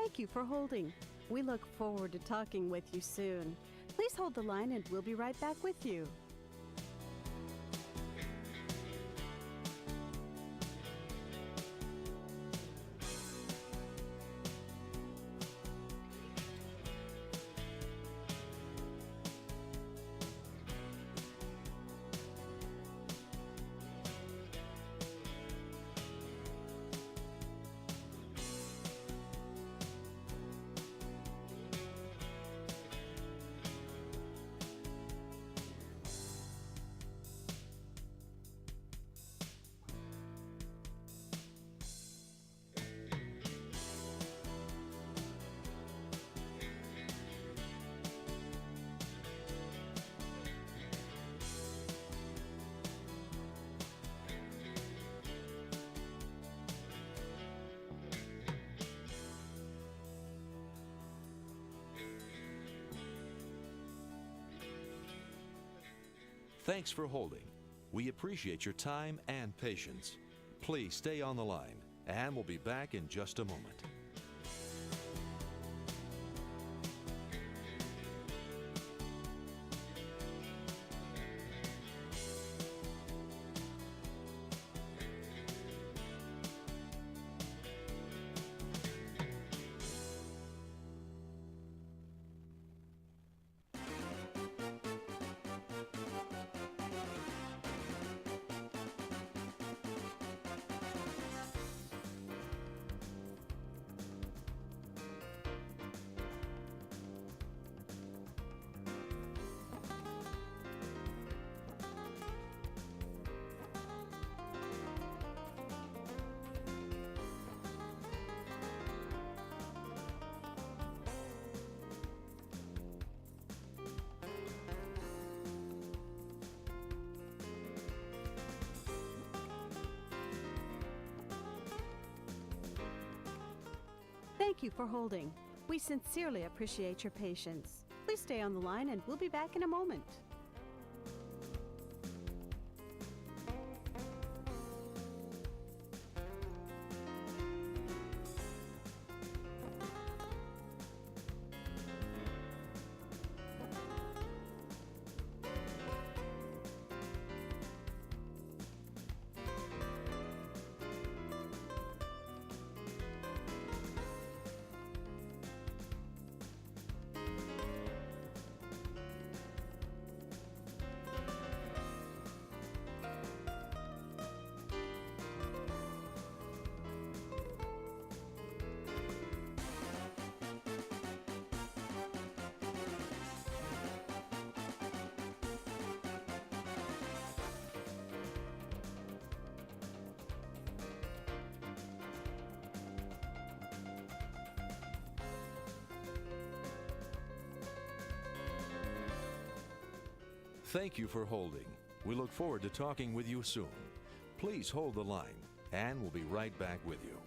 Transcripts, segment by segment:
Thank you for holding. We look forward to talking with you soon. Please hold the line and we'll be right back with you. Thanks for holding. We appreciate your time and patience. Please stay on the line, and we'll be back in just a moment. Thank you for holding. We sincerely appreciate your patience. Please stay on the line and we'll be back in a moment. Thank you for holding. We look forward to talking with you soon. Please hold the line, and we'll be right back with you.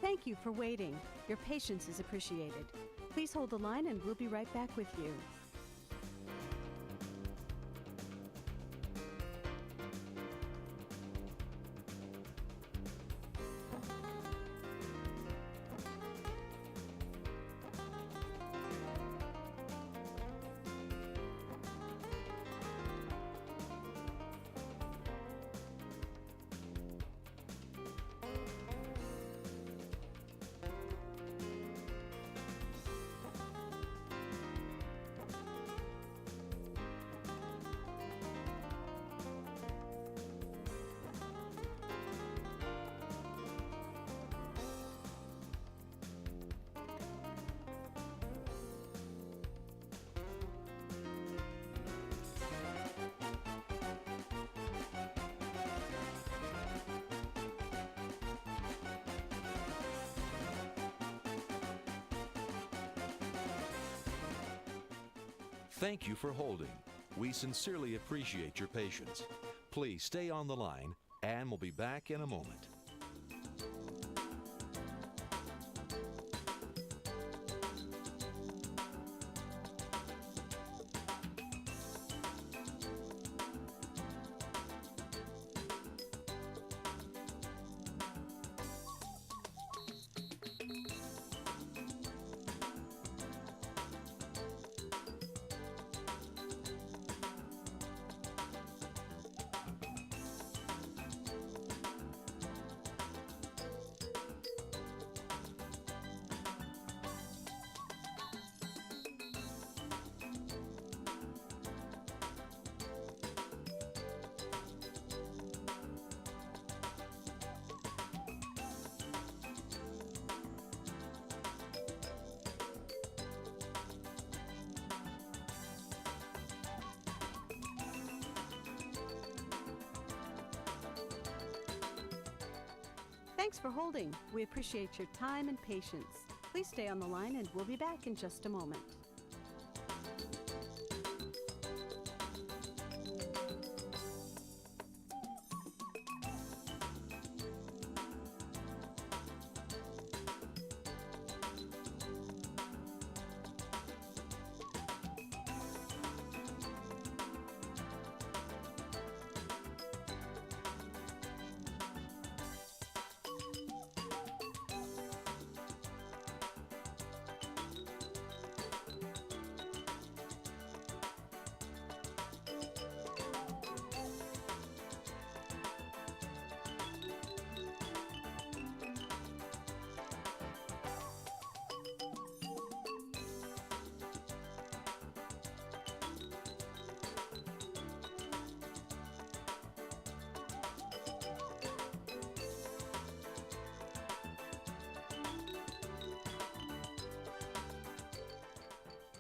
Thank you for waiting. Your patience is appreciated. Please hold the line and we'll be right back with you. Thank you for holding. We sincerely appreciate your patience. Please stay on the line, and we'll be back in a moment. Thanks for holding. We appreciate your time and patience. Please stay on the line and we'll be back in just a moment.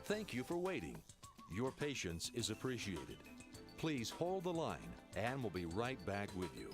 Thank you for waiting. Your patience is appreciated. Please hold the line, and we'll be right back with you.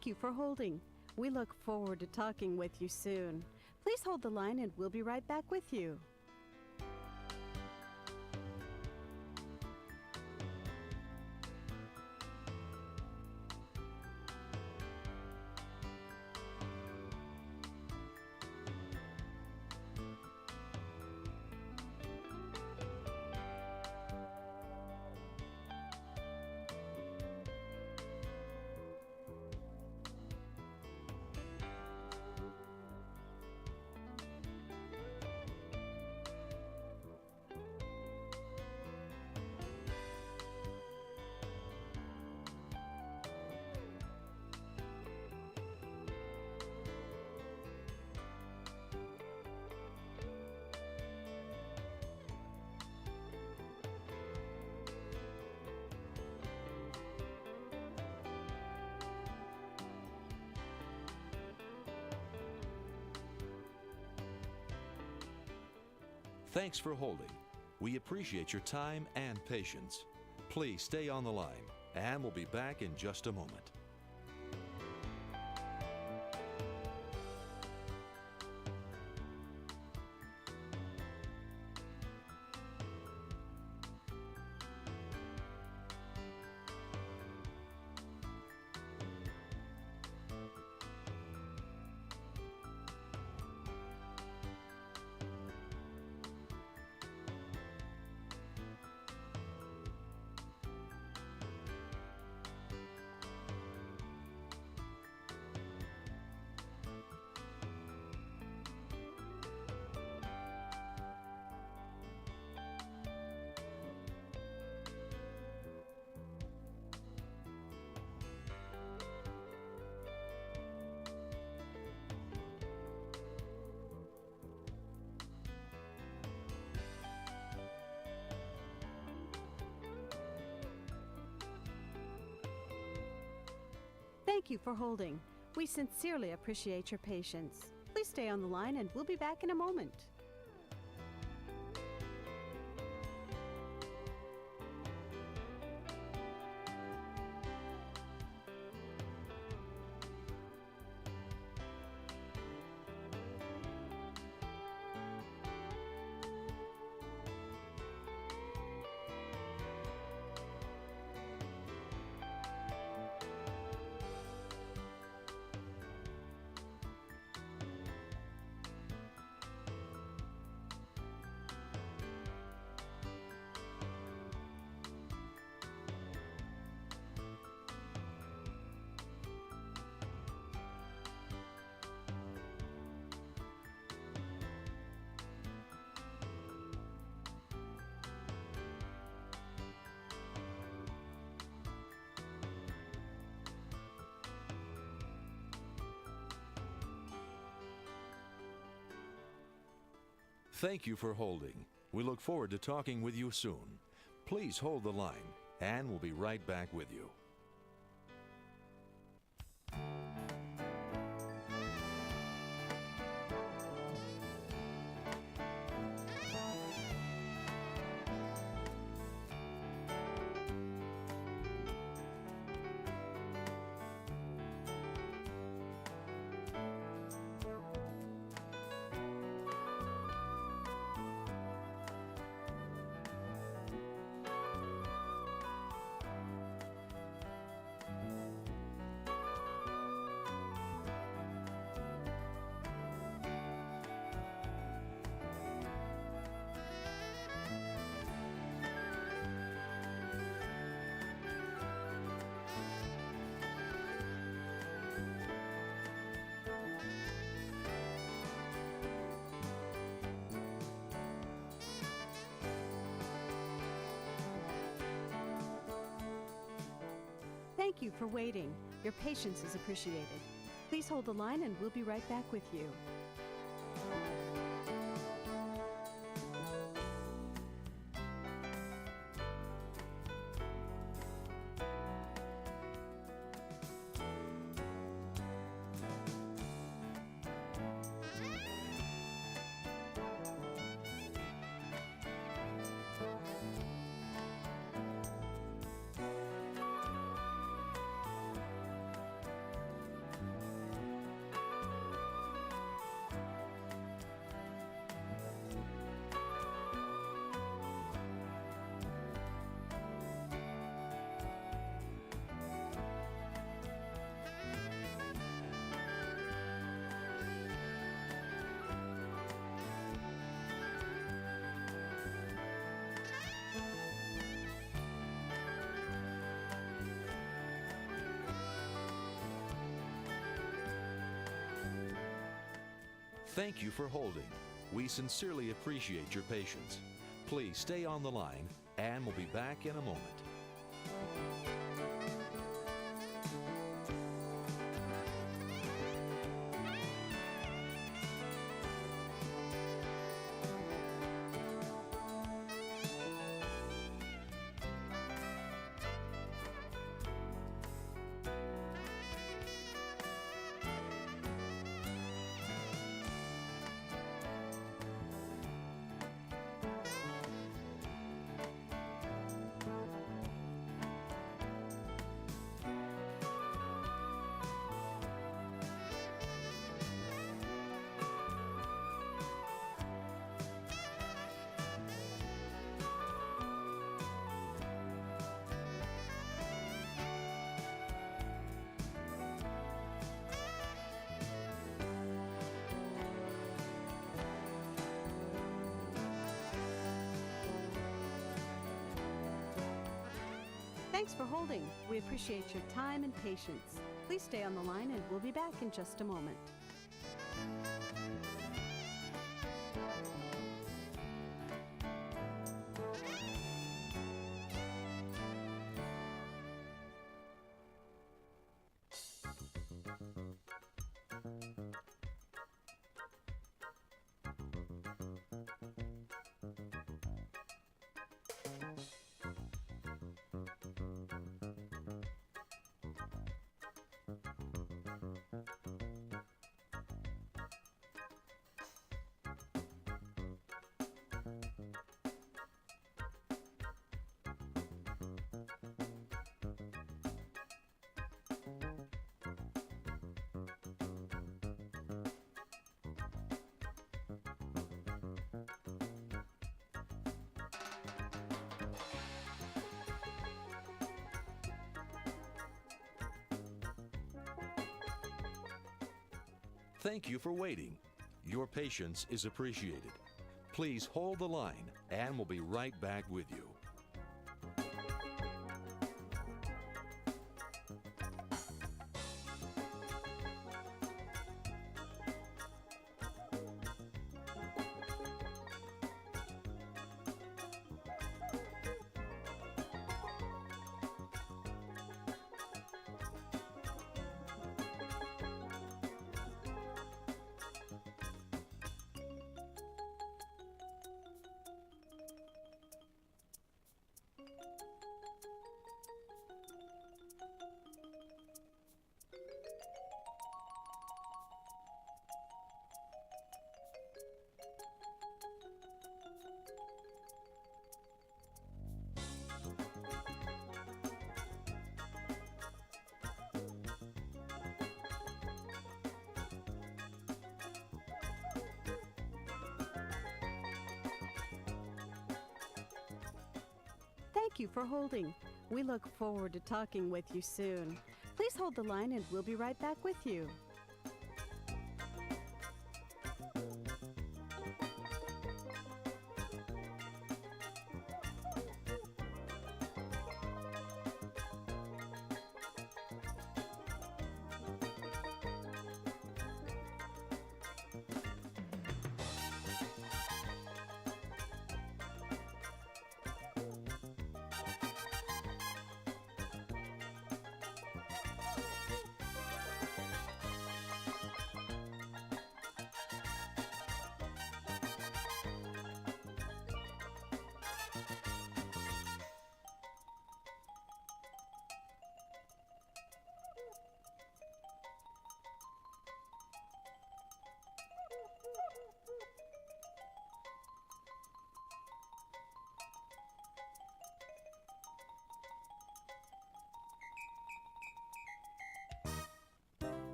Thank you for holding. We look forward to talking with you soon. Please hold the line and we'll be right back with you. Thanks for holding. We appreciate your time and patience. Please stay on the line, and we'll be back in just a moment. Thank you for holding. We sincerely appreciate your patience. Please stay on the line and we'll be back in a moment. Thank you for holding. We look forward to talking with you soon. Please hold the line, and we'll be right back with you. Thank you for waiting. Your patience is appreciated. Please hold the line and we'll be right back with you. Thank you for holding. We sincerely appreciate your patience. Please stay on the line, and we'll be back in a moment. Thanks for holding. We appreciate your time and patience. Please stay on the line and we'll be back in just a moment. Thank you for waiting. Your patience is appreciated. Please hold the line, and we'll be right back with you. Thank you for holding. We look forward to talking with you soon. Please hold the line and we'll be right back with you.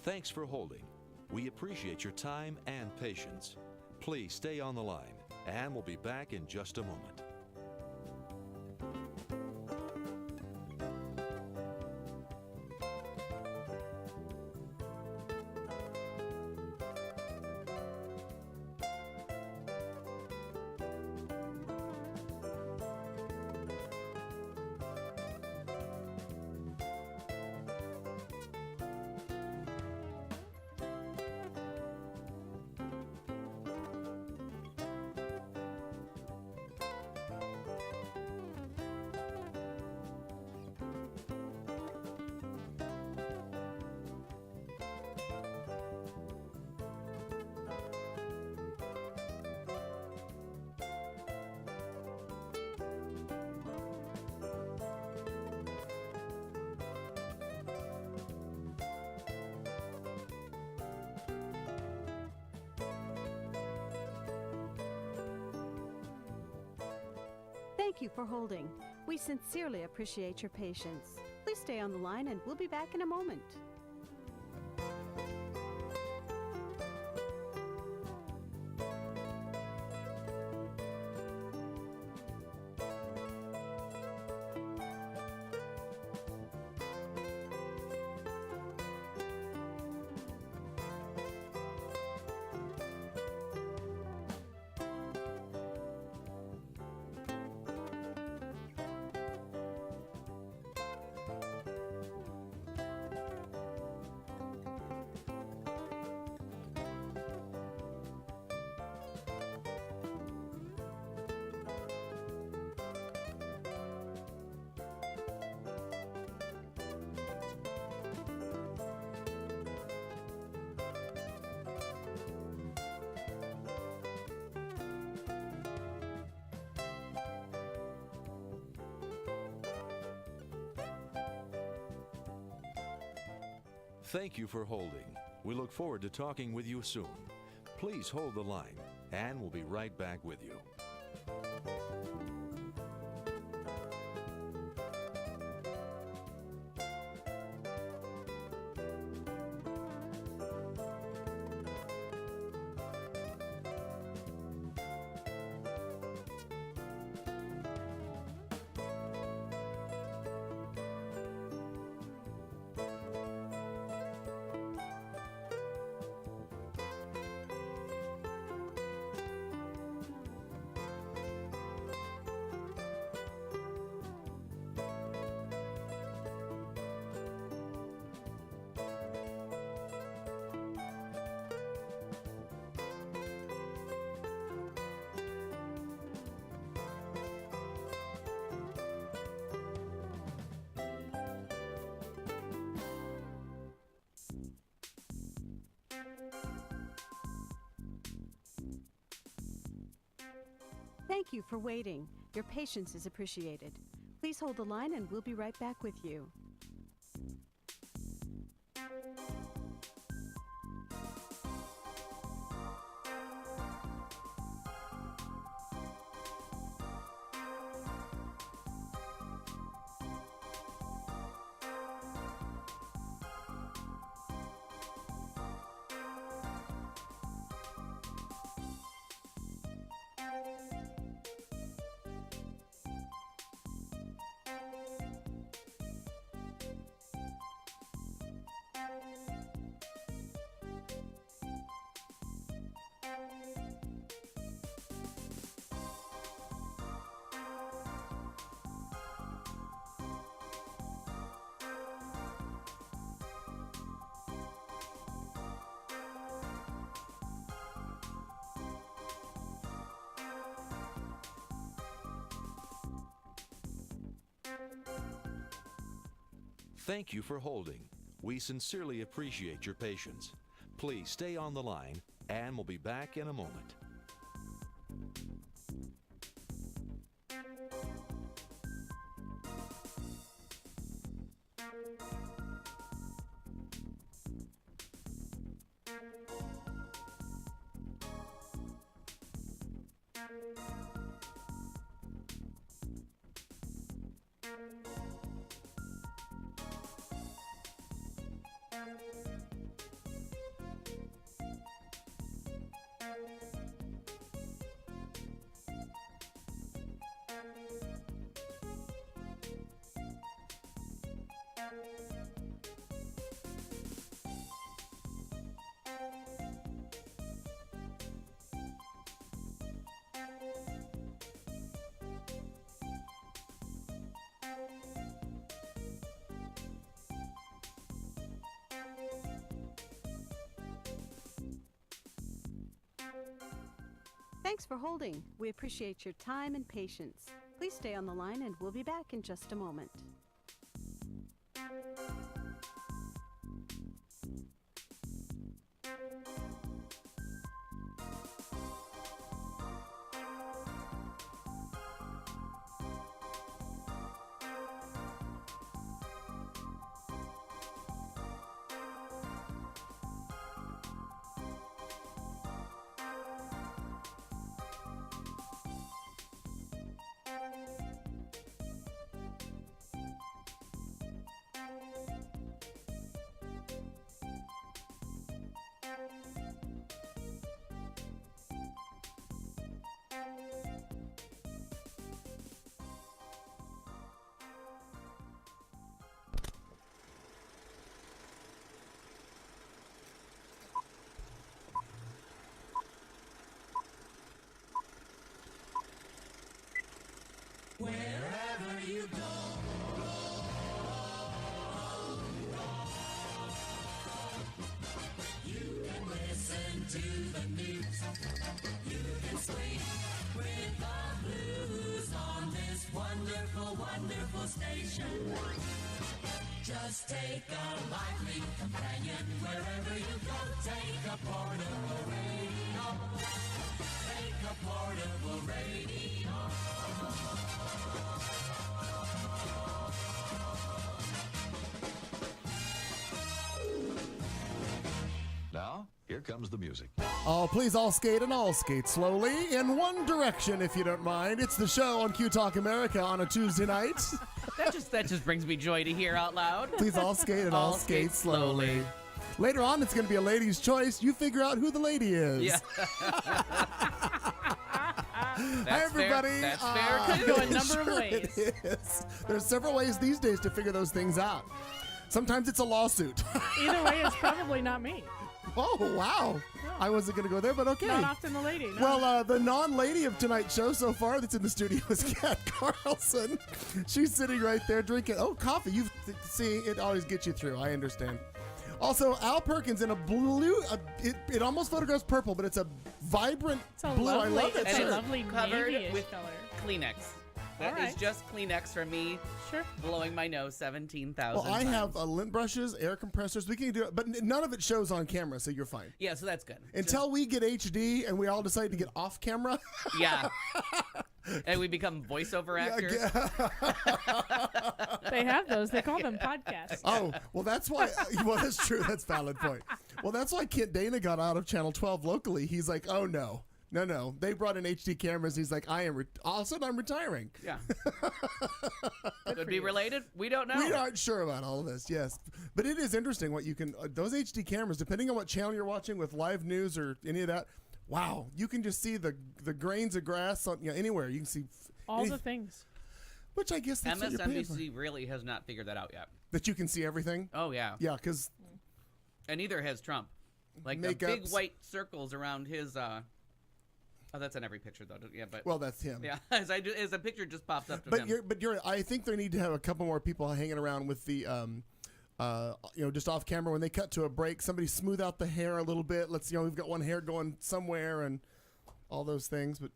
Thanks for holding. We appreciate your time and patience. Please stay on the line, and we'll be back in just a moment. Thank you for holding. We sincerely appreciate your patience. Please stay on the line and we'll be back in a moment. Thank you for holding. We look forward to talking with you soon. Please hold the line, and we'll be right back with you. Thank you for waiting. Your patience is appreciated. Please hold the line and we'll be right back with you. Thank you for holding. We sincerely appreciate your patience. Please stay on the line, and we'll be back in a moment. Thanks for holding. We appreciate your time and patience. Please stay on the line and we'll be back in just a moment. Wherever you go, you can listen to the news. You can swing with the blues on this wonderful, wonderful station. Just take a lively companion wherever you go. Take a portable radio. Take a portable radio. Now, here comes the music. Oh, please all skate and all skate slowly in one direction if you don't mind. It's the show on Q Talk America on a Tuesday night. That just brings me joy to hear out loud. Please all skate and all skate slowly. Later on, it's going to be a lady's choice. You figure out who the lady is. Yeah. Hi, everybody. That's fair. Could go a number Sure of ways. it is. There's several ways these days to figure those things out. Sometimes it's a lawsuit. Either way, it's probably not me. Oh, wow. I wasn't going to go there, but okay. Not often the lady. No. Well, the non-lady of tonight's show so far that's in the studio is Kat Carlson. She's sitting right there drinking. Oh, coffee. You see, it always gets you through. I understand. Also, Al Perkins in a blue. It almost photographs purple, but it's a vibrant It's a blue. lovely, I love that it's a shirt. lovely Covered navy-ish with color. Kleenex. That is right. just Kleenex for me Sure. blowing my nose 17,000 Well, I times. have lint brushes, air compressors. We can do it, but none of it shows on camera, so you're fine. Yeah, so that's good. Until we get HD and we all decide to get off camera. Yeah. And we become voiceover actors. They have those. They call them podcasts. Oh, well, that's why. Well, that's true. That's a valid point. Well, that's why Kent Dana got out of Channel 12 locally. He's like, oh, no. No. They brought in HD cameras. He's like, all of a sudden, I'm retiring. Yeah. Could be related. We don't know. We aren't sure about all of this, yes. But it is interesting what you can, those HD cameras, depending on what channel you're watching with live news or any of that, wow, you can just see the grains of grass on, anywhere. You can see All the things. which I guess that's what you're paying for. MSNBC really has not figured that out yet. That you can see everything. Oh, yeah. Yeah, because And neither has Trump. Like the big Makeups. white circles around his. Oh, that's in every picture though. Yeah, but well, that's him. yeah, as a picture just pops up to But him. you're. I think they need to have a couple more people hanging around with the, just off camera when they cut to a break. Somebody smooth out the hair a little bit. We've got one hair going somewhere and all those things. But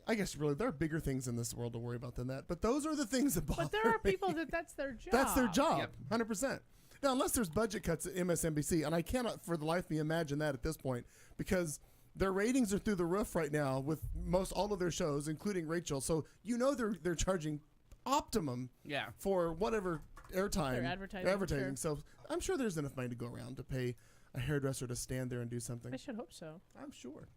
I guess really there are bigger things in this world to worry about than that. But those are the things that bother But there are me. people that's their job. That's their job, Yep. 100%. Now, unless there's budget cuts at MSNBC, and I cannot for the life of me imagine that at this point, because their ratings are through the roof right now with most all of their shows, including Rachel. So they're charging optimum Yeah. for whatever airtime, Their advertising, sure. So I'm sure there's enough money to go around to pay a hairdresser to stand there and do something. I should hope so. I'm sure.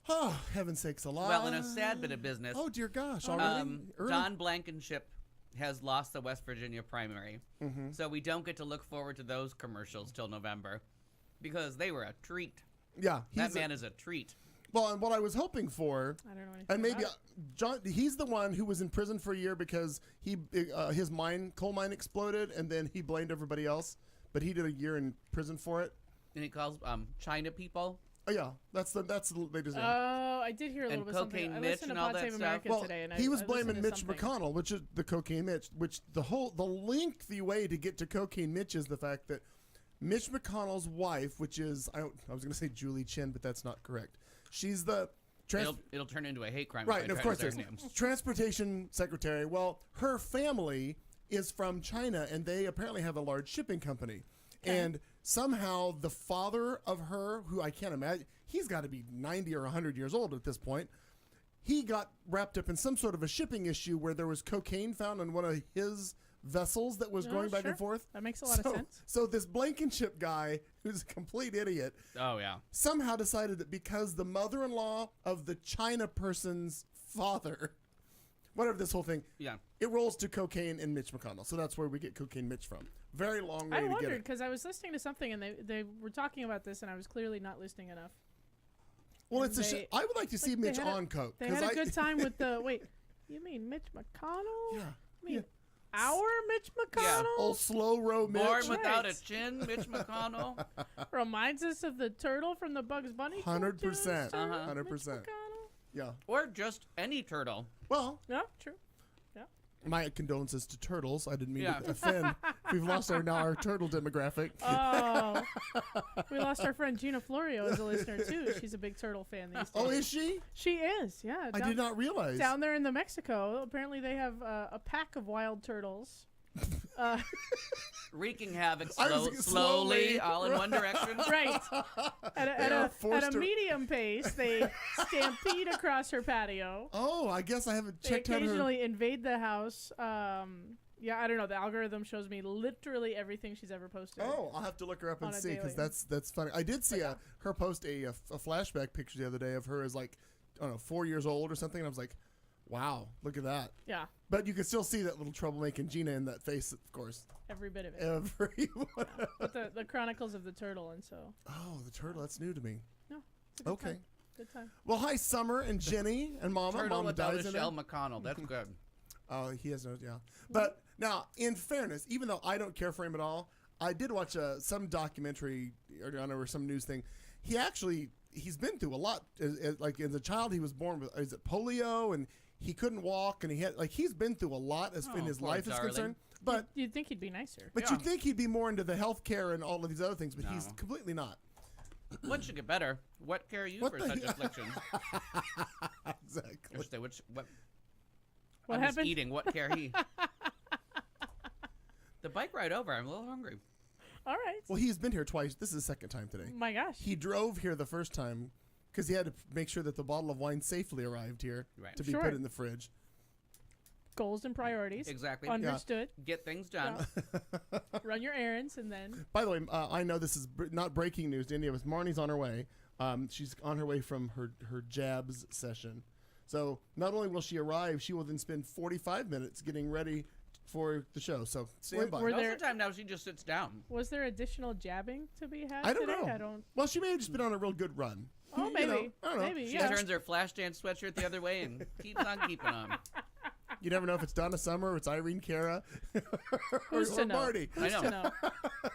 Oh, heaven's sakes alive. Well, in a sad bit of business, Oh, dear gosh. Already? Early? Don Blankenship has lost the West Virginia primary. Mm-hmm. So we don't get to look forward to those commercials till November because they were a treat. Yeah. That man is a treat. Well, and what I was hoping for, I don't know anything and maybe about John, he's the one who was in prison for a year because his coal mine exploded, and then he blamed everybody else. But he did a year in prison for it. And he calls China people. Oh yeah, that's the latest name. Oh, I did hear a little And bit something. Cocaine I Mitch listened to and all Pod that Save stuff. America Well, today, and he was I blaming listened to Mitch something. McConnell, which is the Cocaine Mitch. Which the lengthy way to get to Cocaine Mitch is the fact that Mitch McConnell's wife, which is I was going to say Julie Chen, but that's not correct. She's the It'll turn into a hate crime. right, if and I of try course, to say there's her name. transportation secretary. Well, her family is from China, and they apparently have a large shipping company. And somehow the father of her, who I can't imagine, he's got to be 90 or 100 years old at this point. He got wrapped up in some sort of a shipping issue where there was cocaine found on one of his vessels that was Oh, going back sure. and forth. That makes a lot of sense. So this Blankenship guy, who's a complete idiot, Oh yeah. somehow decided that because the mother-in-law of the China person's father, whatever this whole thing, Yeah. it rolls to cocaine and Mitch McConnell. So that's where we get Cocaine Mitch from. Very long way I to get wondered it. because I was listening to something and they were talking about this and I was clearly not listening enough. Well, and it's they- I would like to see like, they Mitch had a- on coke. They 'cause had a I- good time with the wait. You mean Mitch McConnell? Yeah. I mean our Mitch Yeah. McConnell Old slow row Mitch. Born without a Right. chin, Mitch McConnell. reminds us of the turtle from the Bugs Bunny. 100%. cartoons, Uh-huh. 100%. Mitch McConnell. Yeah. Or just any turtle. Well, Yeah, true. my condolences to turtles. I didn't mean Yeah. to offend. We've lost our turtle demographic. Oh, we lost our friend Gina Florio as a listener too. She's a big turtle fan these days. Oh, is she? She is, yeah. I did not realize. Down there in the Mexico, apparently they have a pack of wild turtles. Wreaking havoc I was thinking slowly. slowly, all in one direction. Right. At are a forced to- medium pace, they stampede across her patio. Oh, I guess I haven't They checked out her. occasionally invade the house. Yeah, I don't know. The algorithm shows me literally everything she's ever posted. Oh, I'll have to look her up and On a see because daily. that's funny. I did see her post a flashback picture the other day of her as like I don't know 4 years old or something, and I was like, wow, look at that. Yeah, But you can still see that little troublemaking Gina in that face, of course. every bit of it. Everyone. But the Chronicles of the Turtle, and so Oh, the turtle. That's new to me. no, it's a good Okay. time. Good time. Well, hi, Summer and Jenny and Mama. Turtle Mama without dies a in shell, it. McConnell. That's good. Oh, he has no, yeah. But now, in fairness, even though I don't care for him at all, I did watch some documentary or some news thing. He's been through a lot. Like as a child, he was born with is it polio, and he couldn't walk, and he's been through a lot as in Oh, his poor life is darling. concerned. But You'd think he'd be nicer. Yeah. you'd think he'd be more into the healthcare and all of these other things, but he's No. completely not. What should get better? What care you What for the such hell? afflictions? Exactly. What? What I'm just happened? eating. What care he? The bike ride over. I'm a little hungry. All right. Well, he's been here twice. This is the second time today. My gosh. He drove here the first time because he had to make sure that the bottle of wine safely arrived here Right. to be Sure. put in the fridge. Goals and priorities. Exactly. Understood. Get things done. Run your errands and then. By the way, I know this is not breaking news to any of us. Marnie's on her way. She's on her way from her jabs session. So not only will she arrive, she will then spend 45 minutes getting ready for the show. So stand by. Were Most there- of the time now she just sits down. Was there additional jabbing to be had I don't today? know. I don't. Well, she may have just been on a real good run. Oh, You maybe. know, I don't know. Maybe. She Yeah. turns her flash dance sweatshirt the other way and keeps on keeping on. You never know if it's Donna Summer or it's Irene Cara or, Who's to know? Marty. I Who's know. to know?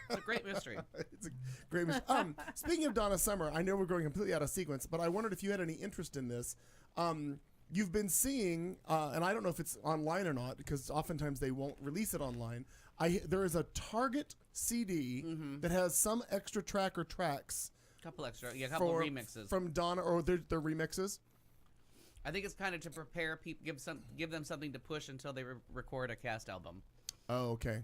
It's a great mystery. It's a great speaking of Donna Summer, I know we're going completely out of sequence, but I wondered if you had any interest in this. You've been seeing, and I don't know if it's online or not, because oftentimes they won't release it online. There is a Target CD that has some extra track or tracks Couple extra, yeah, a couple remixes. from Donna, or they're remixes. I think it's kind of to prepare people, give them something to push until they record a cast album. Oh, okay.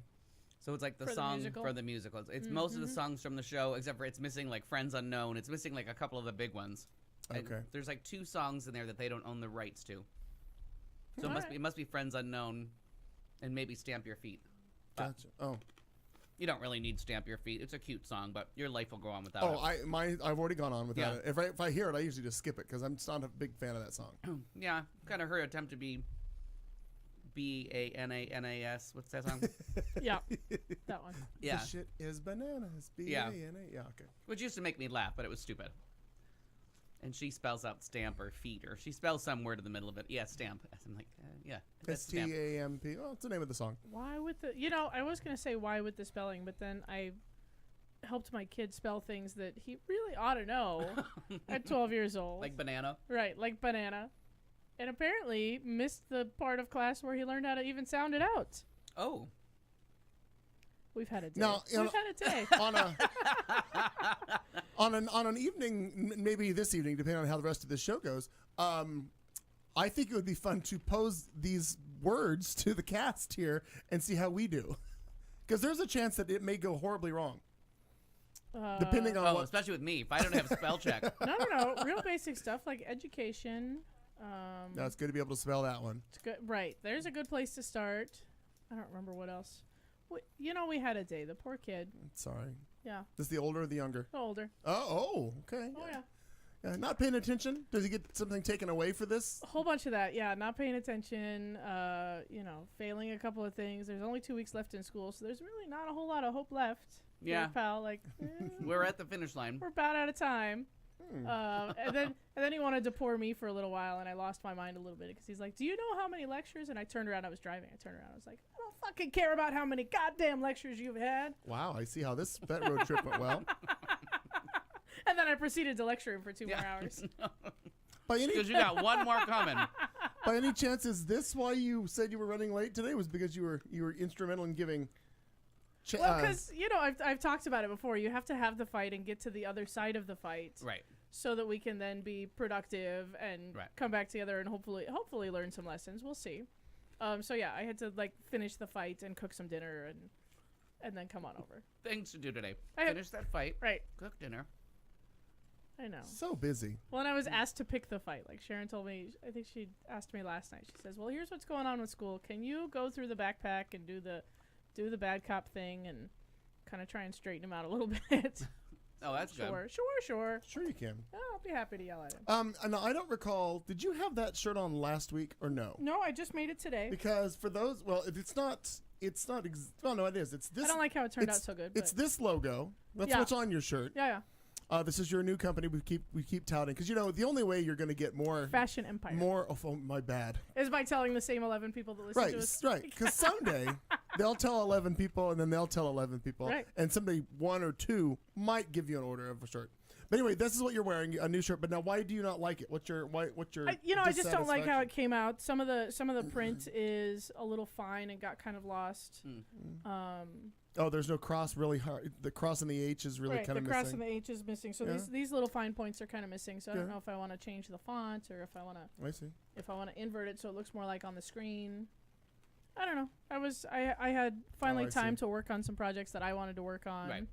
So it's like the For the song musical? for the musical. It's most of the songs from the show, except for it's missing like Friends Unknown. It's missing like a couple of the big ones. And Okay. there's like 2 songs in there that they don't own the rights to. So Alright. it must be Friends Unknown, and maybe Stamp Your Feet. Gotcha. Oh, You don't really need Stamp Your Feet. It's a cute song, but your life will go on without oh, it. I've already gone on without Yeah. it. If I hear it, I usually just skip it because I'm just not a big fan of that song. Yeah, kind of her attempt to be BANANAS. What's that song? Yeah. That one. Yeah, The shit is bananas. Yeah. B-A-N-A. Yeah. Okay. which used to make me laugh, but it was stupid. And she spells out stamp or feet, or she spells some word in the middle of it. Yeah, stamp. I'm like, yeah, that's stamp. S-T-A-M-P. Oh, it's the name of the song. Why with the? You know, I was gonna say why with the spelling, but then I helped my kid spell things that he really ought to know at 12 years old. Like banana. Right, like banana. And apparently missed the part of class where he learned how to even sound it out. Oh, We've had a day. Now, you We've know- had a day. on an evening, maybe this evening, depending on how the rest of this show goes. I think it would be fun to pose these words to the cast here and see how we do, because there's a chance that it may go horribly wrong, depending on oh, what. especially with me. If I don't have spell check, No. Real basic stuff like education. No, it's good to be able to spell that one. It's good. Right. There's a good place to start. I don't remember what else. We had a day. The poor kid. Sorry. Yeah. Is the older or the younger? Older. Oh, okay. Oh, yeah. Yeah, not paying attention. Does he get something taken away for this? A whole bunch of that. Yeah. Not paying attention. Failing a couple of things. There's only 2 weeks left in school, so there's really not a whole lot of hope left. Yeah. Here, pal. Like, we're at the finish line. we're about out of time. And then he wanted to pour me for a little while, and I lost my mind a little bit because he's like, "Do you know how many lectures?" And I turned around. I was driving. I turned around. I was like, "I don't fucking care about how many goddamn lectures you've had." Wow, I see how that road trip went well. And then I proceeded to lecture him for 2 more Yeah. hours. By Because you got one more coming. any chance is this why you said you were running late today? Was because you were instrumental in giving? Well, because I've talked about it before. You have to have the fight and get to the other side of the fight, Right. so that we can then be productive and Right. come back together and hopefully learn some lessons. We'll see. So yeah, I had to finish the fight and cook some dinner and then come on over. Things to do today. I have- Finish that fight. Right. Cook dinner. I know. so busy. Well, and I was asked to pick the fight. Like Sharon told me, I think she asked me last night. She says, "Well, here's what's going on with school. Can you go through the backpack and do the bad cop thing and kind of try and straighten him out a little bit?" Oh, that's good. Sure. Sure, you can. I'll be happy to yell at him. And I don't recall. Did you have that shirt on last week or no? No, I just made it today. Because for those, well, if it's not. Well, no, it is. It's this. I don't like how it turned out it's- so good. It's but this logo. That's Yeah. what's on your shirt. yeah. This is your new company. We keep touting because the only way you're going to get more. Fashion Empire. Oh, my bad. Is by telling the same 11 people that listen Right, to us. right. Because someday they'll tell 11 people, and then they'll tell 11 people, Right. and somebody 1 or 2 might give you an order of a shirt. But anyway, this is what you're wearing, a new shirt. But now, why do you not like it? What's your I just don't like how dissatisfaction? it came out. Some of the print is a little fine and got kind of lost. Oh, there's no cross really hard. The cross and the H is really Right, kind the of cross missing. and the H is missing. So Yeah. these little fine points are kind of missing. So I don't Yeah. know if I want to change the font or if I want to I see. invert it so it looks more like on the screen. I don't know. I had finally I time see. to work on some projects that I wanted to work on. Right.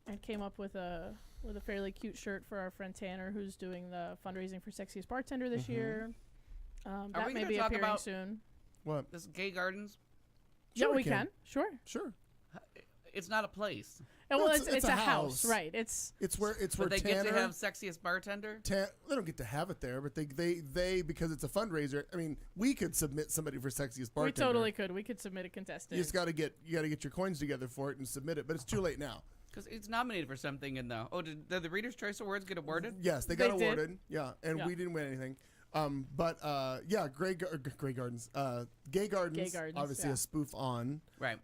And came up with a fairly cute shirt for our friend Tanner, who's doing the fundraising for Sexiest Bartender this year. That we may gonna be talk appearing about- soon. What? This Gay Gardens, Yeah, Sure we can. Sure. Sure. it's not a place. And No, well, it's- it's it's a a house, house. right? It's It's where But they Tanner. get to have Sexiest Bartender? They don't get to have it there, but they because it's a fundraiser. I mean, we could submit somebody for sexiest bartender. we totally could. We could submit a contestant. You just got to get your coins together for it and submit it, but it's too late now. Because it's nominated for something in the... Oh, did the Reader's Choice Awards get awarded? Yes, they got They did. awarded. Yeah, and Yeah. we didn't win anything. But yeah, Grey Gardens, Gay Gardens, Gardens, obviously yeah. a spoof on. Right.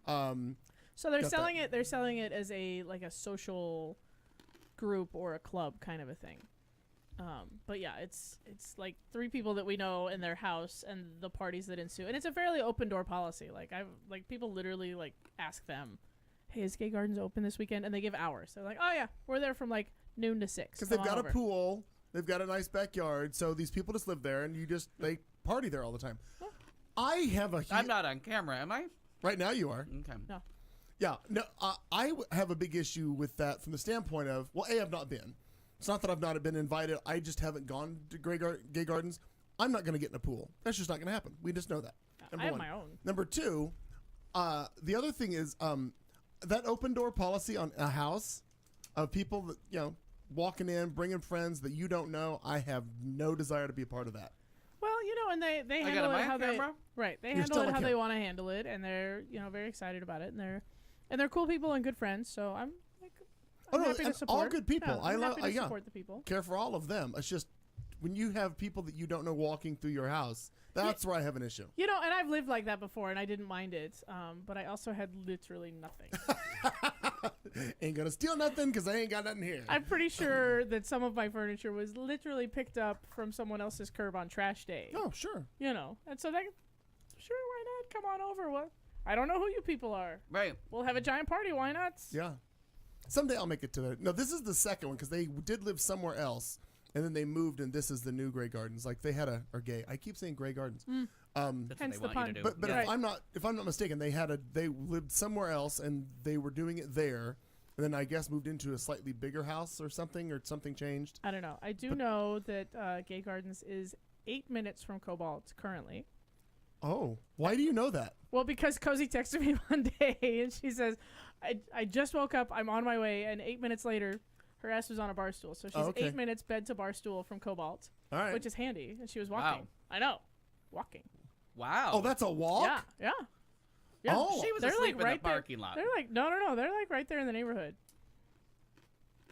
So they're Got selling it. They're selling it as a social group or a club kind of a thing. But yeah, it's like 3 people that we know in their house and the parties that ensue, and it's a fairly open door policy. Like people literally like ask them, "Hey, is Gay Gardens open this weekend?" And they give hours. They're like, "Oh yeah, we're there from like noon to 6." Because they've got a pool, they've got a nice backyard, so these people just live there, and they party there all the time. I have a I'm not on camera, am I? right now. You are. Okay. No. Yeah, no, have a big issue with that from the standpoint of, well, I've not been. It's not that I've not been invited. I just haven't gone to Gay Gardens. I'm not going to get in a pool. That's just not going to happen. We just know that. I have my own. Number 2, the other thing is that open door policy on a house of people that, walking in, bringing friends that you don't know. I have no desire to be a part of that. Well, and they I handle got it a how mic camera? right. They You're handle still it on how they camera. want to handle it, and they're very excited about it, and they're cool people and good friends. So I'm Oh, no, happy to and support. all good people. Yeah, I I'm love- happy to yeah. support the people. Care for all of them. It's just when you have people that you don't know walking through your house, that's where I have an issue. And I've lived like that before, and I didn't mind it. But I also had literally nothing. Ain't gonna steal nothing because I ain't got nothing here. I'm pretty sure that some of my furniture was literally picked up from someone else's curb on trash day. Oh, sure. And so sure, why not? Come on over. What? I don't know who you people are. Right. We'll have a giant party. Why not? Yeah. Someday I'll make it to the. No, this is the second one because they did live somewhere else, and then they moved, and this is the new Grey Gardens. Like they had or gay. I keep saying Grey Gardens. That's Hence what the they want you to pun. do. But Yeah. if I'm not mistaken, they lived somewhere else, and they were doing it there, and then I guess moved into a slightly bigger house or something changed. I don't know. I do know that Gay Gardens is 8 minutes from Cobalt currently. Oh, why do you know that? Well, because Cozy texted me one day and she says, I just woke up, I'm on my way, and 8 minutes later, her ass was on a bar stool. So she's okay. 8 minutes bed to bar stool from Cobalt, All right. which is handy. And she was walking. Wow. I know. Walking. Wow. Oh, that's a walk? Yeah, yeah. Yeah. Oh. She was They're asleep like right in the parking lot. They're like, no. They're like right there in the neighborhood.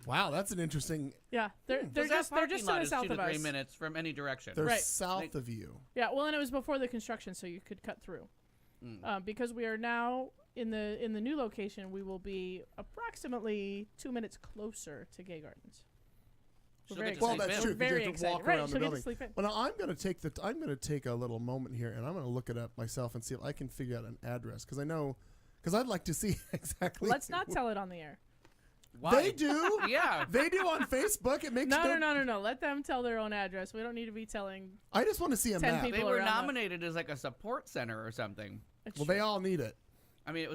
Wow, that's an interesting. Yeah. They're Because just that they're parking just to lot the is south 2 of to 3 us. minutes from any direction. They're Right. south of you. Yeah, well, and it was before the construction, so you could cut through. Because we are now in the new location, we will be approximately 2 minutes closer to Gay Gardens. She'll very get to Well, sleep that's in. true. We're 'cause you very have to excited. walk Right, around the she'll get to building. sleep in. Well, now I'm gonna take a little moment here, and I'm gonna look it up myself and see if I can figure out an address because I'd like to see exactly. Let's not tell it on the air. Why? They do. Yeah. They do on Facebook. It makes No. Let them tell their own address. We don't need to be telling. I just want to see a 10 map. people. They were around the- nominated as like a support center or something. Well, they all need it. I mean,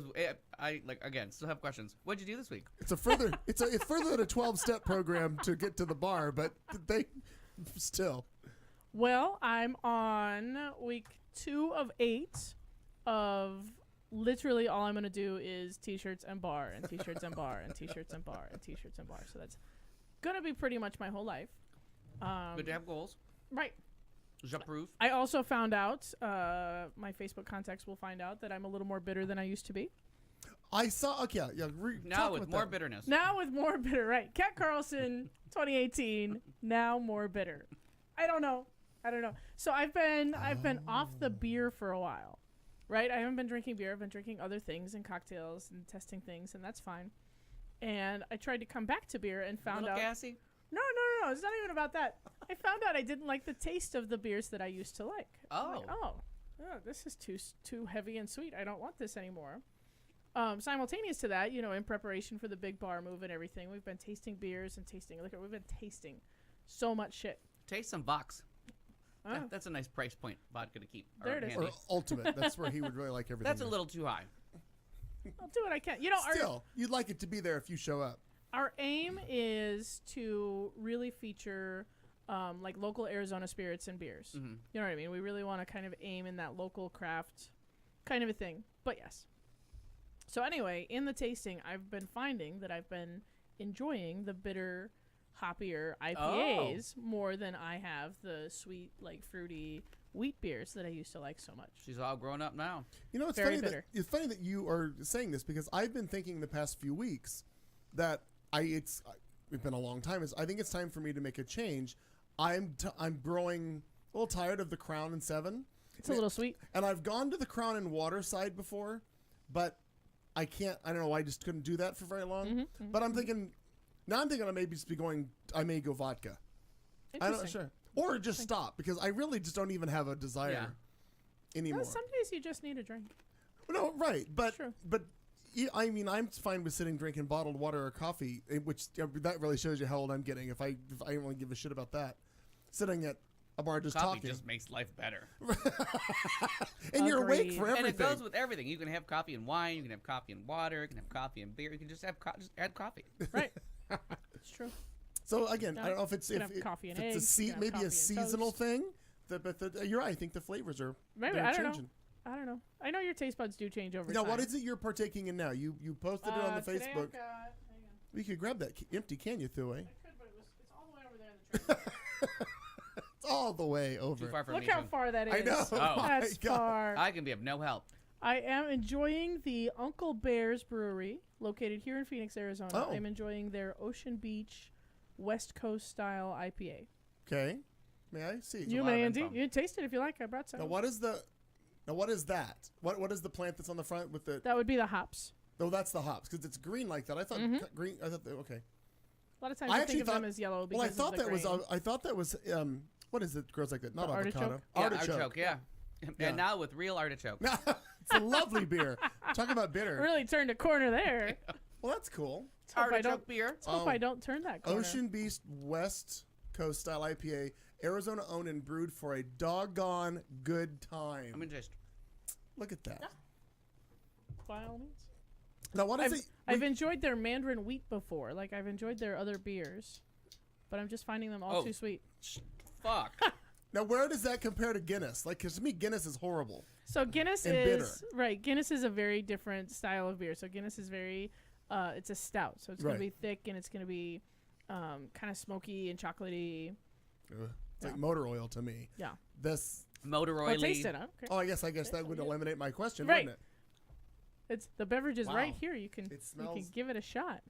I like again still have questions. What'd you do this week? It's it's further than a 12-step program to get to the bar, but they still. Well, I'm on week 2 of 8 of literally all I'm going to do is t-shirts and bar and t-shirts and bar and t-shirts and bar and t-shirts and bar. So that's going to be pretty much my whole life. Good to have goals. Right. J'approve. I also found out, my Facebook contacts will find out that I'm a little more bitter than I used to be. I saw. Okay, yeah. Now talk with about more that. bitterness. Now with more bitter, right? Kat Carlson, 2018, now more bitter. I don't know. So I've been off the beer for a while, right? I haven't been drinking beer. I've been drinking other things and cocktails and testing things, and that's fine. and I tried to come back to beer and found Little out. gassy. No. It's not even about that. I found out I didn't like the taste of the beers that I used to like. I'm like, this is too heavy and sweet. I don't want this anymore. Simultaneous to that, in preparation for the big bar move and everything, we've been tasting beers and tasting liquor. We've been tasting so much shit. Taste some Vox. Oh. That's a nice price point vodka to keep. There it is. Or Ultimate. That's where he would really like everything. That's a little too high. I'll do what I can. Still, you'd like it to be there if you show up. Our aim is to really feature like local Arizona spirits and beers. Mm-hmm. You know what I mean? We really want to kind of aim in that local craft kind of a thing. But yes. So anyway, in the tasting, I've been finding that I've been enjoying the bitter, hoppier IPAs more than I have the sweet, like fruity wheat beers that I used to like so much. She's all grown up now. It's Very funny bitter. it's funny that you are saying this because I've been thinking the past few weeks that it's been a long time. I think it's time for me to make a change. I'm growing a little tired of the Crown and 7. It's a little sweet. And I've gone to the Crown and Water side before, but I don't know, I just couldn't do that for very long. But I'm thinking I may just be I may go vodka. I don't sure. Or just stop because I really just don't even have a desire anymore. No, some days you just need a drink. No, right. But True. I mean, I'm fine with sitting drinking bottled water or coffee, which that really shows you how old I'm getting. If I don't really give a shit about that, sitting at a bar just Coffee talking, just makes life better. and you're awake Agreed. for everything. And it goes with everything. You can have coffee and wine. You can have coffee and water. You can have coffee and beer. You can just have just add coffee. Right. It's true. So again, Yeah. I don't know if it's You if, can have it- coffee and if it's eggs, you can have maybe coffee a and seasonal toast. thing. But you're right. I think the flavors are Maybe, they're I don't know. changing. I don't know. I know your taste buds do change over Now, time. what is it you're partaking in now? You posted it on the Today Facebook. hang on. We could grab that empty can you threw away. I could, but it's all the way over there in the trash. It's all the way over. Too far for Look me. how too. far that is. I know. Oh. My That's God. far. I can be of no help. I am enjoying the Uncle Bear's Brewery, located here in Phoenix, Arizona. Oh. I'm enjoying their Ocean Beach West Coast style IPA. Okay. May I see? You lot of may info. indeed. You can taste it if you like. I brought some. Now what is that? What is the plant that's on the front with the? That would be the hops. Oh, that's the hops because it's green like that. I thought green. I thought okay. A lot of times I I actually think of them thought- as yellow because Well, I thought of the that was. grain. I thought that was. What is it? Grows like that? Not The avocado. artichoke? Yeah, artichoke. Yeah. Yeah. And now with real artichoke. It's a lovely beer. Talk about bitter. Really turned a corner there. Well, that's cool. Let's hope I don't. Artichoke beer. Let's hope I don't turn that corner. Ocean Beast West Coast style IPA, Arizona owned and brewed for a doggone good time. I mean, just Look at that. By all means. Now, what is it? I've enjoyed their Mandarin wheat before. Like I've enjoyed their other beers, but I'm just finding them all Oh. too sweet. fuck. Now, where does that compare to Guinness? Like, because to me, Guinness is horrible. So Guinness And is right. Guinness is a very different style of beer. So Guinness is very, it's a stout. So it's Right. gonna be thick and it's gonna be, kind of smoky and chocolatey. Ugh. It's Yeah. like motor oil to me. Yeah. This. Motor Well, oily. taste it, huh? Okay. Oh, I guess that would eliminate my question, Right. wouldn't it? It's the beverage is Wow. right here. You can It smells- give it a shot.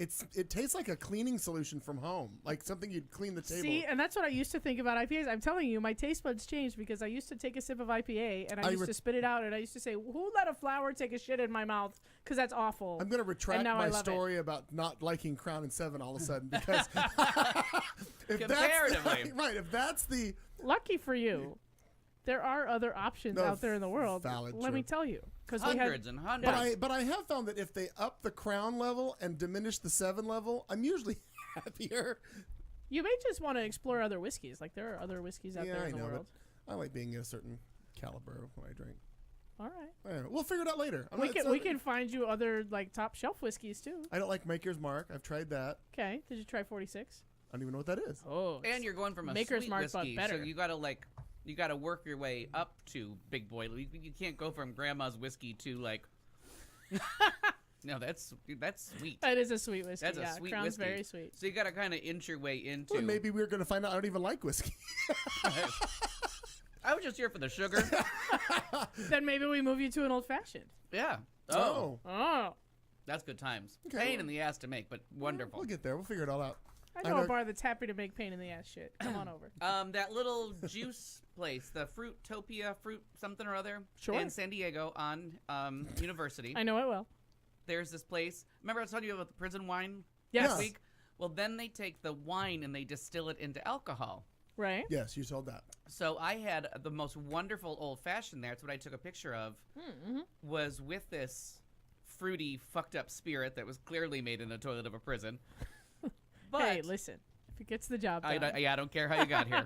It's It tastes like a cleaning solution from home, like something you'd clean the table. See, and that's what I used to think about IPAs. I'm telling you, my taste buds changed because I used to take a sip of IPA and I used to spit it out, and I used to say, "Who let a flower take a shit in my mouth?" Because that's awful. I'm going to retract now I my love it. story about not liking Crown and 7 all of a sudden because if Comparatively. right, if that's the Lucky for you, there are other options No, out there in the world. valid, Let true. me tell you, because we had hundreds and hundreds. but I have found that if they up the Crown level and diminish the 7 level, I'm usually happier. you may just want to explore other whiskeys. Like there are other whiskeys out Yeah, there I in the know, world. but I like being in a certain caliber when I drink. All right, I don't know. We'll figure it out later. we can find you other like top shelf whiskeys too. I don't like Maker's Mark. I've tried that. Okay, did you try 46? I don't even know what that is. Oh, And you're going from a Maker's sweet Mark, but whiskey, so better. you gotta work your way up to big boy. You can't go from grandma's whiskey to like. No, that's sweet. that is a sweet whiskey. That's a yeah, sweet Crown's whiskey. very sweet. So you gotta kind of inch your way into. Well, maybe we're going to find out I don't even like whiskey. I was just here for the sugar. Then maybe we move you to an old fashioned. Yeah. Oh. Oh, That's good times. Okay, Pain well- in the ass to make, but wonderful. We'll get there. We'll figure it all out. I know a bar that's happy to make pain in the ass shit. Come on over. That little juice place, the Fruitopia, fruit something or other, Sure. in San Diego on University. I know it well. There's this place. Remember I was telling you about the prison wine Yes. last week? Well, then they take the wine and they distill it into alcohol. Right? Yes, you told that. So I had the most wonderful old fashioned there. That's what I took a picture of. Mm-hmm. Was with this fruity, fucked up spirit that was clearly made in the toilet of a prison. But Hey, listen. If it gets the job done. I don't care how you got here.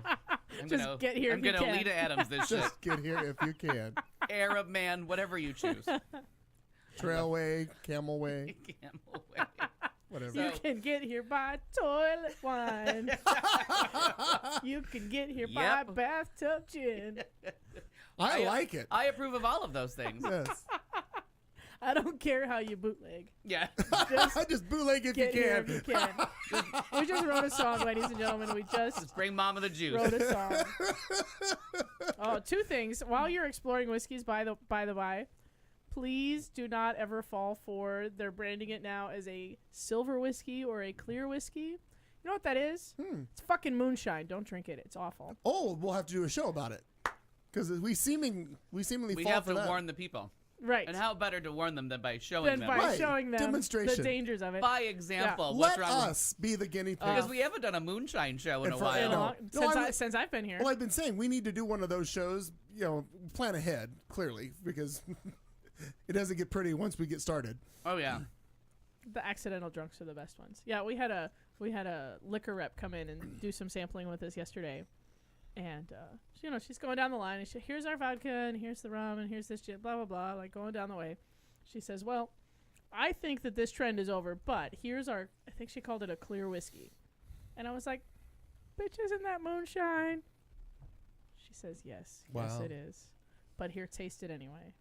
I'm Just gonna, get here I'm if you gonna can. Lita Adams this shit. Just get here if you can. Arab man, whatever you choose. Trailway, Camelway, Camel way. whatever. You can get here by toilet wine. You can get here by Yep. bathtub gin. I like it. I approve of all of those things. Yes. I don't care how you bootleg. Yeah. Just bootleg if you Get here can. if you can. We just wrote a song, ladies and gentlemen. We just Bring Mama the juice. wrote a song. Oh, two things. While you're exploring whiskeys, by the by, please do not ever fall for they're branding it now as a silver whiskey or a clear whiskey. You know what that is? It's fucking moonshine. Don't drink it. It's awful. Oh, we'll have to do a show about it because we seemingly We fall have for to that. warn the people. Right. And how better to warn them than by showing Then them? by Right. showing them Demonstration. the dangers of it. By example, Let what's wrong with us be the guinea pig. Because we haven't done a moonshine show in And a for- while. no. Since I've been here. Well, I've been saying we need to do one of those shows. Plan ahead clearly because it doesn't get pretty once we get started. Oh yeah. The accidental drunks are the best ones. Yeah, we had a liquor rep come in and do some sampling with us yesterday, and she's going down the line and here's our vodka and here's the rum and here's this gin, blah blah blah, like going down the way. She says, "Well, I think that this trend is over, but here's our," I think she called it a clear whiskey, and I was like, "Bitch, isn't that moonshine?" She says, "Yes, yes Wow. it is, but here, taste it anyway."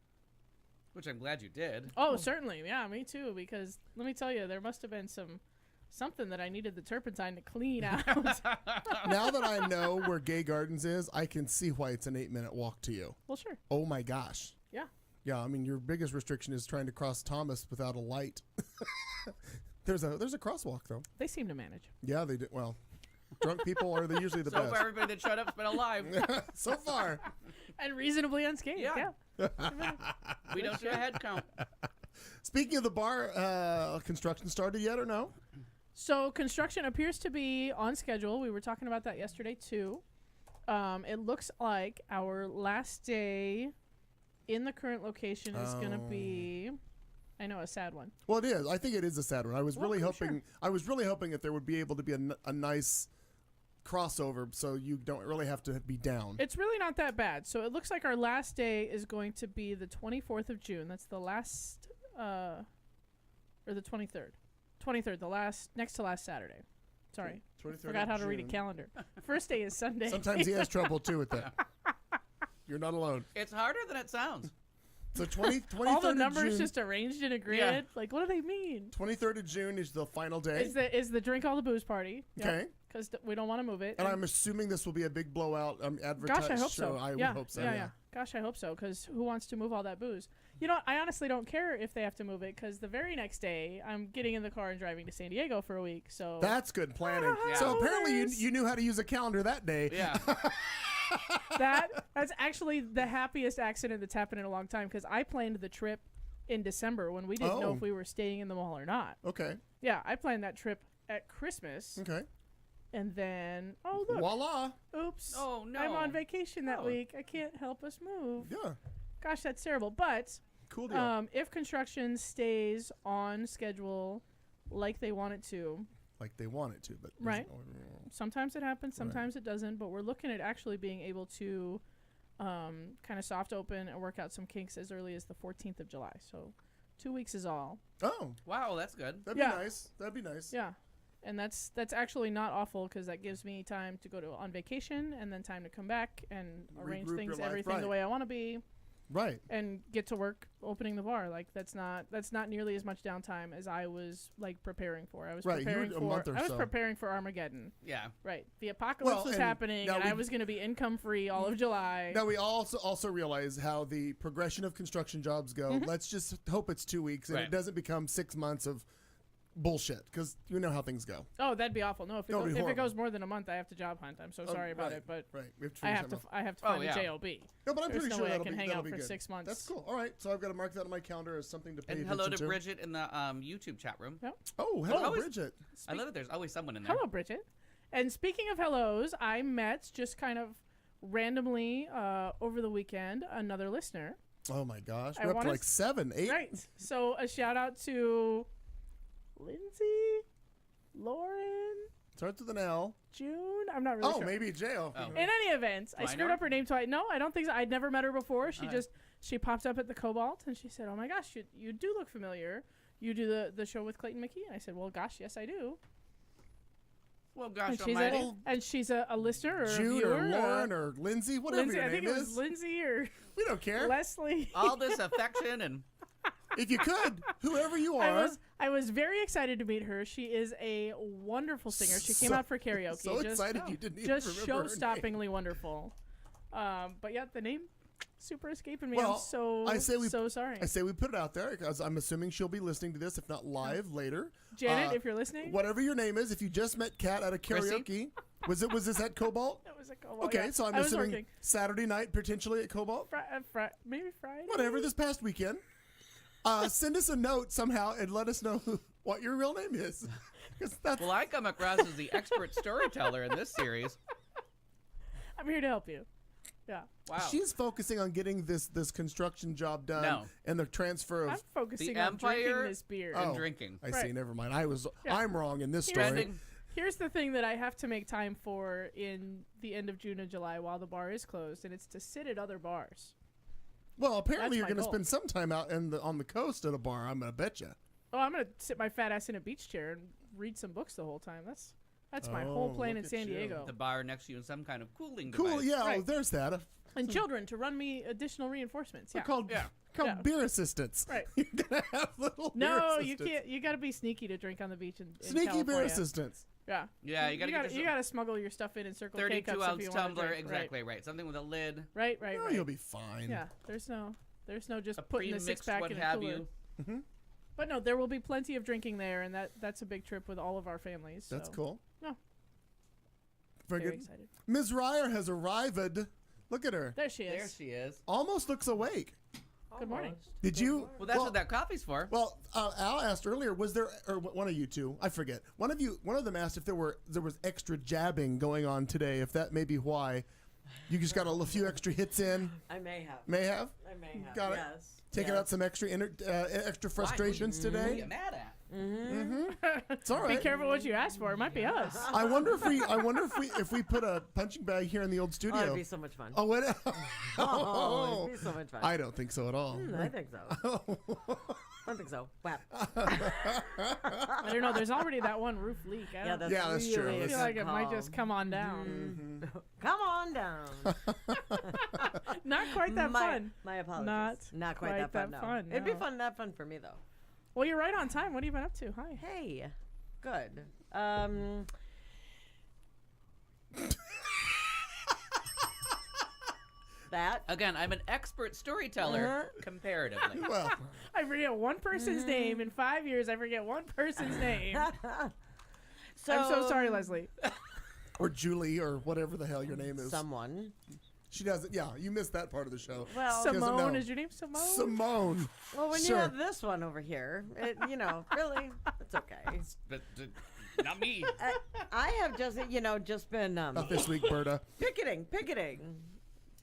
Which I'm glad you did. Oh, certainly. Yeah, me too. Because let me tell you, there must have been something that I needed the turpentine to clean out. Now that I know where Gay Gardens is, I can see why it's an 8-minute walk to you. Well, sure. Oh my gosh. Yeah. Yeah, I mean your biggest restriction is trying to cross Thomas without a light. There's a crosswalk though. They seem to manage. Yeah, they do. Well, drunk people are usually the So best. far, everybody that showed up's been alive. So far. And reasonably unscathed. Yeah. Yeah. We don't do a head count. Speaking of the bar, construction started yet or no? So construction appears to be on schedule. We were talking about that yesterday too. It looks like our last day in the current location is going to be, I know, a sad one. Well, it is. I think it is a sad one. I was Well, really I'm hoping. sure. I was really hoping that there would be able to be a nice crossover, so you don't really have to be down. It's really not that bad. So it looks like our last day is going to be the 24th of June. That's the last, or the 23rd. 23rd, next to last Saturday. Sorry. 23rd Forgot of how to read a June. calendar. First day is Sunday. Sometimes he has trouble too with that. You're not alone. It's harder than it sounds. So 23rd All the of numbers June, just arranged in a grid. Yeah. Like, what do they mean? 23rd of June is the final day. Is the drink all the booze party? Okay. Because we don't want to move it. And I'm assuming this will be a big blowout advertised Gosh, I hope show. so. I yeah. would hope so. Yeah. Gosh, I hope so. Because who wants to move all that booze? You know, I honestly don't care if they have to move it. Because the very next day, I'm getting in the car and driving to San Diego for a week. So That's good planning. Yeah. So apparently Nice. you knew how to use a calendar that day. Yeah. that's actually the happiest accident that's happened in a long time. Because I planned the trip in December when we didn't know Oh. if we were staying in the mall or not. Okay. Yeah, I planned that trip at Christmas. Okay. And then, oh, look. Voila. Oops. Oh, no. I'm on vacation that Oh. week. I can't help us move. Yeah. Gosh, that's terrible. But Cool deal. if construction stays on schedule like they want it to, Like they want it to, but Right. sometimes it happens, sometimes it doesn't. But we're looking at actually being able to kind of soft open and work out some kinks as early as the 14th of July. So 2 weeks is all. Oh, Wow, that's good. that'd Yeah. be nice. That'd be nice. Yeah. And that's actually not awful because that gives me time to go on vacation and then time to come back and arrange Regroup things, your life, everything the right. way I want to be. Right. And get to work opening the bar. Like that's not nearly as much downtime as I was like preparing for. I was Right, you were preparing a for month or I was so. preparing for Armageddon. Yeah. Right. The apocalypse Well, was and happening now and I we- was going to be income free all of July. Now we also realize how the progression of construction jobs go. Mm-hmm. Let's just hope it's 2 weeks and Right. it doesn't become 6 months of bullshit because you know how things go. Oh, that'd be awful. No, if That would be if it horrible. goes more than a month, I have to job hunt. I'm so sorry about right, it, but right. We have to I figure have to something I have to Oh, find a yeah. JOB. out. No, but I'm There's pretty no sure way I that'll can be hang that'll out be for good. 6 months. That's cool. All right, so I've got to mark that on my calendar as something to pay And hello to attention Bridget in the YouTube chat room. Oh, hello, always- Bridget. I love that there's always someone in there. Hello, Bridget. And speaking of hellos, I met just kind of randomly over the weekend another listener. Oh my gosh, I we're up to wanna like 7, 8. Right. So a shout out to Lindsay, Lauren, Starts with an L. June. I'm not really Oh, sure. maybe J-O. Oh. In any event, I I screwed know her? up her name twice. No, I don't think so. I'd never met her before. She Okay. she popped up at the Cobalt and she said, "Oh my gosh, you do look familiar. You do the show with Clayton McKee." And I said, "Well, gosh, yes, I do." Well, gosh And she's almighty. a listener or a June viewer. or Lauren or Lindsay, whatever Lindsay. your I think name it was is. Lindsay or We don't care. Leslie. All this affection and If you could, whoever you are. I was very excited to meet her. She is a wonderful singer. She came So- out for karaoke. So just, excited you didn't even just remember her name. show-stoppingly wonderful. But yeah, the name super escaping me. Well, I'm so I say we- so sorry. I say we put it out there because I'm assuming she'll be listening to this, if not live, later. Janet, if you're listening, Whatever your name is, if you just met Kat at a karaoke, was this at Cobalt? that was a Cobalt. Okay, yeah. so I'm I was assuming working. Saturday night potentially at Cobalt. Maybe Friday. Whatever, this past weekend. Send us a note somehow and let us know what your real name is. 'Cause that's well, I come across as the expert storyteller in this series. I'm here to help you. Yeah, Wow. she's focusing on getting this construction job done No. and the transfer I'm of. focusing The on drinking Empire this beer. and Oh. drinking. I see. Right. Never mind. Yeah. I'm wrong in this Here's story. Trending. Here's the thing that I have to make time for in the end of June and July while the bar is closed, and it's to sit at other bars. Well, apparently That's you're my going to goal. spend some time out on the coast at a bar. I'm going to bet you. Oh, I'm gonna sit my fat ass in a beach chair and read some books the whole time. That's my whole Oh, plan look in at San you. Diego. The bar next to you in some kind of cooling Cool. device. Yeah. Oh, Right. there's that. And children to run me additional reinforcements. They're Yeah. called Yeah. Yeah. beer assistants. Right. You're gonna have little No, beer you assistants. can't. You got to be sneaky to drink on the beach in Sneaky beer California. assistants. Yeah. Yeah, you gotta get you yourself- gotta smuggle your stuff in Circle K 32 cups ounce if you want tumbler, to drink. exactly right. Something with a lid, Right. No, Right. you'll be fine. Yeah. There's no just a putting the six pre-mixed pack what in a have cooler. you. But no, there will be plenty of drinking there, and that's a big trip with all of our families. That's so cool. No. Very Very good. excited. Ms. Ryer has arrived. Look at her. There she There is. she is. Almost looks awake. Good morning. Did you? Well, that's what that coffee's for. Well, Al asked earlier, was there, or one of you two, I forget, one of them asked if there was extra jabbing going on today, if that may be why. You just got a few extra hits in. I may have. May have? I may have. Got it. Yes. Taking yes. out some extra frustrations What are today. you mad at? It's all Be right. careful what you ask for. It might be us. I wonder if we put a punching bag here in the old Oh, studio. it'd be so much fun. Oh, what? Oh, it'd be so much fun. I don't think so at all. I think so. I think so. Wow. I don't know. There's already that one roof leak. I Yeah, don't that's Yeah, that's true. really I a feel good like it might just call. come on down. Come on down. Not quite that fun. My apologies. Not quite that fun. No. fun, It'd be no. fun. Not fun for me though. Well, you're right on time. What have you been up to? Hi. Hey, good. That. Again, I'm an expert storyteller comparatively. Well, I forget one person's name in 5 years. I forget one person's name. I'm so sorry, Leslie. or Julie, or whatever the hell your name is. Someone. She doesn't. Yeah, you missed that part of the show. Well, doesn't know. Simone, is your name Simone? Simone. well, when Sure. you have this one over here, really, it's okay. But not me. I have just been Not this week, Berta. picketing.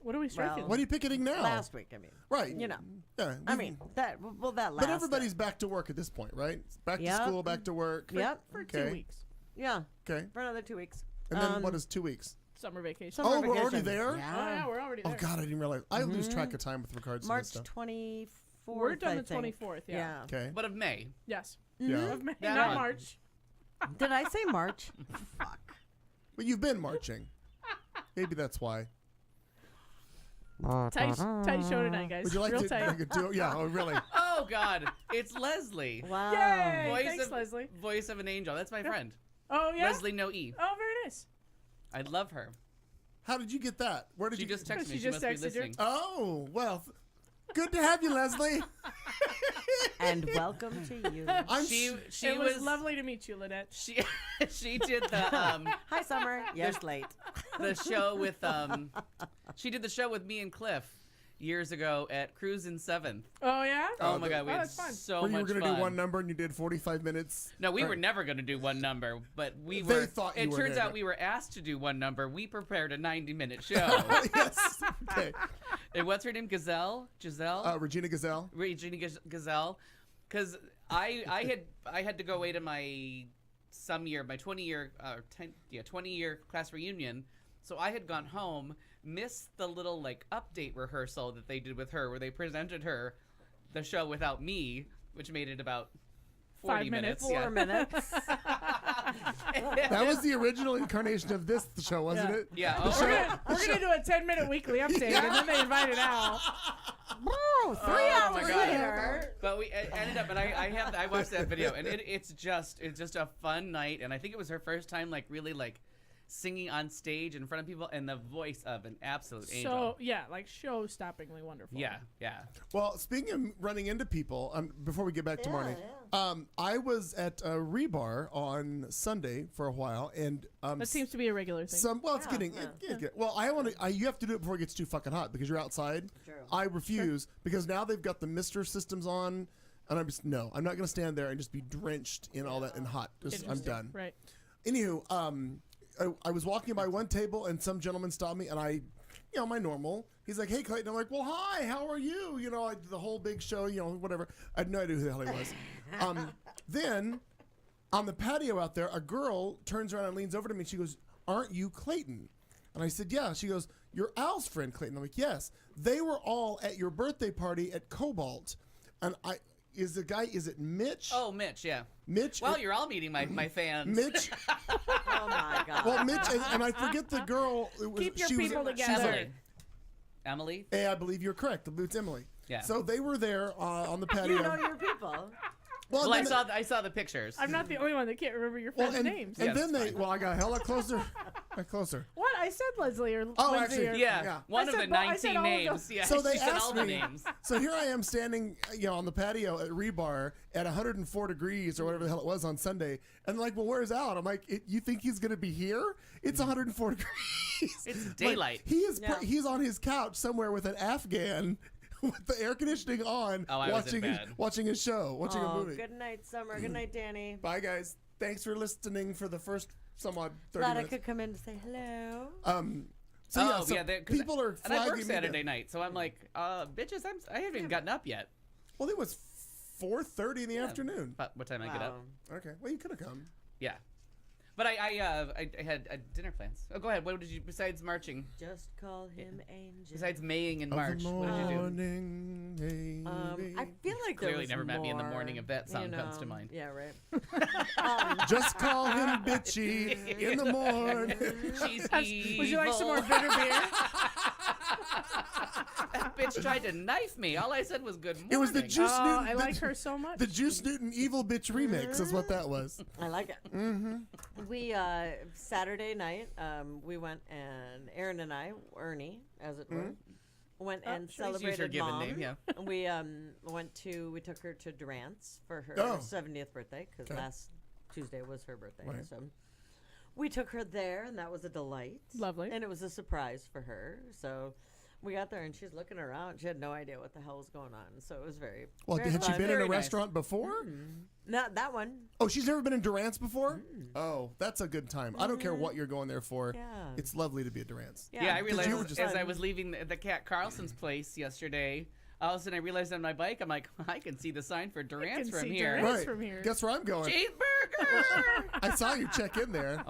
What are we striking? Well, What are you picketing now? Last week, I mean. Right. You know. Yeah. I mean, that last. But everybody's back to work at this point, right? Back to Yep. school, back to work. Yep. For Okay. 2 weeks. Yeah. Okay. For another 2 weeks. And then what is 2 weeks? Summer vacation. Summer Oh, we're already vacation. there? Oh, yeah, we're already there. Oh God, I didn't realize. I lose track of time with regards March to this stuff. 24th. We're done I the think. 24th, yeah. Okay. But of May. Yes. Yeah. Of May, That not month. March. Did I say March? Fuck. But you've been marching. Maybe that's why. Tight show tonight, guys. Would you like Real to? tight. Yeah. Oh, really? Oh God, it's Leslie. Wow. Yay! Voice Thanks, of Leslie. Voice of an angel. That's my friend. Oh, yeah? Leslie No E. Oh, very nice. I love her. How did you get that? Where did She you? just texted me. She She just must be texted you. listening. Oh well. Good to have you, Leslie. And welcome to you. She it was lovely to meet you, Lynette. She did the Hi, Summer. Yes, late. the show with she did the show with me and Cliff years ago at Cruise in 7th. Oh yeah. Oh my God, we had that's fun. so Where you much were going fun. to do one number and you did 45 minutes. No, we Or- were never going to do one number, but we They were. thought you it were turns gonna out do- we were asked to do one number. We prepared a 90-minute show. Yes. Okay. And what's her name? Giselle. Regina Gazelle. Regina Gazelle, because I had to go away to my 20-year 20-year class reunion, so I had gone home, missed the little like update rehearsal that they did with her, where they presented her the show without me, which made it about 40 5 minutes. 4 minutes. That was the original incarnation of this show, wasn't Yeah. it? Yeah. The Oh, show- We're gonna do a 10-minute weekly update, and then they invited Al. Woo, 3 Oh, hours my God. later. But we ended up, and I watched that video, and it's just a fun night, and I think it was her first time like really like singing on stage in front of people, and the voice of an absolute angel. So yeah, like show-stoppingly wonderful. Yeah. Well, speaking of running into people, before we get back to Marnie, I was at Rebar on Sunday for a while, and That seems to be a regular thing. it's getting well. You have to do it before it gets too fucking hot because you're outside. True. I refuse because now they've got the Mister systems on, and I'm not going to stand there and just be drenched in all that and hot. I'm Interesting. done. Right. Anywho, I was walking by one table and some gentleman stopped me, and my normal. He's like, "Hey, Clayton." I'm like, "Well, hi. How are you?" The whole big show. Whatever. I had no idea who the hell he was. Then, on the patio out there, a girl turns around and leans over to me. And she goes, "Aren't you Clayton?" And I said, "Yeah." She goes, "You're Al's friend, Clayton." I'm like, "Yes." They were all at your birthday party at Cobalt, and is it Mitch? Oh, Mitch. Yeah. Mitch. Well, you're all meeting my fans. Mitch. Oh my God. Well, Mitch, and I forget the girl. Keep your she was- people she's together. Emily. Hey, I believe you're correct. It's Emily. Yeah. So they were there on the patio. You know your people. Well, then I saw the pictures. I'm not the only one that can't remember your friends' names. And Yes, then fine. I got hella closer. Closer. What? I said Leslie or Oh, Lindsay actually, or Yeah, one I of said the I said 19 all of them. names. Yeah, So they she said asked all the me. names. So here I am standing, on the patio at Rebar at 104 degrees or whatever the hell it was on Sunday, and they're like, "Well, where's Al?" And I'm like, "You think he's gonna be here? It's 104 degrees. It's Like, daylight. he is. Yeah. He's on his couch somewhere with an Afghan." With the air conditioning on, Oh, I was in bed. watching his show, watching a movie. Good night, Summer. Good night, Danny. Bye, guys. Thanks for listening for the first somewhat 30 Glad I minutes. could come in to say hello. So people are and I flagging work me Saturday down. night, so I'm like, bitches, I haven't even gotten up yet. Well, it was 4:30 in the afternoon. But what time I get up? Okay. Well, you could have come. Yeah. But I had dinner plans. Oh, go ahead. What did you besides marching? Just call him Angel. Besides Maying in March, what did you do? Morning, I feel like there Clearly was never met me in the more, morning if that song you comes to know. mind. Yeah, right. Just call him bitchy in the morning. She's Would you like some more evil. bitter beer? That bitch tried to knife me. All I said was good morning. It was the Juice Oh, Newton. I like her so much. The Juice Newton Evil Bitch remix is what that was. I like it. Mm-hmm. We Saturday night, we went and Aaron and I, Ernie, as it were, went and sure, use her celebrated given Mom. name, yeah. We took her to Durant's for her Oh. 70th birthday because Okay. last Tuesday was her birthday. Right. So we took her there, and that was a delight. Lovely. And it was a surprise for her. So we got there, and she's looking around. She had no idea what the hell was going on. So it was very Well, very had she fun. been in a Very nice. restaurant before? Not that one. Oh, she's never been in Durant's before? Oh, that's a good time. I don't care what you're going there for. Yeah. It's lovely to be at Durant's. Yeah, I Did realized you were just- as I was leaving the Cat Carlson's place yesterday, all of a sudden I realized on my bike, I'm like, I can see the sign for Durant's can from see here. Durant's. Right. from here. Guess where I'm going? Cheeseburger! I saw you check in there.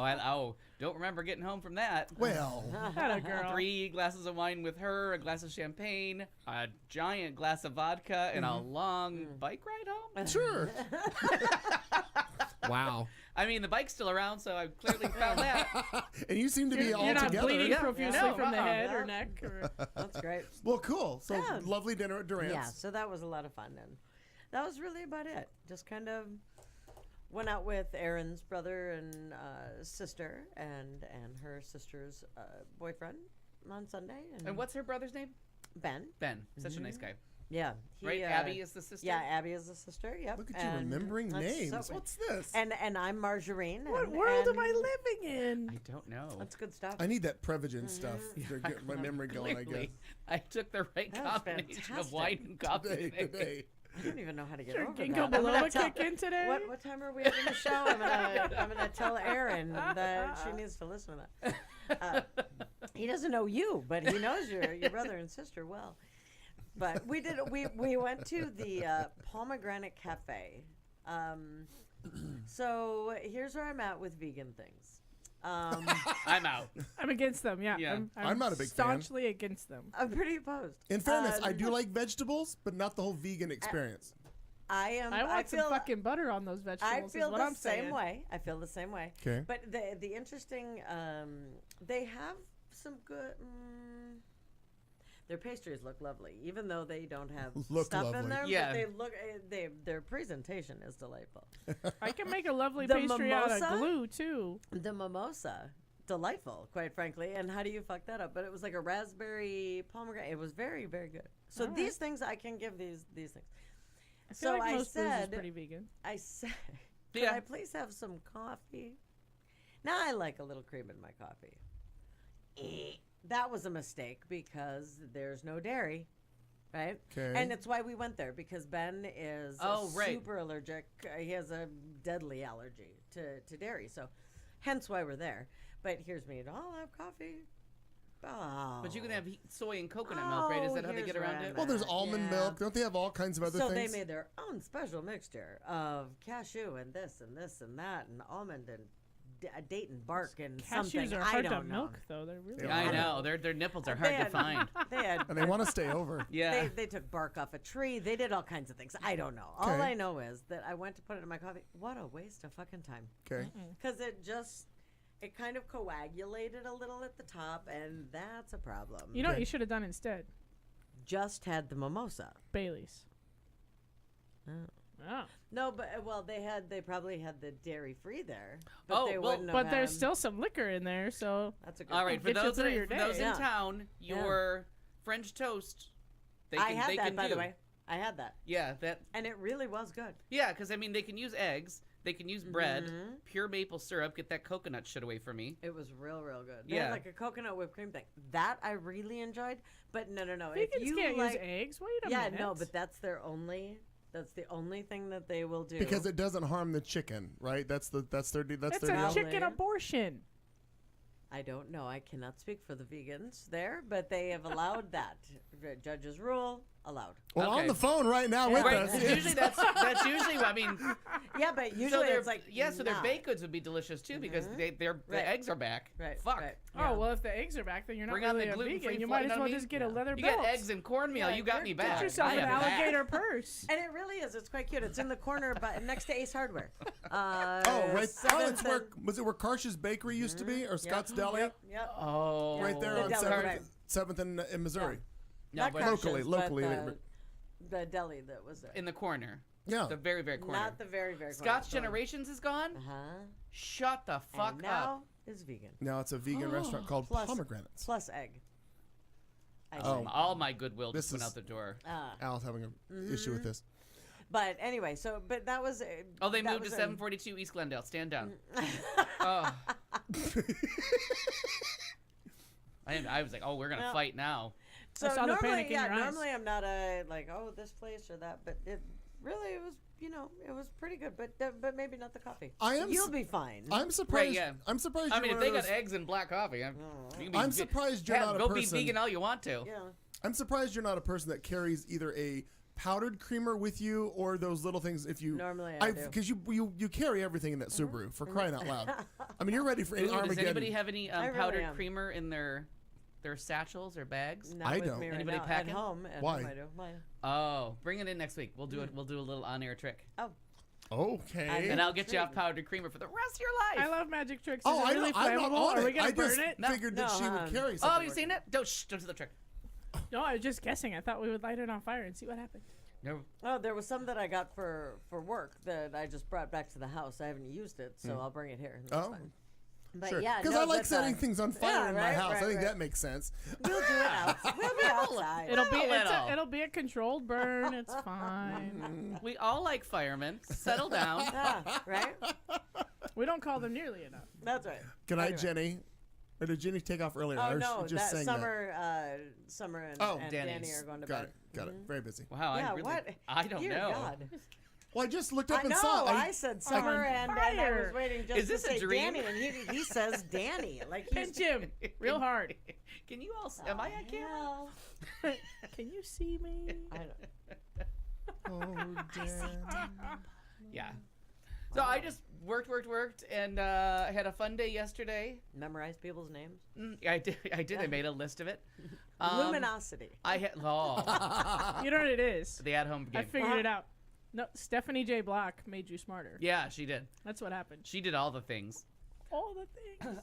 Don't remember getting home from that. Well, Had a girl. 3 glasses of wine with her, a glass of champagne, a giant glass of vodka, and a long bike ride home. sure. Wow. I mean, the bike's still around, so I clearly found that. And you seem to be all You're not together. bleeding Yeah. profusely No, from the uh-uh. head or Yeah. neck. Or... That's great. Well, cool. So Yeah. lovely dinner at Durant's. Yeah, so that was a lot of fun, and that was really about it. Just kind of went out with Aaron's brother and sister, and her sister's boyfriend on Sunday. And what's her brother's name? Ben? Ben. Such a nice guy. Yeah. Right? Abby is the sister? Yeah, Abby is the sister. Yep. Look at you And remembering that's names. so- What's this? And I'm Margarine. What and, world am and I living in? I don't know. That's good stuff. I need that Prevagen stuff to get my memory going, I guess. Clearly, I took the right That was combination of fantastic. wine and coffee Today. I don't even know how to get Your over ginkgo that. I'm gonna biloba tell- kick in today? What time are we having the show? I'm gonna tell Aaron that she needs to listen to that. He doesn't know you, but he knows your brother and sister well. But we went to the Pomegranate Cafe. So here's where I'm at with vegan things. I'm out. I'm against them. Yeah, Yeah. I'm not a big fan. staunchly against them. I'm pretty opposed. In fairness, I do like vegetables, but not the whole vegan experience. I am. I want feel some fucking butter on those vegetables. I feel is what the I'm same saying. way. I feel the same way. Okay. But the interesting, they have some good. Their pastries look lovely, even though they don't have Look stuff lovely. in them. Yeah. But they look. Their presentation is delightful. I can make a lovely The pastry out mimosa? of glue too. The mimosa, delightful, quite frankly. And how do you fuck that up? But it was like a raspberry pomegranate. It was very, very good. So All right. these things I can give these things. I feel So like I most booze is said, pretty vegan. I said, could Yeah. I please have some coffee? Now I like a little cream in my coffee. That was a mistake because there's no dairy, right? Okay. And it's why we went there because Ben is super allergic. He has a deadly allergy to dairy, so hence why we're there. But here's me. I'll have coffee. Oh. But you can have soy and coconut milk, right? Is that how they here's get where around I'm it? Well, there's at. almond Yeah. milk. Don't they have all kinds of other So things? they made their own special mixture of cashew and this and this and that and almond and date and bark and something. Cashews are I hard to don't know. milk, though. They're really. Yeah, I hard. know. Their nipples are hard They to had- find. They had. And they want to stay over. Yeah. They took bark off a tree. They did all kinds of things. I don't know. All Okay. I know is that I went to put it in my coffee. What a waste of fucking time. Okay. Because it kind of coagulated a little at the top, and that's a problem. You know what Okay. you should have done instead? Just had the mimosa. Bailey's. Oh. Oh. No, but they probably had the dairy free there. But Oh, they well, wouldn't have But there's had- still some liquor in there, so That's a good All right, point. for Get you those, through your for those day. in Yeah. town, your French toast. They I can, had they that, can by do. the way. I had that, Yeah, that. and it really was good. Yeah, because I mean, they can use eggs. They can use bread, Mm-hmm. pure maple syrup. Get that coconut shit away from me. It was real good. They Yeah. had like a coconut whipped cream thing. That I really enjoyed. But no. vegans If you can't like, use eggs. Wait a yeah, minute. no, but that's the only thing that they will do. Because it doesn't harm the chicken, right? That's their it's their a deal. chicken Probably. abortion. I don't know. I cannot speak for the vegans there, but they have allowed that. The judge's rule allowed. Well, Okay. on the phone right now with Right. us. Usually that's usually. I mean, Yeah, but so usually their it's like so their nah. baked goods would be delicious too because Right. the eggs are back. Right. Fuck. Right. Oh, well, if the eggs are back, then you're not Bring on really the a gluten-free vegan. You flight, might as you know well what I just get a mean? leather You belt. got eggs and cornmeal. Yeah, you got you're me good. back. Get yourself I an am back. alligator purse. And it really is. It's quite cute. It's in the corner next to Ace Hardware. Oh, right. Oh, it's 7th where and- was it where Karsh's Bakery used to be, or Scott's Deli? Yep. Oh, Right there The on deli, right. Seventh in Missouri. No, Not but Karsh's, locally, but the deli that was there. in the corner, Yeah. the very corner. Not the very corner. Scott's Generations is gone. Uh-huh. Shut the fuck And up. now is vegan. Now it's a vegan restaurant called Plus- Pomegranates. Plus egg. Oh. All my goodwill This just went is- out the door. Al's having an issue with this. But anyway, but that was. Oh, they that moved to was 742 East Glendale. Stand down. Oh. I was like, oh, we're gonna No. fight now. So I saw the normally, panic in yeah, your eyes. normally I'm not this place or that, but it really it was, it was pretty good, but maybe not the coffee. I am You'll s- be fine. I'm surprised. yeah. I'm surprised. I you're mean, if one they of got those- eggs and black coffee, you can be I'm surprised you're not a go person. be vegan all you want to. yeah. I'm surprised you're not a person that carries either a powdered creamer with you or those little things. If you Normally I do. because you carry everything in that Subaru for crying out loud. I mean, you're ready for any Ooh, does Armageddon. anybody have any I really powdered am. creamer in their satchels or bags? Not I with don't. Me right Anybody now. packing? At home? At Why? home I do. Why? Oh, bring it in next week. We'll do it. We'll do a little on-air trick, Oh, Okay. and I'll get you off powdered creamer for the rest of your I life. love magic tricks. Is Oh, it I really know. I'm not flammable? on Are we it. gonna I burn just it? figured that No, she would carry Oh, something. you seen it? Don't do the trick. No, I was just guessing. I thought we would light it on fire and see what happened. No. oh, there was some that I got for work that I just brought back to the house. I haven't used it, so I'll bring it here. That's Oh. fine. But Sure. yeah, Because no, I like that's, setting things on fire yeah, in my right, house. I right, think right. that makes sense. We'll do it outside. We'll be outside. It'll be a controlled burn. It's fine. We all like firemen. Settle down. Yeah, right? We don't call them nearly enough. That's right. Good night, Anyway. Jenny. Or did Jenny take off earlier? Oh Or no, she just that saying Summer and, Oh, and Danny's. Danny are going to Got bed. it. Got it. Very busy. Wow, Yeah, I really, what? I don't Dear know. God. Well, I just looked up I and know. saw. I said Summer and I was fire. waiting just Is this to a say dream? Danny, and he says Danny. Like he's Pinch him real hard. Can you all? Am I on camera? hell. Can you see me? I don't. Oh, Dan. Yeah. So I just worked, and I had a fun day yesterday. Memorize people's names. I did. I made a list of it. Luminosity. I had You know what it is? the at-home I game. figured it out. No, Stephanie J. Block made you smarter. Yeah, she did. That's what happened. She did all the things. All the things.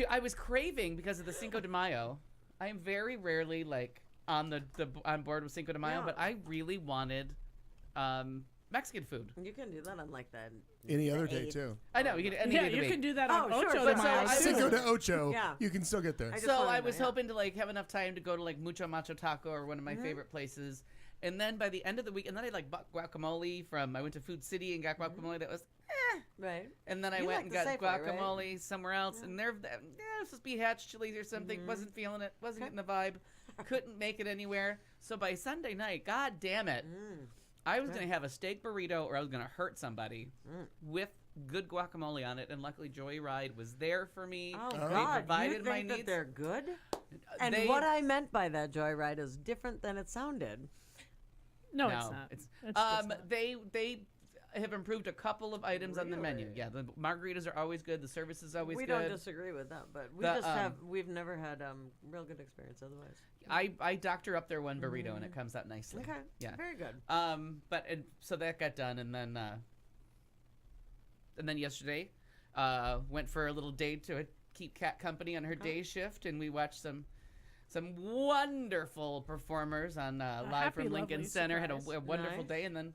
I was craving because of the Cinco de Mayo. I am very rarely like on on board with Cinco de Mayo, Yeah. but I really wanted Mexican food. You can do that on like that. Any other day too. I know. You can, Yeah, you can do that on Oh, sure, Ocho but de so Mayo, I- too. Cinco de Ocho. Yeah. You can still get there. I just So wanted I to was know, yeah. hoping to like have enough time to go to like Mucho Macho Taco or one of Mm-hmm. my favorite places. And then by the end of the week, and then I like bought guacamole I went to Food City and got guacamole that was Right. and then I You went like and the got Safeway, right? guacamole somewhere else, and it was supposed to be Hatch chilies or something. Wasn't feeling it. Wasn't getting the vibe. Couldn't make it anywhere. So by Sunday night, god damn it, I was gonna have a steak burrito or I was gonna hurt somebody with good guacamole on it. And luckily, Joyride was there for me. Oh They God! provided You my think that needs. they're good? And They- what I meant by that Joyride is different than it sounded. No, it's not. It's, It's not. they have improved a couple of items on the menu. Really? Yeah, the margaritas are always good. The service is always We good. don't disagree with that, but we The, we've never had real good experience otherwise. I doctor up their one burrito and it comes out nicely. Okay. Yeah. Very good. So that got done, and then yesterday, went for a little date to keep Kat company on her day shift, and we watched some wonderful performers on live happy, from Lincoln lovely Center. Had surprise. a wonderful Nice. day, and then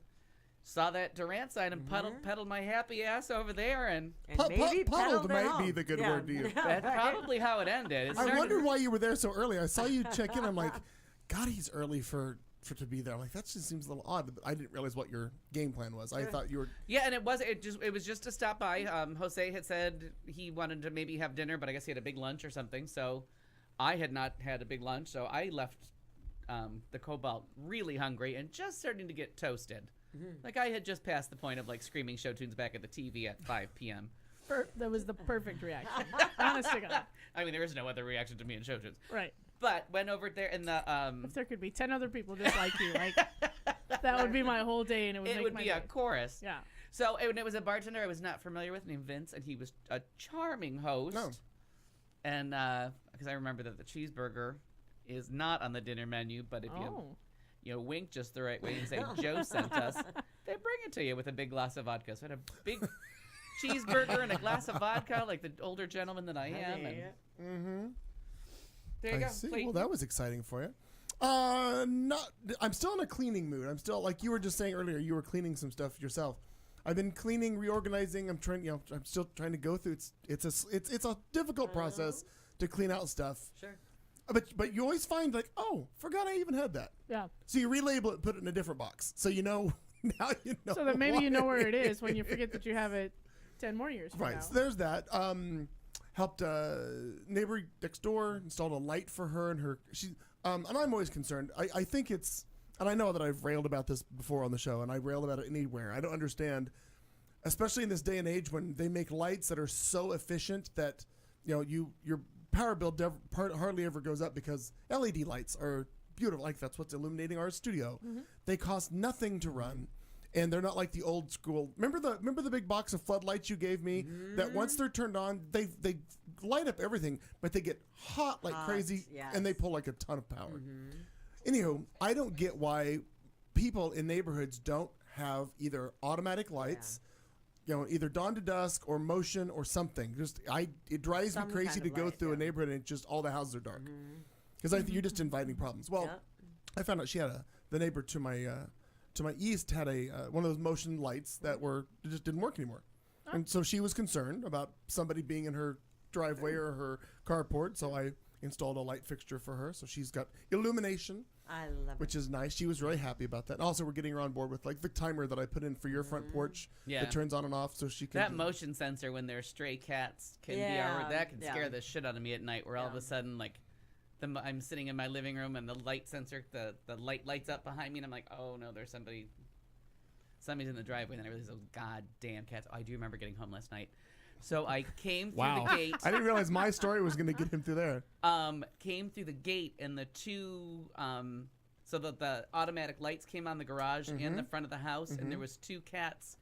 saw that Durant sign and pedaled my happy ass over there, and And maybe Puddled pedaled it might be home. the good Yeah. word to use. that's probably how it ended. It I started- wondered why you were there so early. I saw you check in. I'm like, God, he's early for to be there. I'm like, that just seems a little odd. But I didn't realize what your game plan was. I thought you were. Yeah, and it was just to stop by. Jose had said he wanted to maybe have dinner, but I guess he had a big lunch or something. So I had not had a big lunch, so I left the Cobalt really hungry and just starting to get toasted. Like I had just passed the point of like screaming show tunes back at the TV at 5 p.m. That was the perfect reaction. Honest to God. I mean, there is no other reaction to me in show tunes. Right. But went over there and the If there could be 10 other people just like you, like that would be my whole day, and it would it make would my be a day. chorus. Yeah. So it was a bartender I was not familiar with named Vince, and he was a charming host. No. And because I remember that the cheeseburger is not on the dinner menu, but if you wink just the right way and say Joe sent us, they bring it to you with a big glass of vodka. So I had a big cheeseburger and a glass of vodka, like the older gentleman that I am. And there you I go. see. Wait. Well, that was exciting for you. Not. I'm still in a cleaning mood. I'm still like you were just saying earlier. You were cleaning some stuff yourself. I've been cleaning, reorganizing. I'm trying. I'm still trying to go through. It's a difficult process to clean out stuff. Sure. But you always find like, oh, forgot I even had that. Yeah. So you relabel it, put it in a different box. So you know now you know. So that maybe what you know where it is when you forget that you have it 10 more years from Right. now. So there's that. Helped neighbor next door, installed a light for her and her. And I'm always concerned. I think it's, and I know that I've railed about this before on the show, and I rail about it anywhere. I don't understand, especially in this day and age when they make lights that are so efficient that your power bill hardly ever goes up because LED lights are beautiful. Like that's what's illuminating our studio. They cost nothing to run. And they're not like the old school. Remember the big box of floodlights you gave me? That once they're turned on, they light up everything, but they get hot like crazy, yes. and they pull like a ton of power. Anywho, I don't get why people in neighborhoods don't have either automatic lights, either dawn to dusk or motion or something. It drives Some me crazy kind to of go light, through a yeah. neighborhood and just all the houses are dark. Because I think you're just inviting problems. Well, Yeah. I found out she had the neighbor to my east had one of those motion lights that just didn't work anymore. And so she was concerned about somebody being in her driveway or her carport. So I installed a light fixture for her. So she's got illumination, I love which is nice. She was really happy about that. And also, we're getting her on board with like the timer that I put in for your front porch Yeah. that turns on and off, so she can. That motion sensor when there's stray cats can Yeah, be that can yeah. scare the shit out of me at night. Where all of a sudden, like, I'm sitting in my living room and the light sensor, the light lights up behind me, and I'm like, oh no, there's somebody's in the driveway. And then I realized, oh goddamn cats! I do remember getting home last night, so I came through Wow. the gate. I didn't realize my story was going to get him through there. Came through the gate, and the two so the automatic lights came on the garage and the front of the house, and there was two cats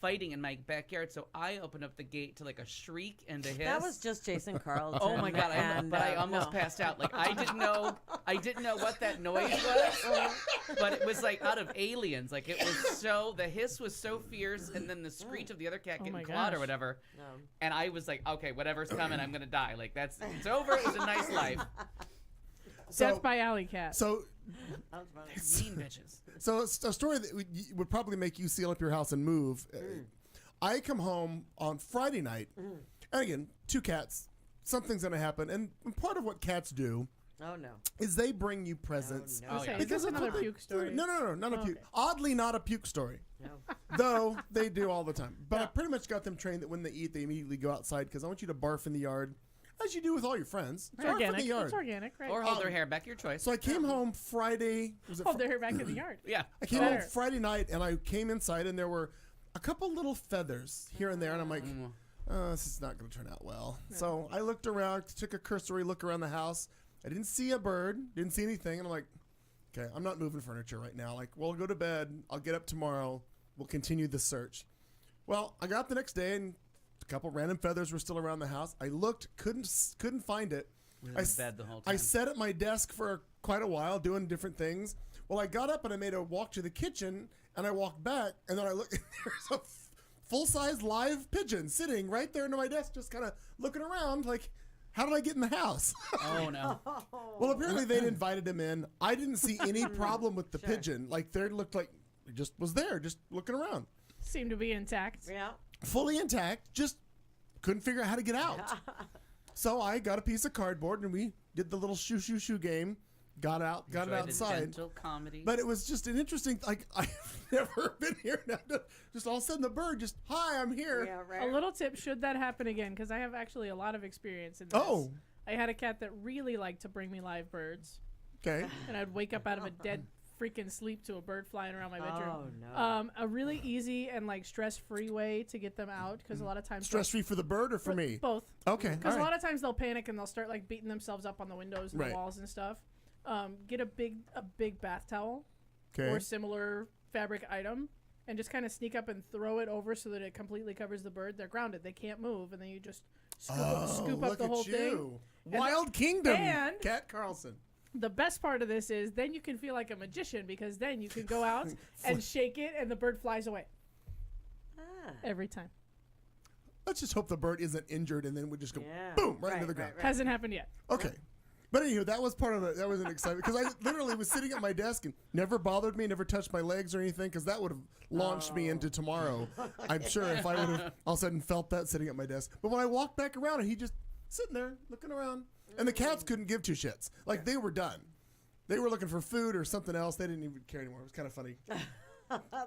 fighting in my backyard. So I opened up the gate to like a shriek and a hiss. That was just Jason Carlton. Oh my god! I almost passed out. Like I didn't know what that noise was, but it was like out of Aliens. Like it was so the hiss was so fierce, and then the screech of the other cat getting my clawed or gosh. whatever. And I was like, okay, whatever's coming, I'm gonna die. Like it's over. It was a nice life. Death by Alley Cat. So, That was funny. Mean bitches. so it's a story that would probably make you seal up your house and move. I come home on Friday night, and again, two cats. Something's going to happen, and part of what cats do Oh no. is they bring you presents. Oh, no. Oh, yeah. Is this of another what they puke story? No, not a puke. okay. Oddly, not a puke story. No. Though they do all the time. But I pretty much got them trained that when they eat, they immediately go outside because I want you to barf in the yard, as you do with all your friends. It's Barf in organic. the yard. It's organic, right? Or hold their hair back. Your choice. So I came home Friday. Was it Hold their hair back in the yard. Yeah. I came home Better. Friday night and I came inside and there were a couple little feathers here and there, and I'm like, this is not going to turn out well. So I looked around, took a cursory look around the house. I didn't see a bird, didn't see anything, and I'm like, okay, I'm not moving furniture right now. Like, we'll go to bed. I'll get up tomorrow. We'll continue the search. Well, I got up the next day and a couple random feathers were still around the house. I looked, couldn't find it. I bed the whole time. I sat at my desk for quite a while doing different things. Well, I got up and I made a walk to the kitchen, and I walked back, and then I looked, and there's a full-size live pigeon sitting right there near my desk, just kind of looking around like, how did I get in the house? Oh no. Well, apparently they'd invited him in. I didn't see any problem with the pigeon. Like, there looked like it just was there, just looking around. Seem to be intact. Yeah. Fully intact, just couldn't figure out how to get out. So I got a piece of cardboard and we did the little shoo game, got out, got it Enjoy the outside. gentle comedy. But it was just an interesting, like, I've never been here now. Just all of a sudden the bird just, hi, I'm here. Yeah. A Right. little tip, should that happen again, because I have actually a lot of experience in this. Oh. I had a cat that really liked to bring me live birds, Okay. and I'd wake up out of a dead freaking sleep to a bird flying around my bedroom. Oh no. A really easy and like stress-free way to get them out, because a lot of times Stress-free for the bird or for me? both. Okay. Because all a right. lot of times they'll panic and they'll start like beating themselves up on the windows and Right. the walls and stuff. Get a big bath towel Okay. or similar fabric item, and just kind of sneak up and throw it over so that it completely covers the bird. They're grounded; they can't move, and then you just scoop up look the at whole thing. you. Wild Kingdom, and- Cat Carlson. The best part of this is then you can feel like a magician, because then you can go out and shake it, and the bird flies away Ah. every time. Let's just hope the bird isn't injured and then we just go Yeah. boom right into the ground. Right. Hasn't happened yet. Okay. But anywho, that was part of it. That was an excitement because I literally was sitting at my desk and never bothered me, never touched my legs or anything, because that would have launched me into tomorrow. I'm sure if I would have all of a sudden felt that sitting at my desk. But when I walked back around and he just sitting there looking around, and the cats couldn't give two shits. Like, they were done. They were looking for food or something else. They didn't even care anymore. It was kind of funny.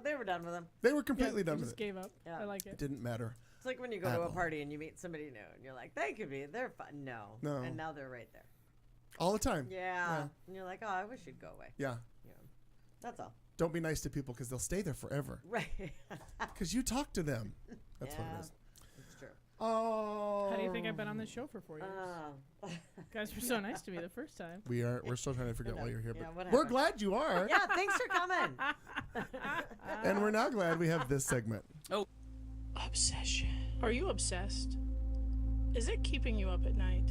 They were done with them. They were completely done You with just it. gave up. Yeah. I like It it. didn't matter. It's like when you go At to a all. party and you meet somebody new, and you're like, they could be, they're fun. No. No. And now they're right there. All the time. Yeah. And you're like, oh, I wish you'd go away. Yeah. Yeah. That's all. Don't be nice to people because they'll stay there forever. Right. Because you talk to them. That's what Yeah. it is. It's true. Oh. How do you think I've been on this show for 4 years? Oh. Guys were so nice to me the first time. We're still trying to figure out why you're here, Yeah, but what we're happened? glad you are. Yeah, thanks for coming. And we're now glad we have this segment. Obsession. Are you obsessed? Is it keeping you up at night?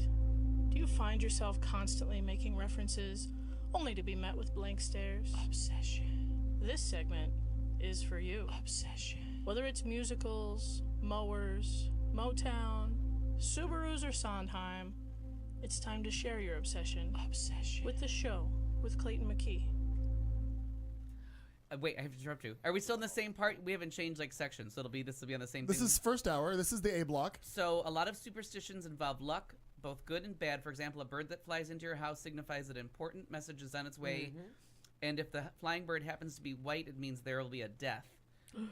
Do you find yourself constantly making references only to be met with blank stares? Obsession. This segment is for you. Obsession. Whether it's musicals, mowers, Motown, Subarus, or Sondheim, it's time to share your obsession with the show with Clayton McKee. wait, I have to interrupt you. Are we still in the same part? We haven't changed like sections, so this will be on the same. This thing. is first hour. This is the A block. So a lot of superstitions involve luck, both good and bad. For example, a bird that flies into your house signifies that an important message is on its way. And if the flying bird happens to be white, it means there will be a death.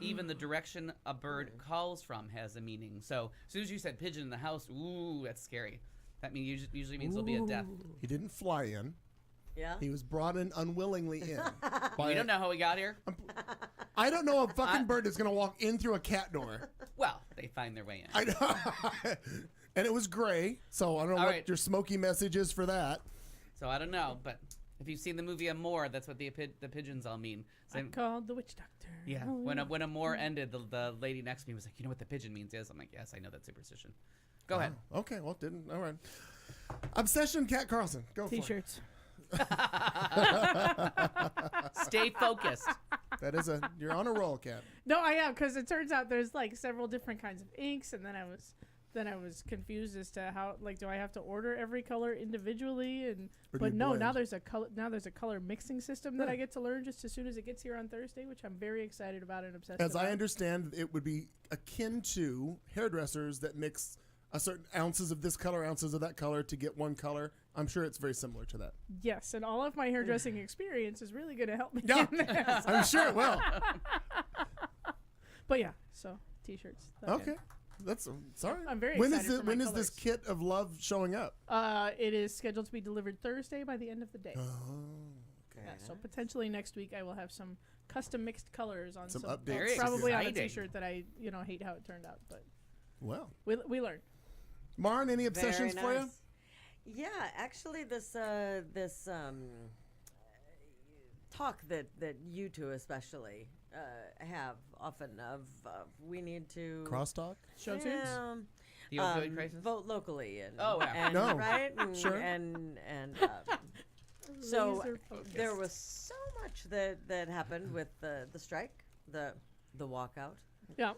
Even the direction a bird calls from has a meaning. So as soon as you said pigeon in the house, ooh, that's scary. That usually means there'll be a death. He didn't fly in. Yeah. He was brought in unwillingly in. We don't know how he got here. I don't know a fucking bird that's gonna walk in through a cat door. Well, they find their way in. I know. And it was gray, so I don't know All what right. your smoky message is for that. So I don't know, but if you've seen the movie Amore, that's what the pigeons all mean. I called the witch doctor. Yeah. Oh, When Amore ended, the lady next to me was like, "You know what the pigeon means?" Is I'm like, "Yes, I know that superstition." Go ahead. Okay, well, didn't. All right. Obsession, Cat Carlson. Go for it. T-shirts. Stay focused. That is you're on a roll, Cat. No, I am, because it turns out there's like several different kinds of inks, and then I was confused as to how, like, do I have to order every color individually? And Or do but you no, blend? now there's a color mixing system that I get to learn just as soon as it gets here on Thursday, which I'm very excited about and obsessed As about. I understand, it would be akin to hairdressers that mix a certain ounces of this color, ounces of that color to get one color. I'm sure it's very similar to that. Yes, and all of my hairdressing experience is really going to help me. Yeah, in this. I'm sure it will. But yeah, so T-shirts. That's Okay. That's sorry. I'm very when excited for my when is this colors. kit of love showing up? It is scheduled to be delivered Thursday by the end of the day. Okay. Yeah, so potentially next week I will have some custom mixed colors on Some some updates. Very probably on a exciting. T-shirt that I hate how it turned out, but Well, we learned. Marn, any obsessions Very for you? nice. Yeah, actually, this talk that you two especially have often of we need to Crosstalk. Show tunes. Yeah, The opioid crisis. vote locally and Oh, yeah. and, No. right and, Sure. and so Laser focus. there was so much that happened with the strike, the walkout. Yeah.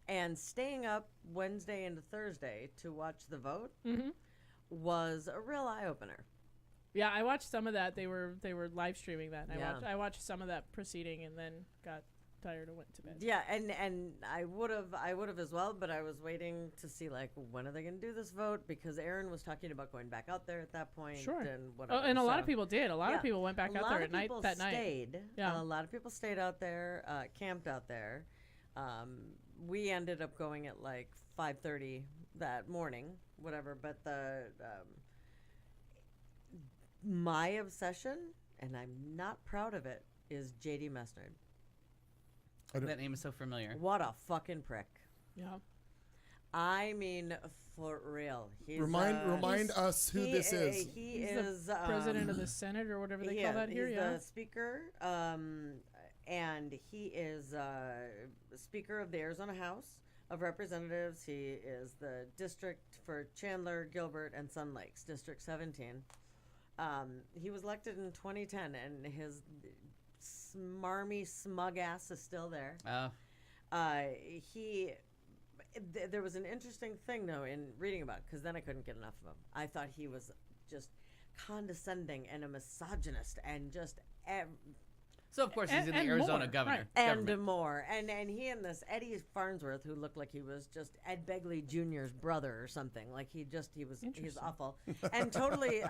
And staying up Wednesday into Thursday to watch the vote Mm-hmm. was a real eye opener. Yeah, I watched some of that. They were live streaming that. And Yeah. I watched some of that proceeding and then got tired and went to bed. Yeah, and I would have as well, but I was waiting to see like when are they going to do this vote because Aaron was talking about going back out there at that point. Sure. And whatever. Oh, and a lot of So- people did. A lot Yeah. of people went back a out lot there of at night people that night. stayed. Yeah. A lot of people stayed out there, camped out there. We ended up going at like 5:30 that morning, whatever. But my obsession, and I'm not proud of it, is J.D. Mesnard. That name is so familiar. What a fucking prick! Yeah. I mean, for real. He's, Remind us who this is. He He's is the president of the Senate or whatever they call that here. He's Yeah. the speaker, and he is Speaker of the Arizona House of Representatives. He is the district for Chandler, Gilbert, and Sun Lakes, District 17. He was elected in 2010, and his smarmy, smug ass is still there. There was an interesting thing, though, in reading about it, because then I couldn't get enough of him. I thought he was just condescending and a misogynist and just So of course he's in the and Arizona more, governor. right. and more. And he and this Eddie Farnsworth, who looked like he was just Ed Begley Jr.'s brother or something. Like he's Interesting. awful. And totally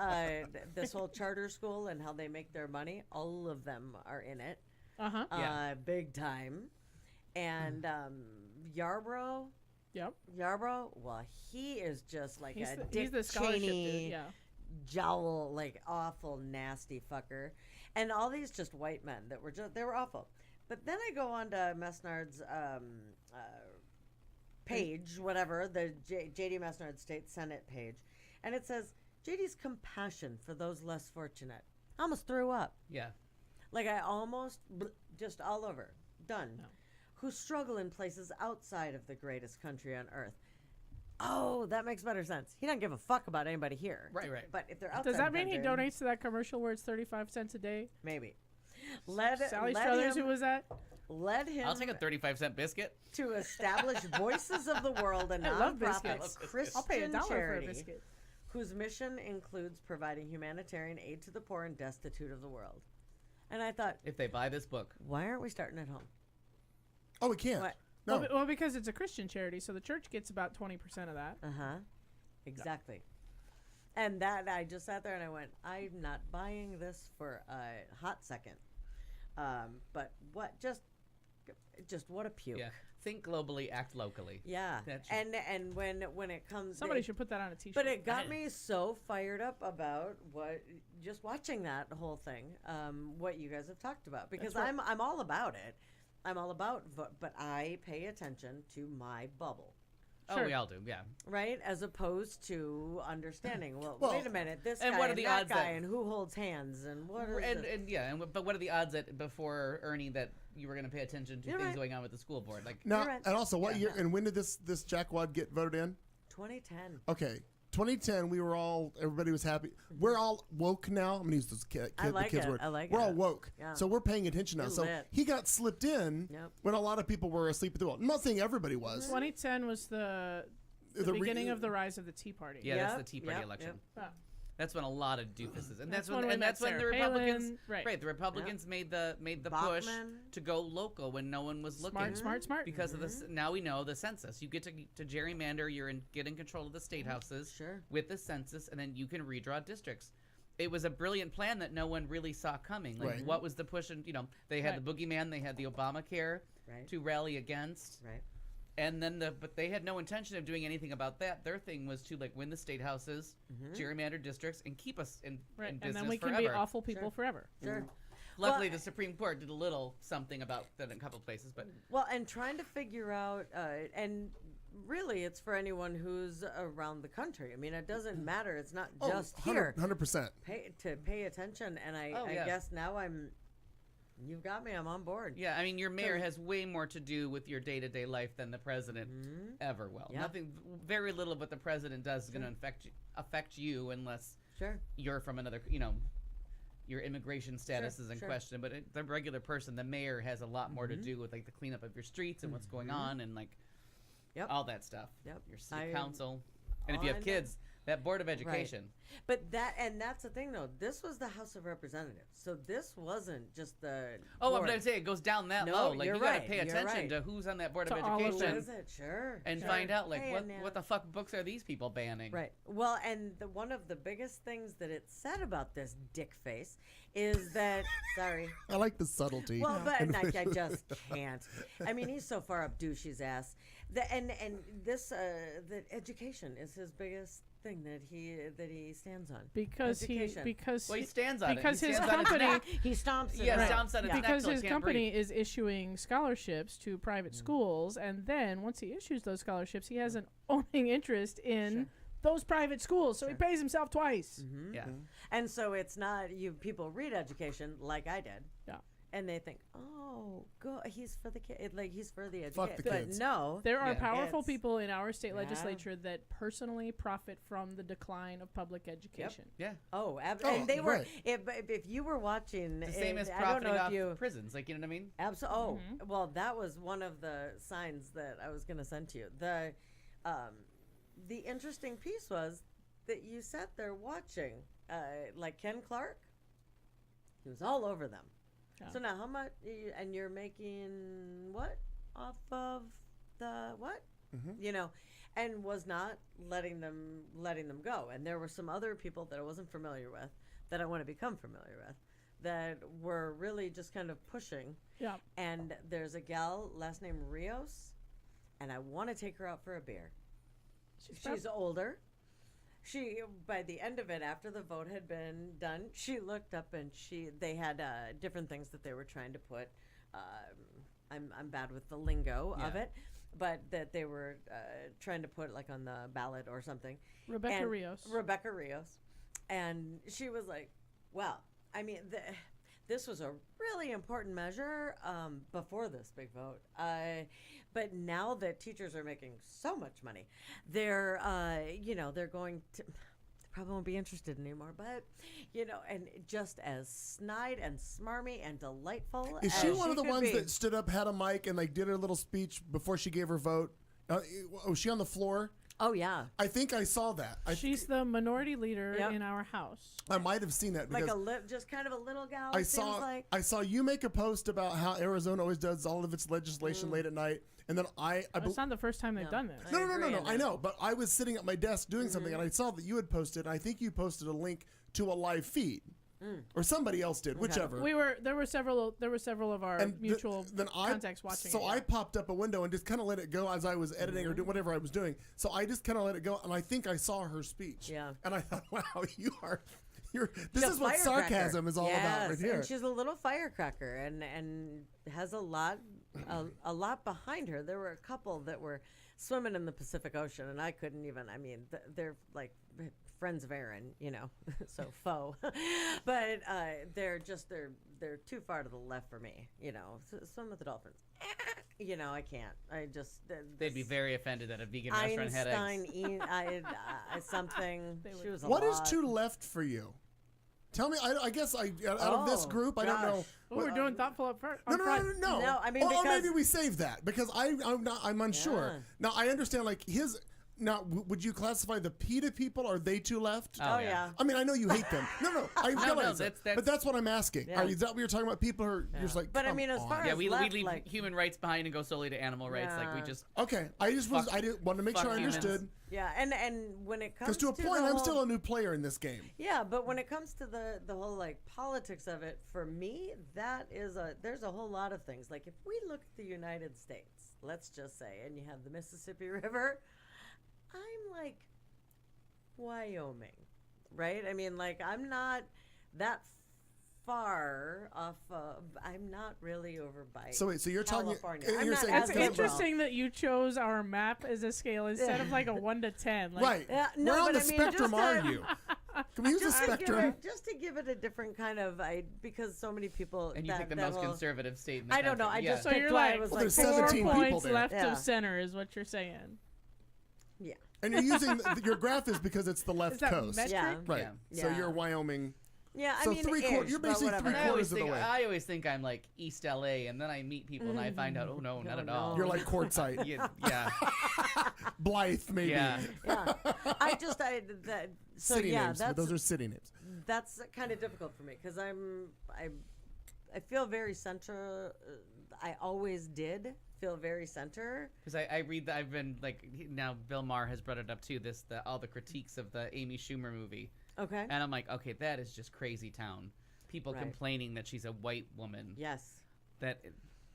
this whole charter school and how they make their money, all of them are in it. Uh-huh. Yeah. Big time. And Yarbrough, well, he is just like He's a the, Dick he's the scholarship Cheney dude. Yeah. jowl, like awful, nasty fucker. And all these just white men that were they were awful. But then I go on to Mesnard's page, whatever, the J.D. Mesnard State Senate page, and it says, JD's compassion for those less fortunate. I almost threw up. Yeah. Like I almost, just all over. Done. No. Who struggle in places outside of the greatest country on earth. Oh, that makes better sense. He doesn't give a fuck about anybody here. Right. But if they're outside Does that the mean he country, donates to that commercial where it's 35 cents a day? Maybe. Sally let Struthers, him, who was that? Led him I'll take a 35-cent biscuit. to establish Voices of the World, a I love nonprofit biscuits. I'll pay Christian $1 for a charity biscuit. whose mission includes providing humanitarian aid to the poor and destitute of the world. And I thought, If they buy this book. why aren't we starting at home? Oh, we can't. What? No. Well, because it's a Christian charity, so the church gets about 20% of that. Exactly. And that I just sat there and I went, I'm not buying this for a hot second. But what? Just what a puke. Yeah. Think globally, act locally. Yeah. That should- And when it comes, Somebody should put that on a T-shirt. But it got me so fired up about just watching that whole thing. What you guys have talked about, because right. I'm all about it. I'm all about, but I pay attention to my bubble. Oh, Sure. we all do. Yeah. Right, as opposed to understanding. Well, Well, wait a minute, this and guy what are and the that odds guy, that- and who holds hands, and what is this? But what are the odds that before Ernie that you were going to pay attention to You're things right. going on with the school board? Like, Now, You're right. and also, what Yeah. year and when did this jackwad get voted in? 2010. Okay, 2010. Everybody was happy. We're all woke now. I'm gonna use this I like the kids it. word. I like we're all it. woke. Yeah. So we're paying attention now. You're So lit. he got slipped in Yep. when a lot of people were asleep at the wheel. I'm not saying everybody was. 2010 was the The re- beginning of the rise of the Tea Party. yeah, that's the Yep, Tea Party yep, election. Oh. That's when a lot of doofuses, and That's that's when when we and met that's when the Sarah Republicans, Palin, right. The Republicans made the push Bachmann. to go local when no one was looking. Smart. Because of this, now we know the census. You get to gerrymander. Get in control of the state houses Sure. with the census, and then you can redraw districts. It was a brilliant plan that no one really saw coming. Like, Right. what was the push? And they had the boogeyman. They had the Obamacare Right. to rally against. Right. And then but they had no intention of doing anything about that. Their thing was to win the state houses, gerrymander districts, and keep us in Right, in and business then we can forever. be awful people forever. Sure. Luckily, Well, the Supreme Court did a little something about that in a couple of places, but Well, and trying to figure out, and really, it's for anyone who's around the country. I mean, it doesn't matter. It's not just here. 100%. Pay attention, and I yeah. guess now you've got me. I'm on board. yeah, I mean, your mayor has way more to do with your day-to-day life than the president ever will. Yeah. Nothing, very little of what the president does is going to affect you unless Sure. you're from another, your immigration status is in sure. question. But the regular person, the mayor, has a lot more to do with the cleanup of your streets and what's going on and Yep. all that stuff. Yep. Your city I- council, and if you have on- kids, that board of education. But that's the thing, though. This was the House of Representatives, so this wasn't just the. Oh, board. I'm say it goes down that No, low. Like you're you gotta right, pay you're attention right. to who's on that board To of all of Who education is it? Sure. and sure. find out Hey, and what the fuck books are these people banning? Right. Well, and one of the biggest things that it said about this dick face is that. Sorry. I like the subtlety. Well, but in I which- just can't. I mean, he's so far up douchey's ass. And this that education is his biggest thing that he stands on. Because Education. Well, he stands on it. because He his stands on its company neck. He stomps it. Yeah, right. stomps on its neck because till it his can't company breathe. is issuing scholarships to private schools, and then once he issues those scholarships, he has an owning interest in those private schools, so he pays himself twice. Yeah. And so it's not people read education like I did. Yeah. And they think, oh, he's for the kid, like he's for the Fuck education. the But kids. no, There are Yeah. powerful It's- people in our state Yeah. legislature that personally profit from the decline of public education. Yeah. oh, Oh, and they were. right. If you were watching, The same as I don't profiting know off if you. prisons. Like, you know what I mean? Absolutely. Oh, well, that was one of the signs that I was going to send to you. The interesting piece was that you sat there watching, like Ken Clark. He was all over them. Yeah. So now, how much? And you're making what off of the what? And was not letting them go. And there were some other people that I wasn't familiar with that I want to become familiar with that were really just kind of pushing. Yeah. And there's a gal, last name Rios, and I want to take her out for a beer. She's older. She, by the end of it, after the vote had been done, she looked up and they had different things that they were trying to put. I'm bad with the lingo of Yeah. it, but that they were trying to put like on the ballot or something. Rebecca And Rios. Rebecca Rios. And she was like, well, I mean, this was a really important measure before this big vote. But now that teachers are making so much money, they're going to, they probably won't be interested anymore. But, and just as snide and smarmy and delightful. Is as she one of the could ones be. that stood up, had a mic, and did her little speech before she gave her vote? Was she on the floor? Oh yeah. I think I saw that. She's the minority leader Yep. in our house. I might have seen that Like because just kind of a little gal. I it seems saw like. I saw you make a post about how Arizona always does all of its legislation late at night, and then It's not the first time they've done this. I no, agree on I that. know, but I was sitting at my desk doing something, and I saw that you had posted. And I think you posted a link to a live feed, or somebody else did, whichever. There were several of our And mutual then contacts watching. So it, I yeah. popped up a window and just kind of let it go as I was editing or doing whatever I was doing. So I just kind of let it go, and I think I saw her speech. Yeah. And I thought, wow, you're. This She's is a what firecracker. sarcasm is all about right Yes, here. And she's a little firecracker and has a lot behind her. There were a couple that were swimming in the Pacific Ocean, and I couldn't even. I mean, they're like friends of Aaron, so foe. But they're too far to the left for me. Swim with the dolphins. I can't. I just. They'd be very offended that a vegan restaurant had eggs. Einstein, something. She was a What is lot. too left for you? Tell me. I guess out of this Oh, group, I don't know. gosh. Oh, we're doing thoughtful up front. No, No, I mean, or maybe because- we save that because I'm unsure. Yeah. Now I understand like his. Now, would you classify the PETA people? Are they too left? Oh yeah. I mean, I know you hate them. No, I realize that. that's- But that's what I'm asking. Yeah. Is that what you're talking about? People who are you're just like. But I come mean, as on. far Yeah, as we left, leave like, human rights behind and go solely to animal rights. Like we Yeah. just Okay, I didn't want to make fuck sure I humans. understood. yeah, and when it comes Because to a point, the I'm whole, still a new player in this game. Yeah, but when it comes to the whole like politics of it, for me, there's a whole lot of things. Like if we look at the United States, let's just say, and you have the Mississippi River, I'm like Wyoming, right? I mean, like I'm not that far off of. I'm not really over by. So wait, so you're talking. California. You're I'm not saying as It's because of- interesting that you chose our map as a scale instead of like a 1 to 10. Like, Right. Yeah, no, Where on but the I mean, spectrum just are to- you? Can we use the spectrum? Just to give it a different kind of, because so many people. and you pick the that most whole- conservative state in the I don't know. country. I Yeah. just So picked you're why like, it was Well, like there's 4 17 people points there. left Yeah. of center is what you're saying. Yeah. And you're using your graph is because it's the left Is that coast. metric? Yeah. Right. Yeah. So you're Wyoming. Yeah, I So mean, three-quarter- ish, you're but basically whatever. And I always of the think way. I always think I'm like East LA, and then I meet people and I find out, oh no, not Oh, at all. You're like Quartzsite, yeah. Blythe, maybe. Yeah. Yeah. So City yeah, names, but that's those are city names. that's kind of difficult for me because I feel very center. I always did feel very center. Because I read that I've been like now Bill Maher has brought it up too. All the critiques of the Amy Schumer movie, Okay. and I'm like, okay, that is just crazy town. People Right. complaining that she's a white woman. Yes. That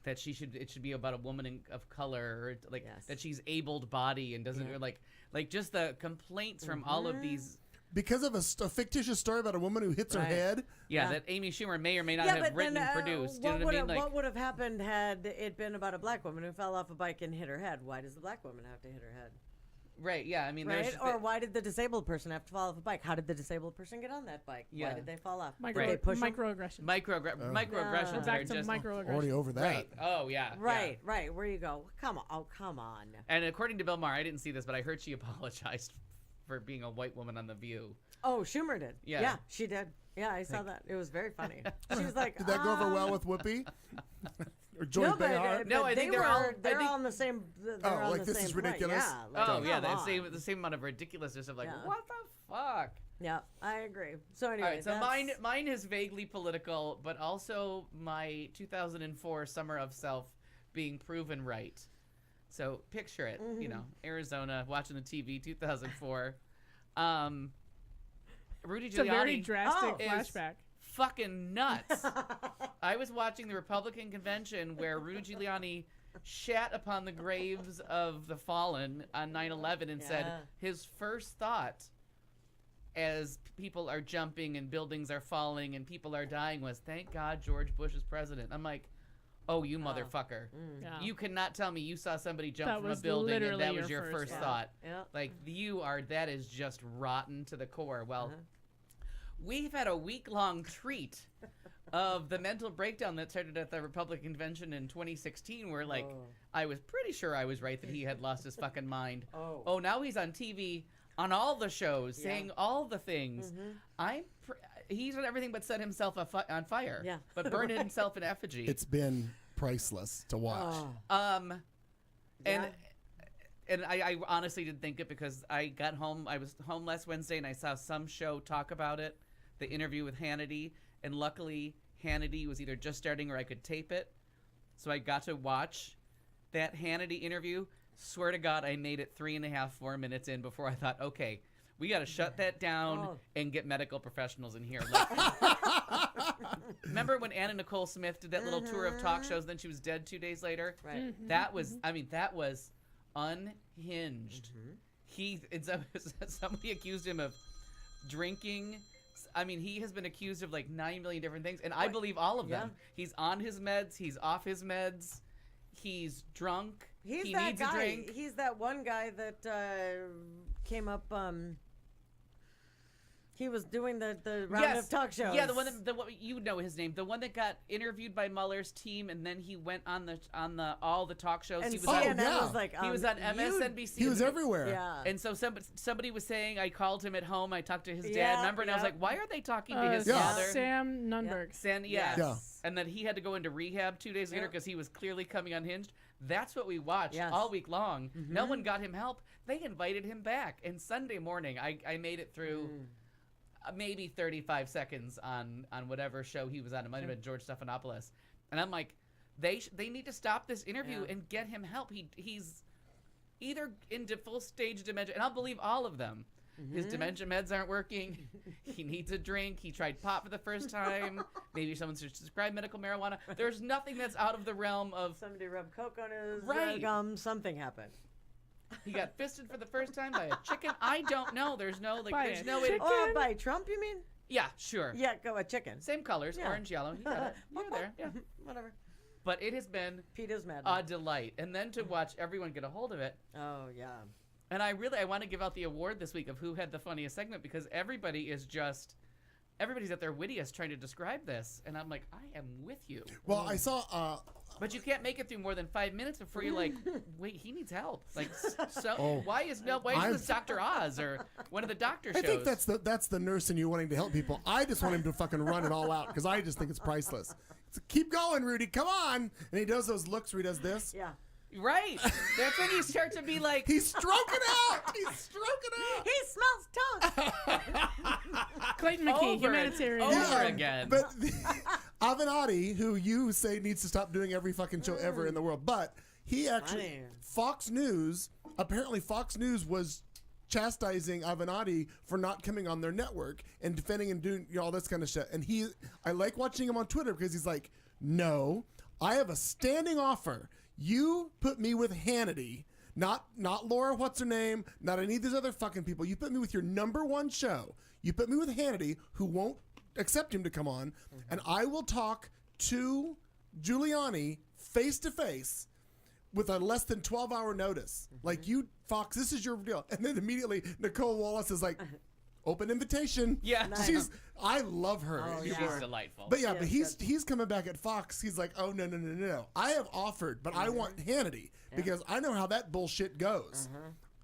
it should be about a woman of color, or like Yes. that she's abled body and doesn't Yeah. or like just the complaints from all of these. Because of a fictitious story about a woman who hits her Right. head. Yeah, Yeah. that Amy Schumer may or may not Yeah, have but written then and produced. You know what what I mean? Like, what would have happened had it been about a black woman who fell off a bike and hit her head? Why does the black woman have to hit her head? right? Yeah, I mean, Right? there's Or why did the disabled person have to fall off a bike? How did the disabled person get on that bike? Yeah. Why did they fall off? Micro, Did they push 'em? microaggression. microaggressions We're that back are to just microaggression. Already over that. right. Oh yeah, Right, yeah. right. Where you go? Come on. Oh, come on. And according to Bill Maher, I didn't see this, but I heard she apologized for being a white woman on The View. Oh, Schumer did. Yeah. Yeah, she did. Yeah, I saw that. It was very funny. She was like, Did that go over well with Whoopi? Or Joy No, but, Behar? No, I think they're all- they're I think- on the same. They're Oh, on like, the this same is point. ridiculous? Yeah. Like, Oh yeah, come the same amount of ridiculousness of like, Yeah. what the fuck? Yeah, I agree. So anyway, All right, so that's- mine is vaguely political, but also my 2004 Summer of Self being proven right. So picture it, you know, Arizona, watching the TV, 2004. Rudy It's a very Giuliani drastic Oh. is flashback. fucking nuts. I was watching the Republican convention where Rudy Giuliani shat upon the graves of the fallen on 9/11 and said Yeah. his first thought as people are jumping and buildings are falling and people are dying was, thank God George Bush is president. I'm like, oh, you motherfucker. Yeah. You cannot tell me you saw somebody jump That from a was building and literally that was your your first first thought. thought. Yeah. Like, that is just rotten to the core. Well, Uh-huh. we've had a week-long treat of the mental breakdown that started at the Republican convention in 2016 where, like, I was pretty sure I was right that he had lost his fucking mind. Oh. Now he's on TV on all the shows saying all the things. He's done everything but set himself on fire. Yeah. But burned himself in effigy. It's been priceless to watch. Oh. And Yeah. and I honestly didn't think it because I got home. I was home last Wednesday and I saw some show talk about it, the interview with Hannity, and luckily Hannity was either just starting or I could tape it, so I got to watch that Hannity interview. Swear to God, I made it 3.5, 4 minutes in before I thought, okay, we got to shut that down and get medical professionals in here. Remember when Anna Nicole Smith did that little tour of talk shows, then she was dead 2 days later? Right. That was, that was unhinged. Somebody accused him of drinking. He has been accused of like 9 million different things, and I believe all of them. He's on his meds. He's off his meds. He's drunk. He that needs guy. a drink. He's that one guy that came up. He was doing the round of talk shows. Yeah, the one you know his name. The one that got interviewed by Mueller's team, and then he went on the all the talk shows. And he was CNN on, was like, he was on MSNBC. He was everywhere. Yeah. And so somebody was saying, I called him at home. I talked to his dad. Remember? And I was like, why are they talking to his father? Sam Nunberg. Yes. Yeah. And then he had to go into rehab 2 days later because he was clearly coming unhinged. That's what we watched all week long. No one got him help. They invited him back. And Sunday morning, I made it through maybe 35 seconds on whatever show he was on. It might have been George Stephanopoulos. And I'm like, they need to stop this interview and get him help. He's either into full stage dementia, and I'll believe all of them. His dementia meds aren't working. He needs a drink. He tried pot for the first time. Maybe someone should prescribe medical marijuana. There's nothing that's out of the realm of... Somebody rubbed coke on his Right. gum. Something happened. He got fisted for the first time by a chicken. I don't know. There's no way to... Oh, by Trump, you mean? Yeah, sure. Yeah, go a chicken. Same colors, orange, yellow. You got it. You're there. Yeah. Whatever. But it has been Peter's mad. a delight. And then to watch everyone get a hold of it. Oh, yeah. And I want to give out the award this week of who had the funniest segment, because everybody's at their wittiest trying to describe this. And I'm like, I am with you. Well, I saw. But you can't make it through more than 5 minutes before you're like, wait, he needs help. Like, why is this Dr. Oz or one of the doctor shows? I think that's the nurse in you wanting to help people. I just want him to fucking run it all out because I just think it's priceless. So keep going, Rudy. Come on. And he does those looks where he does this. Yeah. Right. That's when you start to be like... He's stroking out. He's stroking out. He smells toast. Clayton McKee, humanitarian. Over again. But Avenatti, who you say needs to stop doing every fucking show ever in the world, but he actually... Fox News was chastising Avenatti for not coming on their network and defending and doing all this kind of shit. And I like watching him on Twitter because he's like, no, I have a standing offer. You put me with Hannity, not Laura, what's her name, not any of these other fucking people. You put me with your number one show. You put me with Hannity, who won't accept him to come on, and I will talk to Giuliani face to face with a less than 12-hour notice. Like, you, Fox, this is your deal. And then immediately Nicole Wallace is like, open invitation. Yeah. Nice. I love her. She's delightful. But but he's coming back at Fox. He's like, oh, no. I have offered, but I want Hannity because I know how that bullshit goes.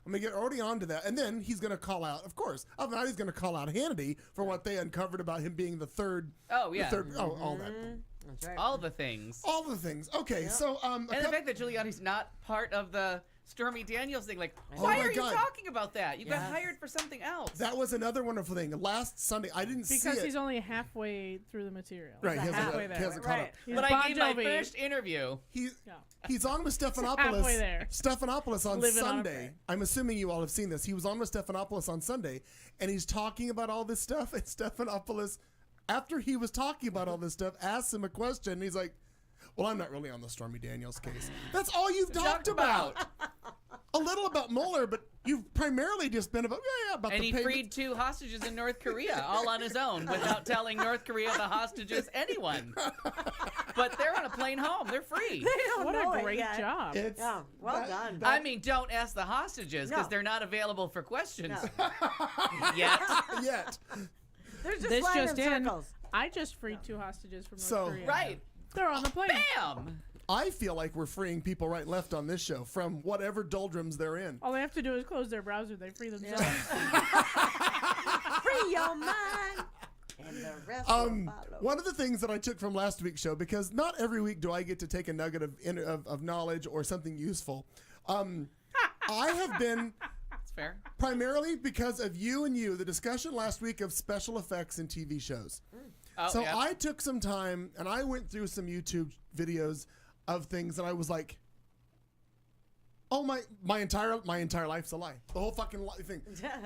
I'm going to get already on to that. And then he's going to call out, of course, Avenatti's going to call out Hannity for what they uncovered about him being the third. Oh, yeah. All that. That's right. All the things. All the things. Okay, so... and the fact that Giuliani's not part of the Stormy Daniels thing, like, Oh why my are you God. talking about that? You got hired for something else. That was another wonderful thing. Last Sunday, I didn't see it. Because he's only halfway through the material. Right, he halfway hasn't there. caught up. He's But I gave my Bon Jovi. first interview. He's on with Stephanopoulos. halfway there. Stephanopoulos on Living on a Sunday. prayer. I'm assuming you all have seen this. He was on with Stephanopoulos on Sunday, and he's talking about all this stuff. And Stephanopoulos, after he was talking about all this stuff, asks him a question. And he's like, well, I'm not really on the Stormy Daniels case. That's all you've talked about. A little about Mueller, but you've primarily just been about And the he payments. freed 2 hostages in North Korea all on his own without telling North Korea the hostages anyone. But they're on a plane home. They're free. What a great job. Well done. I mean, don't ask the hostages because No. they're not available for questions No. yet. Yet. They're just This flying just in in. circles. I just freed 2 hostages from North So- Korea. Right. They're on the plane. Bam! I feel like we're freeing people right and left on this show from whatever doldrums they're in. All they have to do is close their browser. They free themselves. Free your mind. And the rest will follow. One of the things that I took from last week's show, because not every week do I get to take a nugget of knowledge or something useful. I have been That's fair. primarily because of you and the discussion last week of special effects in TV shows. Oh, So yeah. I took some time and I went through some YouTube videos of things and I was like, oh my entire life's a lie. The whole fucking thing.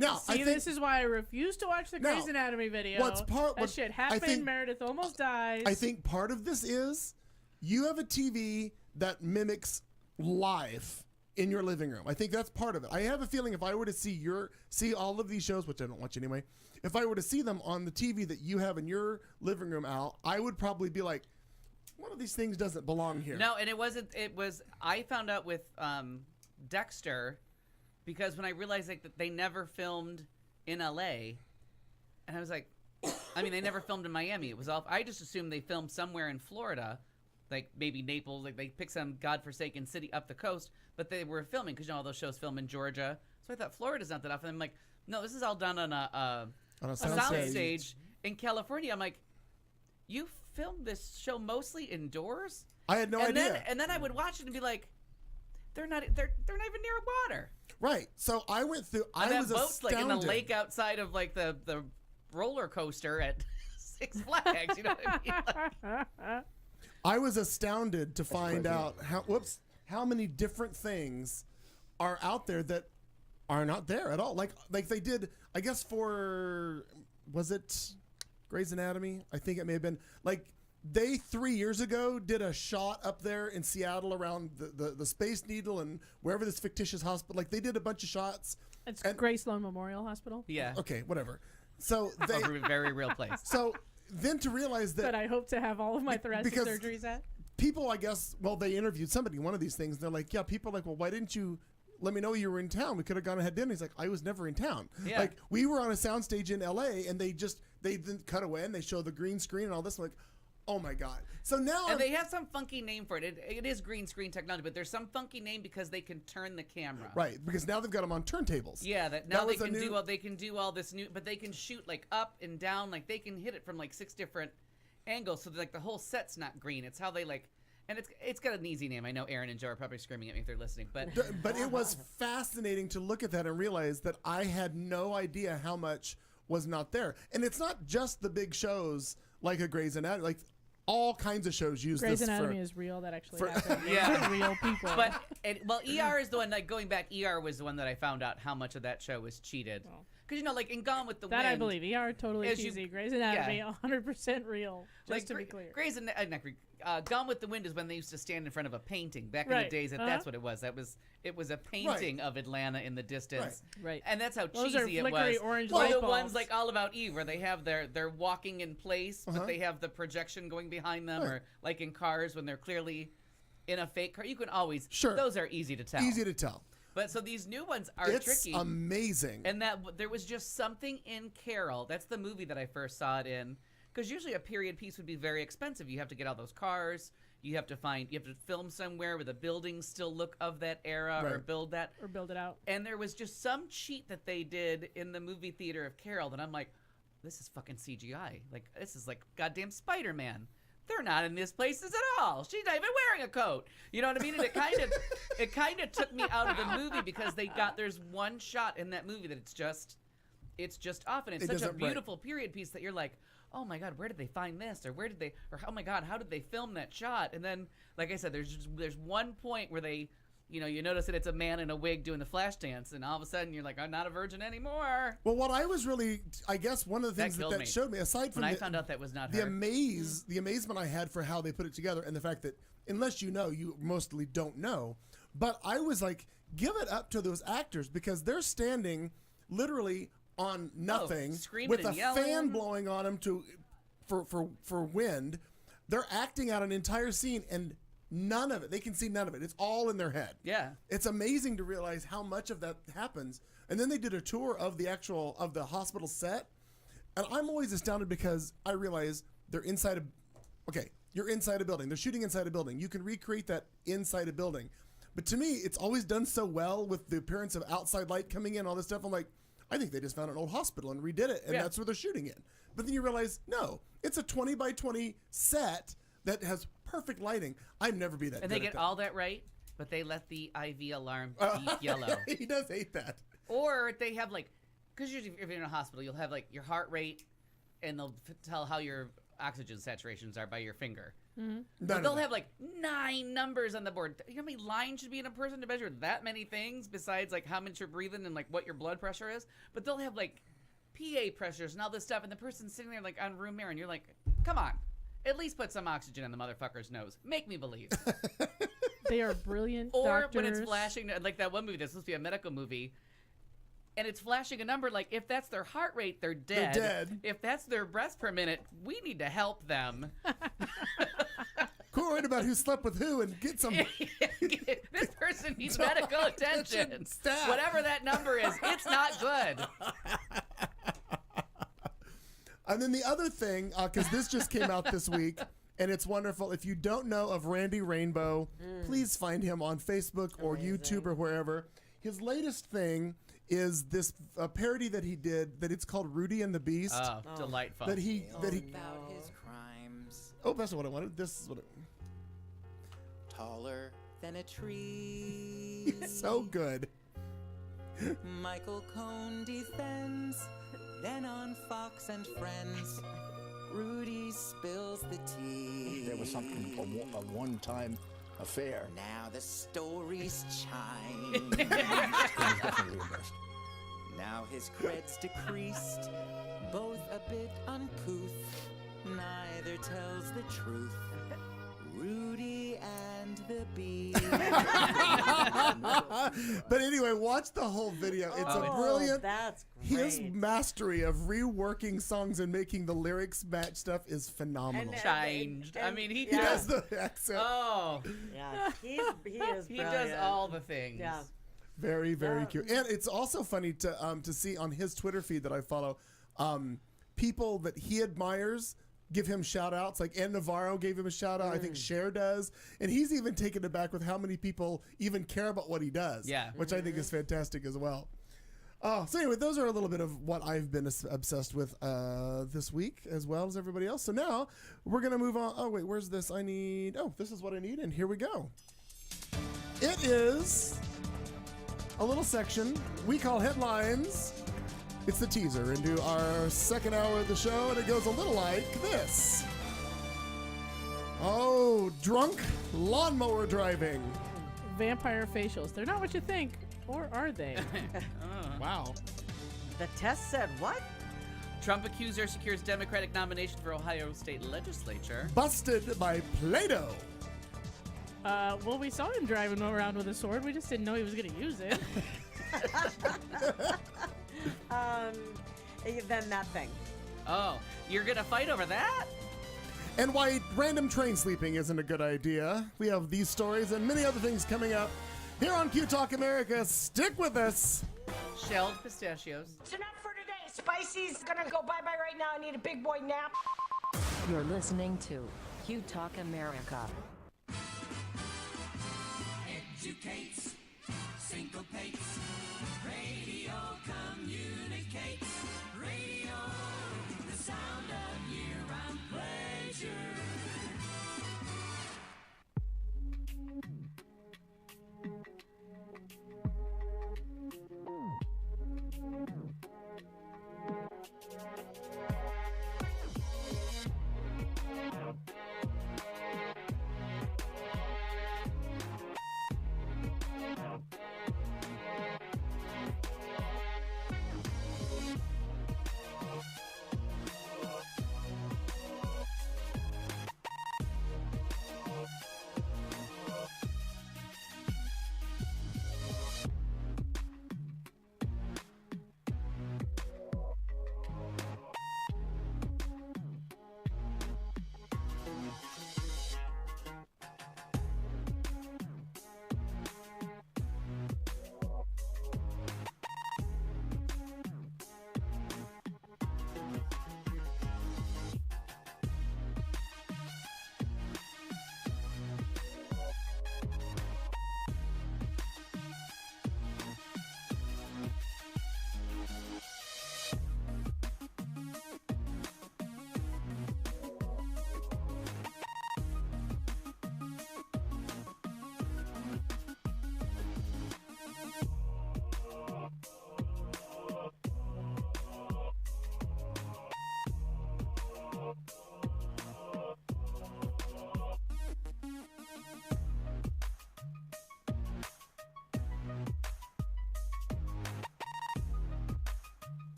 Now, I See, think this is why I refuse to watch the Now, Grey's Anatomy video. That shit I happened. think- Meredith almost dies. I think part of this is you have a TV that mimics live in your living room. I think that's part of it. I have a feeling if I were to see all of these shows, which I don't watch anyway, if I were to see them on the TV that you have in your living room, Al, I would probably be like, one of these things doesn't belong here. No, and it wasn't. It was. I found out with Dexter because when I realized like that they never filmed in LA, and I was like, I mean, they never filmed in Miami. It was all. I just assumed they filmed somewhere in Florida, like maybe Naples. Like they picked some godforsaken city up the coast, but they were filming because all those shows film in Georgia. So I thought Florida's not that often. I'm like, no, this is all done on a soundstage in California. I'm like, you filmed this show mostly indoors? I had no idea. And then I would watch it and be like, they're not even near water. Right. So I went through. And I that was boat's astounded. like in the lake outside of like the roller coaster at Six Flags. You know what I mean? I was astounded to find out how many different things are out there that are not there at all. Like they did, I guess was it Grey's Anatomy? I think it may have been like they 3 years ago did a shot up there in Seattle around the Space Needle and wherever this fictitious hospital. Like they did a bunch of shots. It's Gray Sloan Memorial Hospital. Yeah. Okay, whatever. So they A very real place. so then to realize that That I hope to have all of my thoracic because- surgeries at. people, I guess, well, they interviewed somebody in one of these things. And they're like, yeah, people are like, well, why didn't you let me know you were in town? We could have gone and had dinner. He's like, I was never in town. Yeah. Like, we were on a soundstage in L.A., and they then cut away, and they show the green screen and all this. I'm like, oh, my God. So now And they have some funky name for it. It is green screen technology, but there's some funky name because they can turn the camera. Right, because now they've got them on turntables. Yeah, now That they was a can new- they can do all this new, but they can shoot like up and down, like they can hit it from like 6 different angles, so like the whole set's not green. It's how they like, and it's got an easy name. I know Aaron and Joe are probably screaming at me if they're listening, but But it was fascinating to look at that and realize that I had no idea how much was not there. And it's not just the big shows like a Grey's Anatomy. Like, all kinds of shows use Grey's this Anatomy for... is real. That actually for- happened. Yeah. Those are real people. but ER is the one. Like going back, ER was the one that I found out how much of that show was cheated. Because like in Gone with the that Wind, I believe. ER totally As you- cheesy. Grey's Anatomy, yeah. 100% real. Just like to be clear. Gone with the Wind is when they used to stand in front of a painting back in Right. the days. That's what it was. It was a painting of Atlanta in the distance. Right. And that's how Those are cheesy it flickery was. orange Or light the bulbs. ones like All About Eve, where they have they're walking in place, but they have the projection going behind them, or like in Cars when they're clearly in a fake car. You can always those are easy to tell. Easy to tell. But so these new ones are It's tricky. amazing. And that there was just something in Carol. That's the movie that I first saw it in. Because usually a period piece would be very expensive. You have to get all those cars. You have to film somewhere where the buildings still look of that era, or Right. build that. Or build it out. And there was just some cheat that they did in the movie theater of Carol that I'm like, this is fucking CGI. Like, this is like goddamn Spider-Man. They're not in these places at all. She's not even wearing a coat. You know what I mean? And it kind of took me out of the movie because there's one shot in that movie that it's just off, and it's such a doesn't break. beautiful period piece that you're like, oh my God, where did they find this? Or oh my God, how did they film that shot? And then, like I said, there's one point where they, you notice that it's a man in a wig doing the flash dance, and all of a sudden you're like, I'm not a virgin anymore. Well, what I was really, I guess one of the things killed that me. showed me, aside from When I found out that was not the her. the amazement I had for how they put it together, and the fact that unless you know, you mostly don't know. But I was like, give it up to those actors, because they're standing literally on nothing screaming with a and yelling. fan blowing on them for wind. They're acting out an entire scene, and none of it, they can see none of it. It's all in their head. Yeah. It's amazing to realize how much of that happens. And then they did a tour of the hospital set. And I'm always astounded because I realize they're you're inside a building. They're shooting inside a building. You can recreate that inside a building. But to me, it's always done so well with the appearance of outside light coming in, all this stuff. I'm like, I think they just found an old hospital and redid it, and that's where they're shooting in. But then you realize, no, it's a 20 by 20 set that has perfect lighting. I'd never be that And good they at get that. all that right, but they let the IV alarm Oh, beep yellow. He does hate that. Or they have like, because usually if you're in a hospital, you'll have like your heart rate, and they'll tell how your oxygen saturations are by your finger. But they'll have like 9 numbers on the board. You know how many lines should be in a person to measure that many things besides like how much you're breathing and like what your blood pressure is? But they'll have like PA pressures and all this stuff, and the person's sitting there like on room air, and you're like, come on, at least put some oxygen in the motherfucker's nose. Make me believe. They are brilliant Or doctors. when it's flashing, like that one movie that's supposed to be a medical movie, and it's flashing a number, like if that's their heart rate, they're dead. They're dead. If that's their breaths per minute, we need to help them. Who worried about who slept with who and get some... This person needs medical attention. Stat. Whatever that number is, it's not good. And then the other thing, because this just came out this week, and it's wonderful. If you don't know of Randy Rainbow, please find him on Facebook or YouTube or wherever. His latest thing is this parody that he did that it's called Rudy and the Beast. Oh, delightful. That he About his crimes, Oh, that's not what I wanted. This is what it, taller than a tree. he's so good. Michael Cohn defends. Then on Fox and Friends, Rudy spills the tea. There was something, a one-time affair. Now the stories chime. He was definitely the best. Now his cred's decreased, both a bit uncouth. Neither tells the truth. Rudy and the Beast. But anyway, watch the whole video. It's a brilliant. That's His great. mastery of reworking songs and making the lyrics match stuff is phenomenal. Changed. I mean, he He does the accent. Oh, Yeah, he is he brilliant. does all the things. Yeah. Very, very cute. And it's also funny to see on his Twitter feed that I follow, people that he admires give him shout outs. Like Ann Navarro gave him a shout out. I think Cher does. And he's even taken it back with how many people even care about what he does. Yeah. Which I think is fantastic as well. So anyway, those are a little bit of what I've been obsessed with this week, as well as everybody else. So now we're going to move on. Oh, wait, where's this? This is what I need. And here we go. It is a little section we call Headlines. It's the teaser into our second hour of the show, and it goes a little like this. Oh, drunk lawnmower driving. Vampire facials. They're not what you think. Or are they? Wow. The test said what? Trump accuser secures Democratic nomination for Ohio State Legislature. Busted by Play-Doh. Well, we saw him driving around with a sword. We just didn't know he was going to use it. Then that thing. Oh, you're gonna fight over that? And why random train sleeping isn't a good idea. We have these stories and many other things coming up here on Q Talk America. Stick with us. Shelled pistachios. It's enough for today. Spicy's gonna go bye-bye right now. I need a big boy nap. You're listening to Q Talk America. Educates, syncopates, radio communicates, radio, the sound of year-round pleasure.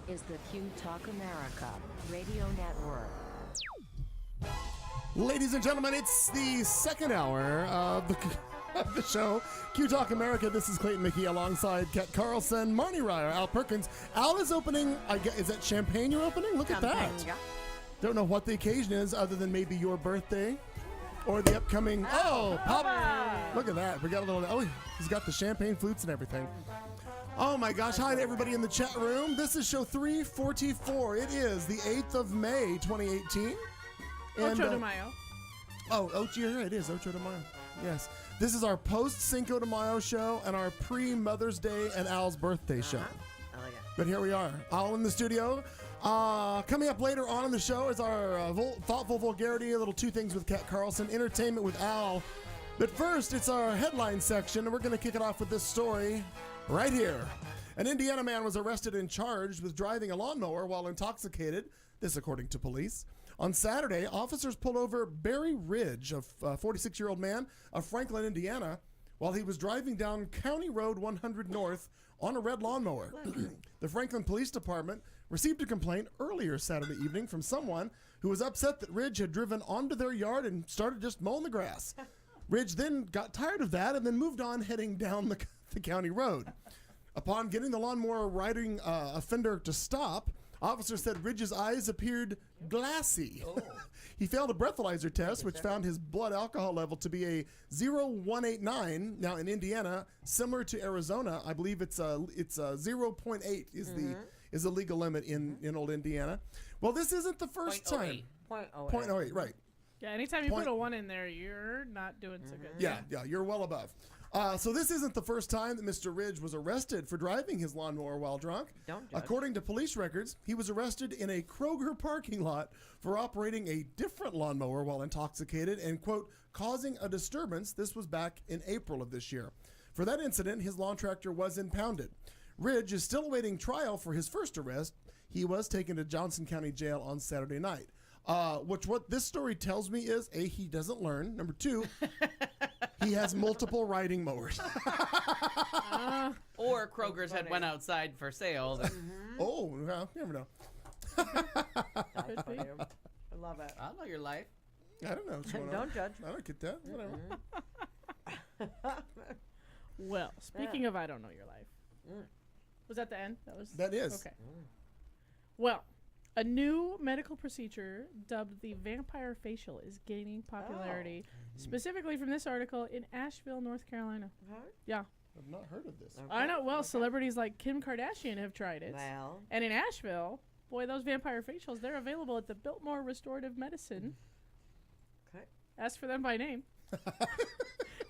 is the Q Talk America Radio Network. Ladies and gentlemen, it's the second hour of the show. Q Talk America. This is Clayton Mickey alongside Kat Carlson, Marnie Ryer, Al Perkins. Al is opening, is that champagne you're opening? Look at that. Don't know what the occasion is other than maybe your birthday or the upcoming, pop. Look at that. We got a little, he's got the champagne flutes and everything. Oh my gosh. Hi to everybody in the chat room. This is show 344. It is the 8th of May, 2018. Ocho de Mayo. It is Ocho de Mayo. Yes. This is our post Cinco de Mayo show and our pre-Mother's Day and Al's birthday show. I like it. But here we are, all in the studio. Coming up later on in the show is our thoughtful vulgarity, a little Two Things with Kat Carlson, entertainment with Al. But first, it's our headline section, and we're going to kick it off with this story right here. An Indiana man was arrested and charged with driving a lawnmower while intoxicated, this according to police. On Saturday, officers pulled over Barry Ridge, a 46-year-old man of Franklin, Indiana, while he was driving down County Road 100 North on a red lawnmower. The Franklin Police Department received a complaint earlier Saturday evening from someone who was upset that Ridge had driven onto their yard and started just mowing the grass. Ridge then got tired of that and then moved on heading down the county road. Upon getting the lawnmower riding offender to stop, officers said Ridge's eyes appeared glassy. He failed a breathalyzer test, which found his blood alcohol level to be a 0.189. Now in Indiana, similar to Arizona, I believe it's 0.8 is the legal limit in old Indiana. Well, this isn't the first time. 0.08, right? Yeah. Anytime you put a 1 in there, you're not doing so good. Yeah, you're well above. So this isn't the first time that Mr. Ridge was arrested for driving his lawnmower while drunk. Don't judge. According to police records, he was arrested in a Kroger parking lot for operating a different lawnmower while intoxicated and, quote, causing a disturbance. This was back in April of this year. For that incident, his lawn tractor was impounded. Ridge is still awaiting trial for his first arrest. He was taken to Johnson County Jail on Saturday night. What this story tells me is, A, he doesn't learn. Number 2, he has multiple riding mowers. Or Kroger's had one outside for sale. Oh, well, you never know. That's funny. I love it. I know your life. I don't know what's going on. Don't judge. I don't get that. Whatever. Well, speaking of I don't know your life. Was that the end? That is. Okay. Well, a new medical procedure dubbed the vampire facial is gaining popularity, specifically from this article in Asheville, North Carolina. Yeah. I've not heard of this. I know. Well, celebrities like Kim Kardashian have tried it. Well. And in Asheville, boy, those vampire facials, they're available at the Biltmore Restorative Medicine. Okay. Ask for them by name.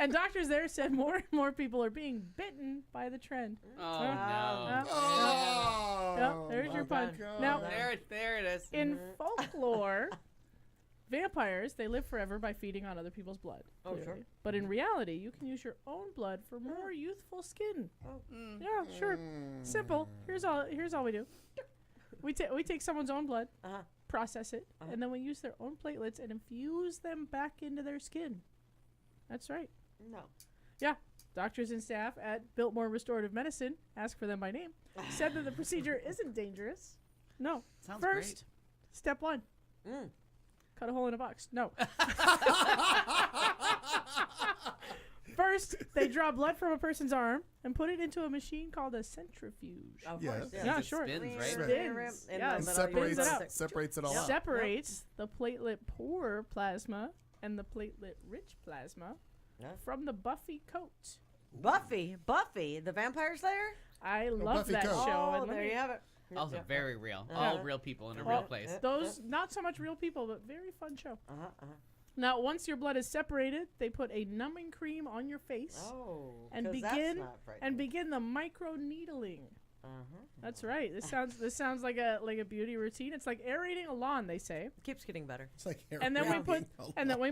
And doctors there said more and more people are being bitten by the trend. Oh, no. There's your pun. Now, there it is. in folklore, vampires, they live forever by feeding on other people's blood. Oh, clearly. sure. But in reality, you can use your own blood for more youthful skin. Yeah, sure. Simple. Here's all we do. We take someone's own blood, process it, and then we use their own platelets and infuse them back into their skin. That's right. No. Yeah. Doctors and staff at Biltmore Restorative Medicine, ask for them by name, said that the procedure isn't dangerous. No. Sounds First, great. step 1. Cut a hole in a box. No. First, they draw blood from a person's arm and put it into a machine called a centrifuge. Of Yeah. course, Yeah, It sure. spins, right? Spins. And Yeah, And then separates spins it out. separates it all out. Separates the platelet-poor plasma and the platelet-rich plasma from the buffy coat. Buffy, the Vampire Slayer? I love Buffy that coat. show. Oh, and let there me- you have it. Also very real. Yeah. All real people in a real place. Those, not so much real people, but very fun show. Now, once your blood is separated, they put a numbing cream on your face and 'cause that's begin not frightening. begin the micro needling. That's right. This sounds like a beauty routine. It's like aerating a lawn, they say. Keeps getting better. It's like And then we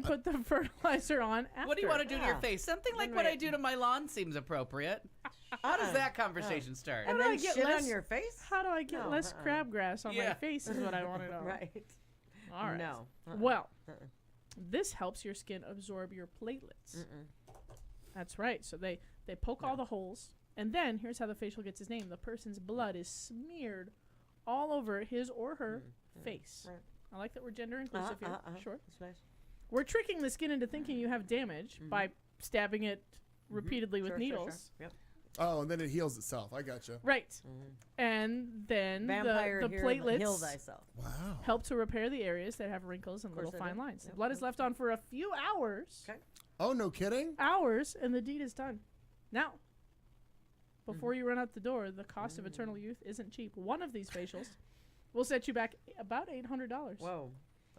put the fertilizer on after. What do you want to do to your face? Something like what I do to my lawn seems appropriate. How does that conversation start? And How do then I get shit less- on your face? How do I get No, less crabgrass on my Yeah. face is what I want to know. Right. All right. No. Well, this helps your skin absorb your platelets. That's right. So they poke all the holes, and then here's how the facial gets its name. The person's blood is smeared all over his or her face. Right. I like that we're gender inclusive here. Sure. That's nice. We're tricking the skin into thinking you have damage by stabbing it repeatedly with Sure, needles. Yep. Oh, and then it heals itself. I gotcha. Right. And then Vampire the heal platelets thyself. Wow. help to repair the areas that have wrinkles and little they fine do. lines. The Yep, blood is left on for a few hours. Okay. Oh, no kidding? Hours, and the deed is done. Now, before you run out the door, the cost of eternal youth isn't cheap. One of these facials will set you back about $800. Whoa.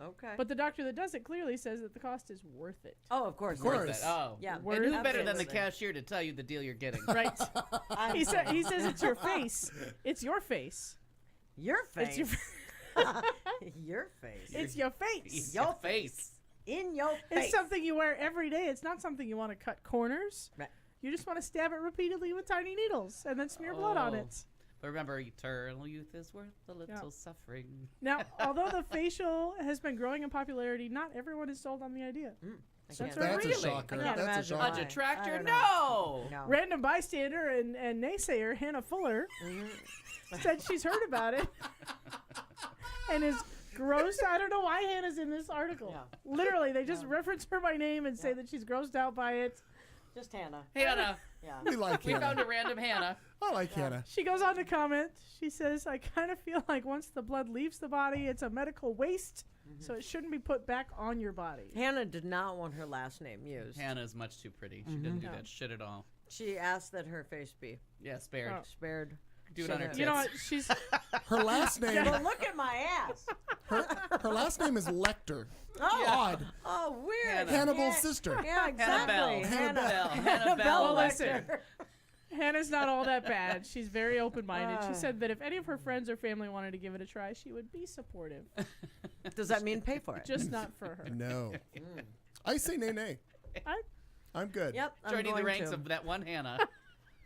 Okay. But the doctor that does it clearly says that the cost is worth it. Oh, of course. Worth it. Oh, Yeah. And who's better than the Absolutely. cashier to tell you the deal you're getting? Right. he says it's your face. It's your face. Your It's face. your, Your face. it's your face. Your face. In your face. It's something you wear every day. It's not something you want to cut corners. Right. You just want to stab it repeatedly with tiny needles and then smear blood on Oh. it. But remember, eternal youth is worth a little suffering. Now, although the facial has been growing in popularity, not everyone is sold on the idea. I That's can't- right. That's Really? a shocker. I can't That's a imagine shocker. A why. detractor? I don't know. No. No. Random bystander and naysayer Hannah Fuller said she's heard about it and is grossed. I don't know why Hannah's in this article. Yeah. Literally, they just reference her by name and say that she's grossed out by it. Just Hannah. Hannah. Yeah. We like We Hannah. found a random Hannah. I like Hannah. She goes on to comment. She says, I kind of feel like once the blood leaves the body, it's a medical waste, so it shouldn't be put back on your body. Hannah did not want her last name used. Hannah's much too pretty. She didn't do that shit at all. She asked that her face be Yeah, spared. Oh. spared. Do it on her tits. You know what? She's Her last name. But look at my ass. Her last name is Lecter. Oh, Odd. oh, weird. Hannibal's sister. Yeah, exactly. Hannah Bell. Well, Lecter. listen. Hannah's not all that bad. She's very open-minded. She said that if any of her friends or family wanted to give it a try, she would be supportive, Does that mean pay for it? just not for her. No. I say nay. I'm good. Yep. I'm Joining the going ranks to. of that one Hannah.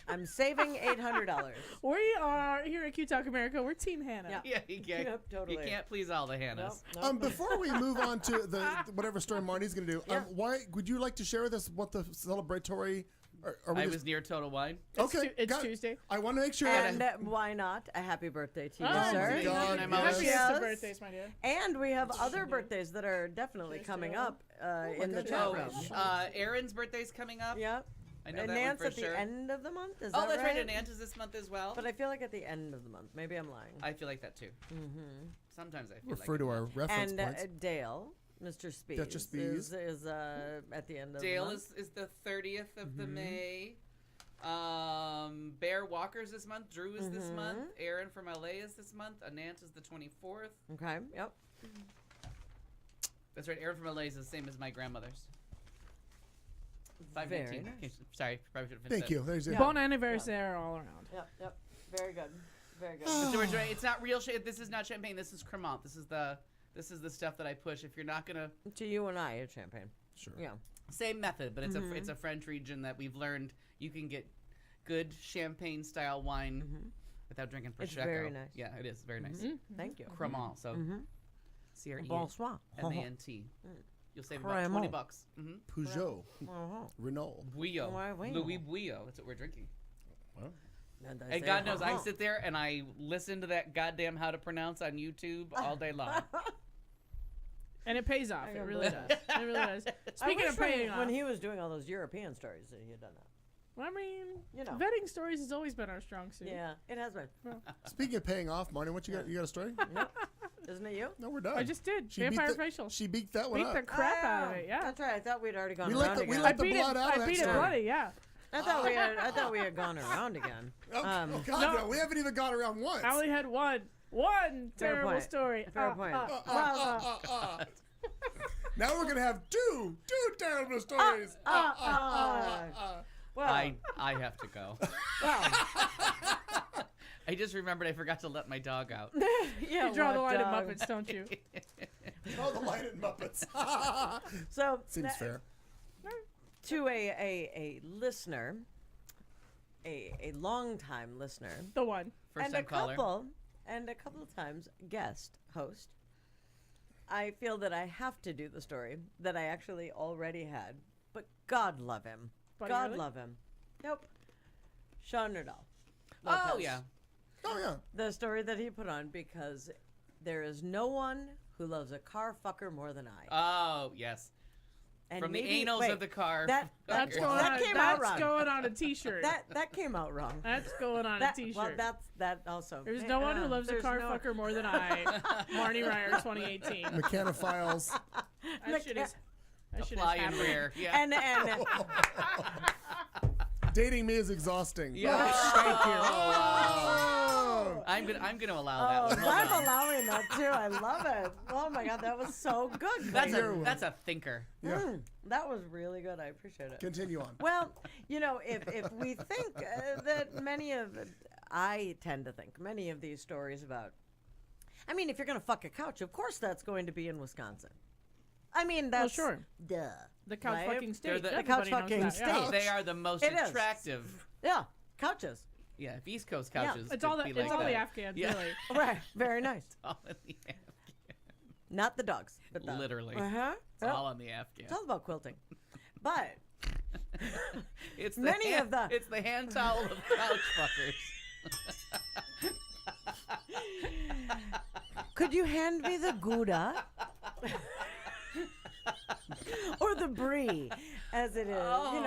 I'm saving $800. We are here at Q Talk America. We're Team Hannah. Yeah. Yeah, you can't, Yep, totally. you can't please all the Hannahs. Nope. Before we move on to the whatever story Marnie's going to do, why would you like to share with us what the celebratory? Are we I just- was near Total Wine. okay. It's got it. Tuesday. I want to make sure. And why not a happy birthday to you, Oh, sir? my God, I'm yes. always- Happy Yes. birthdays, my dear. And we have other birthdays that are definitely coming up in the God, chat Oh, room. Erin's birthday's coming up. Yep. I know And that Nance one at for sure. the end of the month? Is Oh, that that's right. right? And Nance is this month as well. But I feel like at the end of the month. Maybe I'm lying. I feel like that too. Mm-hmm. Sometimes I feel Refer like to it. our reference And points. Dale, Mr. Speed, Duchess Spees. is at the end of Dale the month. is the 30th of the May. Bear Walker's this month. Drew is this month. Erin from LA is this month. Anant is the 24th. Okay, yep. That's right. Erin from LA is the same as my grandmother's. 519. Very nice. Sorry, probably should have Thank you. There's it. Yeah. Bon anniversaire all around. Yep. Very good. Very good. So we're doing, it's not real this is not champagne. This is Cremant. This is the stuff that I push. If you're not gonna To you and I, it's champagne. Sure. Yeah. same method, but it's a French region that we've learned you can get good champagne style wine without drinking prosecco. It's very nice. Yeah, it is very nice. Thank you. Cremant. So Bonsoir. CREMANT. You'll save about $20. Peugeot. Renault. Bouillot. Wow. Louis Bouillot. That's what we're drinking. And, And God knows, I sit there and I listen to that goddamn how to pronounce on YouTube all day long. And it pays off. It really does. It really does. I Speaking wish of paying off, when he was doing all those European stories that he had done that. I mean, You know. vetting stories has always been our strong suit. Yeah, it has been. Speaking of paying off, Marnie, what you got? You got a story? Nope. Isn't it you? No, we're done. I just did. She beat Vampire the- facial. She beat that one Beat up. the crap out of it. Yeah. That's right. I thought we'd already gone We around let the- we again. let I beat it. blood out of I that beat it story. bloody. Yeah. I thought we had gone around again. Oh, God, No. no. We haven't even gone around once. I only had one Fair terrible point. story. Fair point. Now we're gonna have two terrible stories. Well, I have to go. well, I just remembered I forgot to let my dog out. yeah. You draw the what, line at Muppets, don't you? Oh, the light and Muppets. So Seems fair. to a listener, a longtime listener, The one. First and time caller. a couple of times guest host. I feel that I have to do the story that I actually already had, but God love him. Buddy, God really? love him. Nope. Sean Nerdal. Oh Lopez. yeah. Oh, yeah. The story that he put on, because there is no one who loves a car fucker more than I. Oh, yes. And From maybe- the anals wait, of the car. That's That's that going on. came out That's wrong. going on a T-shirt. That came out wrong. That's going on That- a T-shirt. Well, that also. There's no one who loves a there's car no- fucker more than I. Marnie Ryer, 2018. Mechanophiles. That shit is. That shit is Fly and happening. rear. Yeah. And Dating me is exhausting. Yeah. Thank you. Oh. I'm gonna allow that one. Hold I'm on. allowing that too. I love it. Oh my god, that was so good. That's a thinker. That was really good. I appreciate it. Continue on. Well, if we think that I tend to think many of these stories about, I mean, if you're gonna fuck a couch, of course that's going to be in Wisconsin. I mean, that's sure. Duh. The couch right? fucking state. The Everybody couch knows fucking that, yeah. state. They are the most It is. attractive. Yeah, couches. Yeah, if East Coast couches. It's all could the be it's like all the that. Afghans, Yeah. really. Right. Very nice. All in the Afghan. Not the dogs, but the Literally. Uh-huh. It's all on the Afghan. It's all about quilting. But It's the many hand, of the- It's the hand towel of couch fuckers. could you hand me the Gouda? Or the brie, as it is. Oh.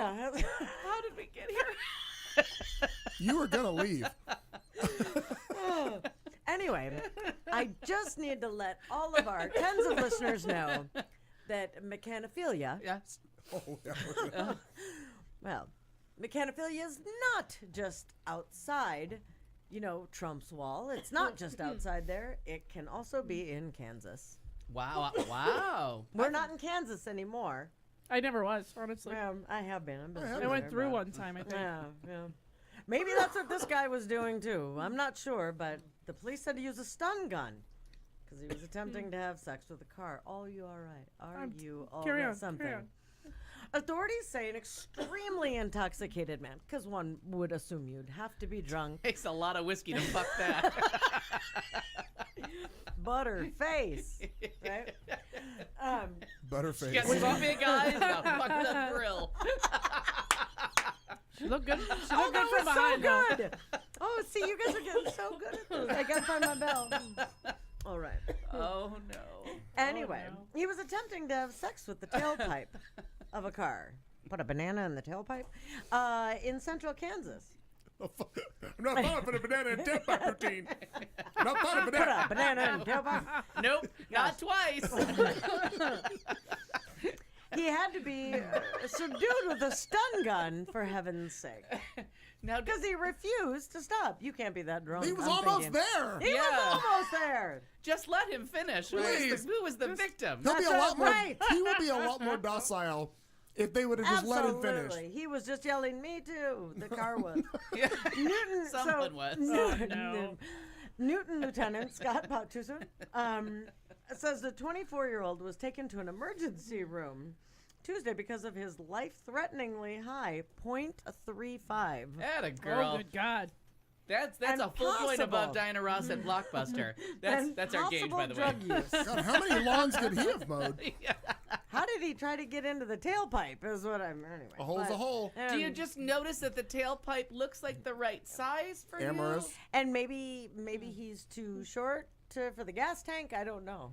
How did we get here? You were going to leave. Anyway, I just need to let all of our tens of listeners know that mechanophilia. Yes. Oh, yeah. Well, mechanophilia is not just outside, Trump's wall. It's not just outside there. It can also be in Kansas. Wow. Wow. We're not in Kansas anymore. I never was, honestly. I have been. I went through one time, I think. Yeah. Maybe that's what this guy was doing too. I'm not sure, but the police said to use a stun gun because he was attempting to have sex with a car. Are you all right? Are you all carry right? on, Something. carry on. Authorities say an extremely intoxicated man, because one would assume you'd have to be drunk. Takes a lot of whiskey to fuck that. Butterface, right? Butterface. Got some big eyes. Now fuck the grill. She looked good. She looked Oh, good that from was behind. so though. good. Oh, see, you guys are getting so good at this. I gotta find my bell. All right. Oh no. Anyway, no. he was attempting to have sex with the tailpipe of a car. Put a banana in the tailpipe in central Kansas. I'm not falling for the banana and tailpipe routine. I'm not falling for Put a that. banana in the tailpipe. Nope. Not twice. He had to be subdued with a stun gun, for heaven's sake. Now, Because he refused to stop. You can't be that drunk. He was I'm almost thinking. there. He was almost there. just let him finish. Please. Who was the victim? He'll be a That's lot more. right. He will be a lot more docile if they would have just let him finish. Absolutely. He was just yelling, "Me too." The car was. Yeah. Newton. Someone was. no. Newton Lieutenant Scott Pattuson says the 24-year-old was taken to an emergency room Tuesday because of his life-threateningly high .35. That a girl. Oh, good God. That's And a full point possible. above Diana Ross at Blockbuster. That's our gauge, by the way. Drug use. God, how many lawns could he have mowed? How did he try to get into the tailpipe? Is what I'm anyway. A hole's a hole. Do you just notice that the tailpipe looks like the right size for Amorous. And maybe he's too short for the gas tank. I don't know.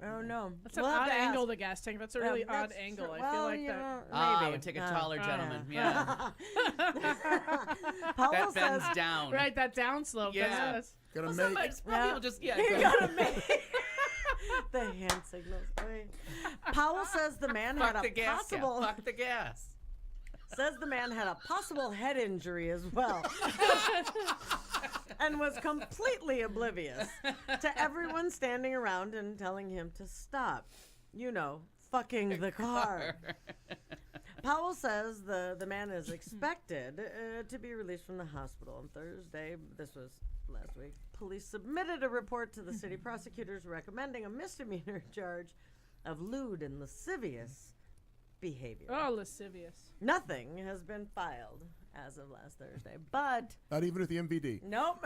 I don't know. That's We'll an have odd to ask. angle, the gas tank. That's a really odd That's angle. true. I Well, feel like you that. know, Ah, maybe. it would take a taller gentleman. yeah. Yeah. Powell That bends says, down. Right, that downslope. Yeah. That's Gotta Well, make. somebody's probably Yeah. will just You go. gotta make the hand signals. Right. Powell says the man had Fuck the a gas. possible Fuck the gas. says the man had a possible head injury as well. And was completely oblivious to everyone standing around and telling him to stop. Fucking the car. Powell says the man is expected to be released from the hospital on Thursday. This was last week. Police submitted a report to the city prosecutors recommending a misdemeanor charge of lewd and lascivious behavior. Oh, lascivious. Nothing has been filed as of last Thursday, but Not even with the MVD. nope.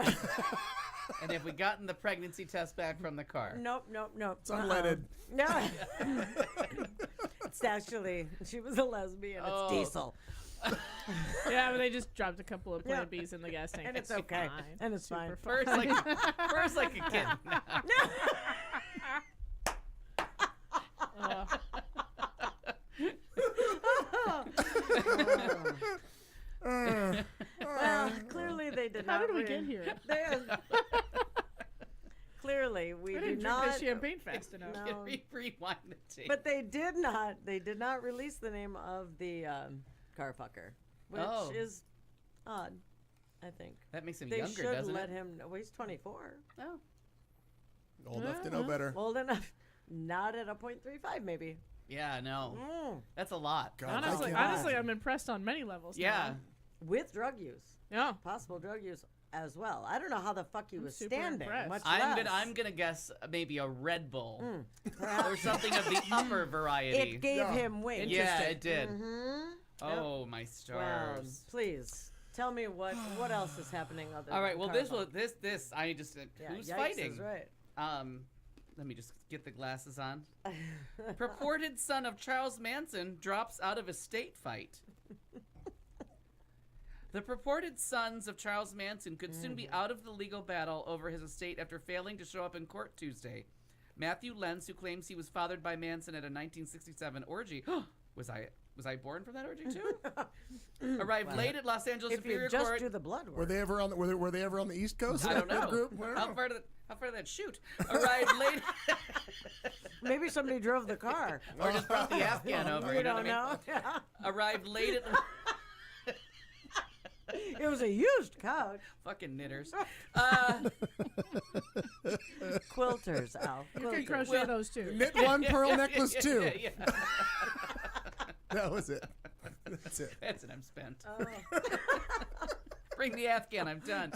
And have we gotten the pregnancy test back from the car? Nope. It's unleaded. No. It's actually, she was a lesbian. It's Oh. diesel. Yeah, but they just dropped a couple of Plan Bs in the gas tank. And it's okay. fine. And it's fine. Super First like a kitten. Well, clearly they did not. How did we get here? Clearly, we I did didn't not drink the champagne fast enough. No. Rewind the tape. But they did not. They did not release the name of the car fucker, which is odd. I think that makes him they younger, should doesn't let it? him. Well, he's 24. Oh, Old enough to know better. Old enough. Not at a 0.35, maybe. Yeah, no, Mm. that's a lot. God, Honestly, I can't honestly, I'm impressed on many levels. Yeah, now. With drug use, Yeah. possible drug use as well. I don't know how the fuck he I'm was super standing. impressed. Much I'm less. gonna guess maybe a Red Bull Perhaps. or something of the upper variety. It gave him weight. Yeah, it did. Mm-hmm. Oh my Well, stars! please tell me what ell is happening other. All right, than well car this I just Yeah, who's yikes fighting? is right. Let me just get the glasses on. Purported son of Charles Manson drops out of estate fight. The purported sons of Charles Manson could soon be out of the legal battle over his estate after failing to show up in court Tuesday. Matthew Lenz, who claims he was fathered by Manson at a 1967 orgy. Was I born from that orgy too? Arrived late at Los Angeles If Superior you just Court. do the blood work. Were they ever on the were they ever on the East Coast? I don't That know. group? Where- How far did that shoot? Arrived late. Maybe somebody drove the car. Or just brought the Afghan over. We You know don't what I mean? know. Arrived late at It was a used couch. fucking knitters. Quilters, Al. You can Quilters. crochet those too. Knit one, pearl necklace two. Yeah. That was it. That's it. That's it. I'm spent. Oh. Bring the Afghan. I'm done.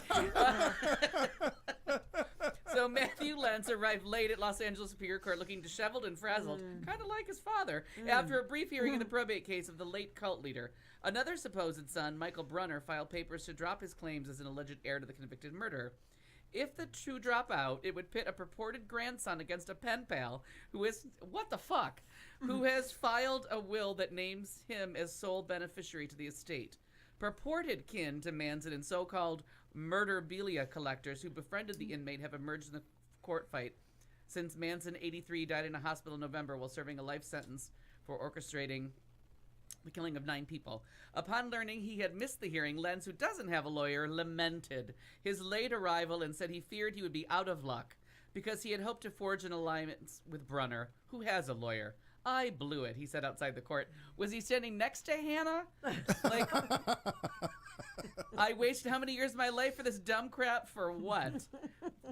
So Matthew Lentz arrived late at Los Angeles Superior Court looking disheveled and frazzled, kind of like his father, after a brief hearing in the probate case of the late cult leader. Another supposed son, Michael Brunner, filed papers to drop his claims as an alleged heir to the convicted murderer. If the two drop out, it would pit a purported grandson against a pen pal who is, what the fuck, who has filed a will that names him as sole beneficiary to the estate. Purported kin to Manson and so-called murderabilia collectors who befriended the inmate have emerged in the court fight since Manson, 83, died in a hospital in November while serving a life sentence for orchestrating the killing of 9 people. Upon learning he had missed the hearing, Lenz, who doesn't have a lawyer, lamented his late arrival and said he feared he would be out of luck because he had hoped to forge an alliance with Brunner, who has a lawyer. I blew it, he said outside the court. Was he standing next to Hannah? Like, I wasted how many years of my life for this dumb crap for what?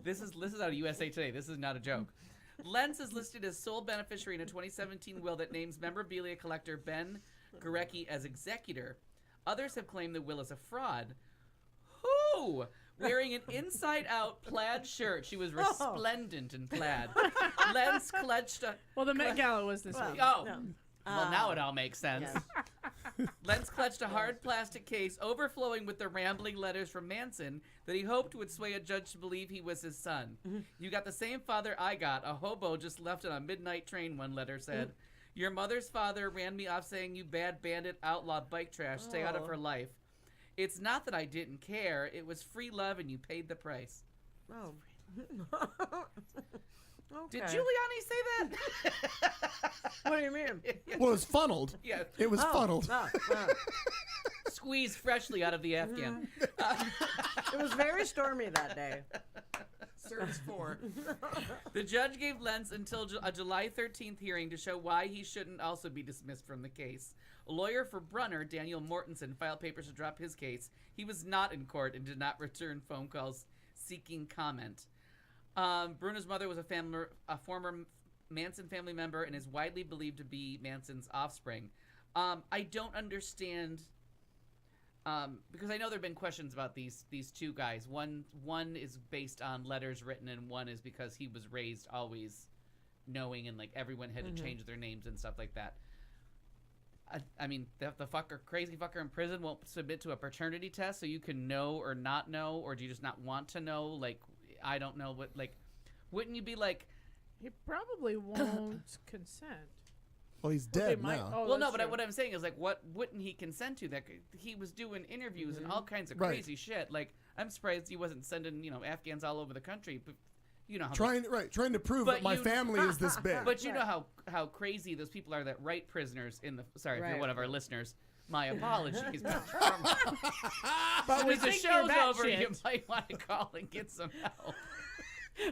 This is out of USA Today. This is not a joke. Lenz is listed as sole beneficiary in a 2017 will that names memorabilia collector Ben Gurecki as executor. Others have claimed the will is a fraud. Who? Wearing an inside-out plaid shirt. She was resplendent in plaid. Lenz clutched a... Well, the Met Gala was this week. Oh. No. Well, now it all makes sense. Yes. Lenz clutched a hard plastic case overflowing with the rambling letters from Manson that he hoped would sway a judge to believe he was his son. You got the same father I got. A hobo just left on a midnight train, one letter said. Your mother's father ran me off saying, you bad bandit, outlaw, bike trash, stay out of her life. It's not that I didn't care. It was free love and you paid the price. Oh. Did Okay. Giuliani say that? What do you mean? Well, it was funneled. Yeah. It was funneled. Squeezed freshly out of the Afghan. It was very stormy that day. Serves 4. The judge gave Lenz until a July 13th hearing to show why he shouldn't also be dismissed from the case. A lawyer for Brunner, Daniel Mortensen, filed papers to drop his case. He was not in court and did not return phone calls seeking comment. Brunner's mother was a former Manson family member and is widely believed to be Manson's offspring. I don't understand... because I know there have been questions about these two guys. One is based on letters written, and one is because he was raised always knowing, and like everyone had to change their names and stuff like that. I mean, the crazy fucker in prison won't submit to a paternity test, so you can know or not know, or do you just not want to know? Like, I don't know what. Like, wouldn't you be like? He probably won't consent. Well, he's Well, they dead might- now. oh, Well, no, that's but true. what I'm saying is, like, what wouldn't he consent to? That he was doing interviews and all kinds of Right. crazy shit. Like, I'm surprised he wasn't sending, Afghans all over the country. But you know how Trying to prove that my family is this big. But you know how crazy those people are that write prisoners in the. Sorry, if you're Right. one of our listeners. My apologies. But But we as the think you're show's that over, you shit. might want to call and get some help.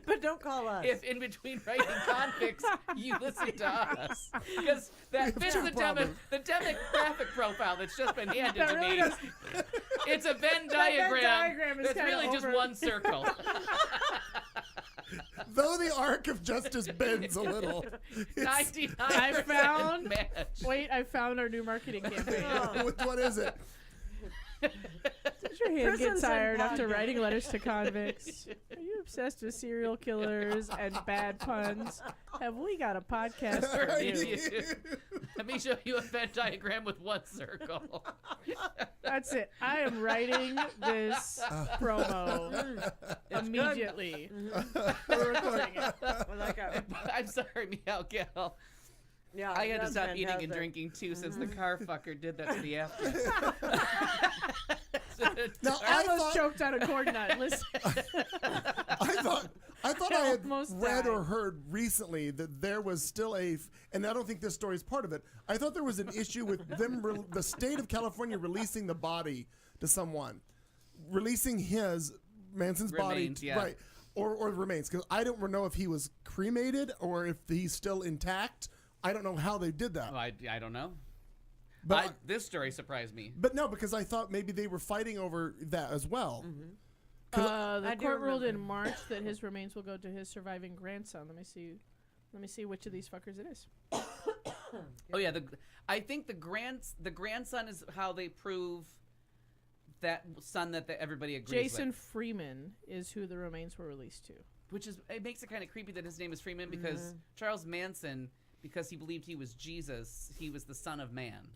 But don't call us. If in between writing convicts, you listen to us. Because that fits the demographic profile that's just been handed That to really me. does. It's a Venn Venn diagram, diagram is that's kinda really just over. one circle. Though the arc of justice bends a little. 99% I found. match. Wait, I found our new marketing campaign. What is it? Does your hand get Prisons tired and after podcasts. writing letters to convicts? Are you obsessed with serial killers and bad puns? Have we got a podcast for you? Let me show you a Venn diagram with one circle. That's it. I am writing this promo immediately. We're recording it. Well, like a- I'm sorry, Meow Gal. yeah, I had to that's stop eating and fantastic. drinking too since the car fucker did that to the Afghans. Now I I almost thought choked on a corn nut. Listen. I thought I had Almost read died. or heard recently that there was still and I don't think this story is part of it. I thought there was an issue with them, the state of California releasing the body to someone, releasing Manson's Remains, body, yeah. right, or remains, because I don't know if he was cremated or if he's still intact. I don't know how they did that. Oh, I don't know. But This story surprised me. But no, because I thought maybe they were fighting over that as well. The I do court ruled in remember. March that his remains will go to his surviving grandson. Let me see which of these fuckers it is. Oh yeah, I think the grandson is how they prove that son that everybody agrees Jason with. Freeman is who the remains were released to. Which it makes it kind of creepy that his name is Freeman because Charles Manson, because he believed he was Jesus, he was the Son of Man.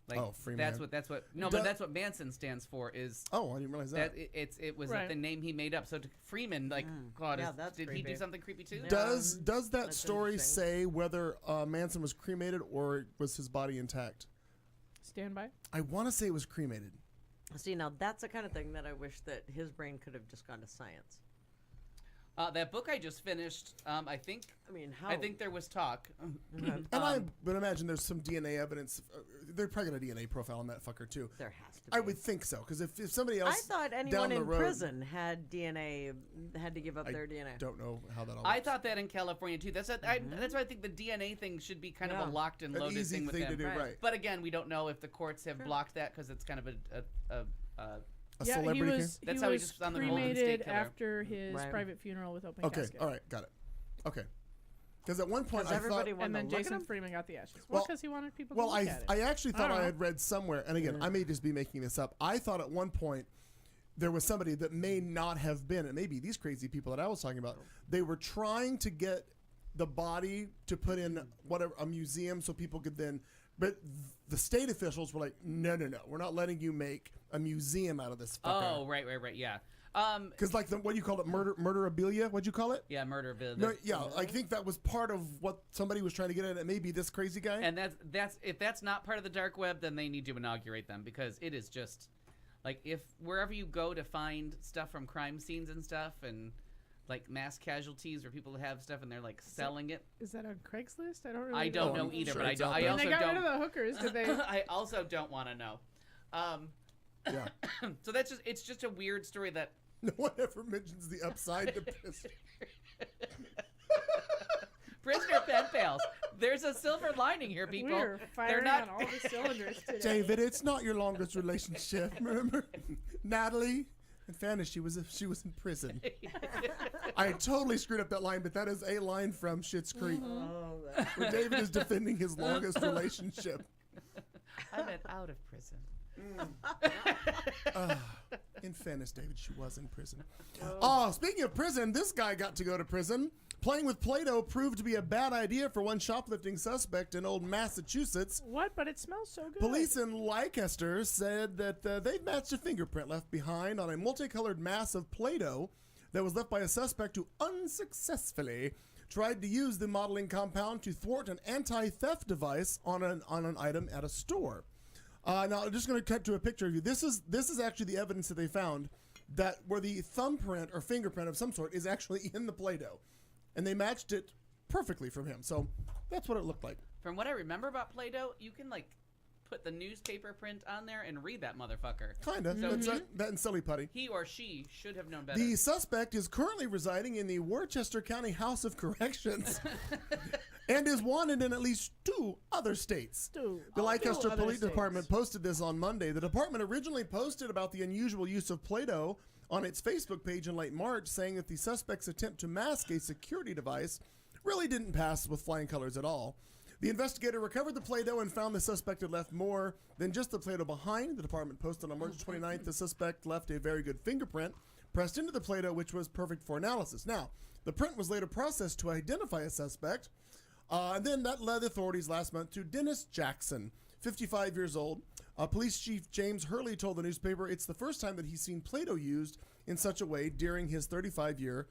Like, Freeman. That's what. No, Duh. but that's what Manson stands for. Is Oh, I didn't realize that. it was Right. the name he made up. So to Freeman, like, God, Yeah, that's did he do creepy. something creepy too? Does that that's story interesting. say whether Manson was cremated or was his body intact? Stand by. I want to say it was cremated. See, now that's the kind of thing that I wish that his brain could have just gone to science. That book I just finished. I think how? I think there was talk. And I would imagine there's some DNA evidence. They're probably got a DNA profile on that fucker too. There has to be. I would think so, because if somebody I else thought down anyone the in road, prison had DNA, had to give up their DNA. don't know how that all works. I thought that in California too. That's that's why I think the DNA thing should be kind of Yeah. a locked and An loaded easy thing with thing them. to do, right. But again, we don't know if the courts have blocked that because it's kind of a A Yeah, celebrity he case? was. That's he how he was just on the Golden State cremated Killer. after his Right. private funeral with open Okay, casket. all right, got it. Okay, because at one point Because I everybody thought. wanted And to then look at Jason him? Freeman got the ashes. Well- Well, because he wanted people Well, to look at it. I actually thought don't I know. had read somewhere, and again, I may just be making this up. I thought at one point there was somebody that may not have been, and maybe these crazy people that I was talking about, they were trying to get the body to put in a museum so people could then, but the state officials were like, no, we're not letting you make a museum out of this fucker. Oh, right, yeah. Because like what do you call it, murderabilia? What'd you call it? Yeah, murder bill. No, yeah, I think that was part of what somebody was trying to get at. It may be this crazy guy. And that's if that's not part of the dark web, then they need to inaugurate them because it is just like if wherever you go to find stuff from crime scenes and stuff and like mass casualties where people have stuff and they're like selling it. Is that on Craigslist? I don't really. I don't know know either, sure but it's I out don't. I there. When also they got don't. rid of the hookers, did they? I also don't want to know. Yeah. So it's just a weird story that No one ever mentions the upside to prisoner. prisoner pen pals. There's a silver lining here, people. We're They're firing not. on all the cylinders today. David, it's not your longest relationship. Remember, Natalie. In fairness, she was in prison. I totally screwed up that line, but that is a line from Schitt's Creek, where David is defending his longest relationship. I meant out of prison. In fairness, David, she was in prison. Speaking of prison, this guy got to go to prison. Playing with Play-Doh proved to be a bad idea for one shoplifting suspect in old Massachusetts. What? But it smells so good. Police in Leicester said that they've matched a fingerprint left behind on a multicolored mass of Play-Doh that was left by a suspect who unsuccessfully tried to use the modeling compound to thwart an anti-theft device on an item at a store. Now, I'm just going to cut to a picture of you. This is actually the evidence that they found that where the thumbprint or fingerprint of some sort is actually in the Play-Doh. And they matched it perfectly from him. So that's what it looked like. From what I remember about Play-Doh, you can like put the newspaper print on there and read that motherfucker. Kind of. So That and silly putty. he or she should have known better. The suspect is currently residing in the Worcester County House of Corrections and is wanted in at least 2 other states. The Leicester Police Department posted this on Monday. The department originally posted about the unusual use of Play-Doh on its Facebook page in late March, saying that the suspect's attempt to mask a security device really didn't pass with flying colors at all. The investigator recovered the Play-Doh and found the suspect had left more than just the Play-Doh behind. The department posted on March 29th the suspect left a very good fingerprint pressed into the Play-Doh, which was perfect for analysis. Now, the print was later processed to identify a suspect, and then that led authorities last month to Dennis Jackson, 55 years old. Police Chief James Hurley told the newspaper it's the first time that he's seen Play-Doh used in such a way during his 35-year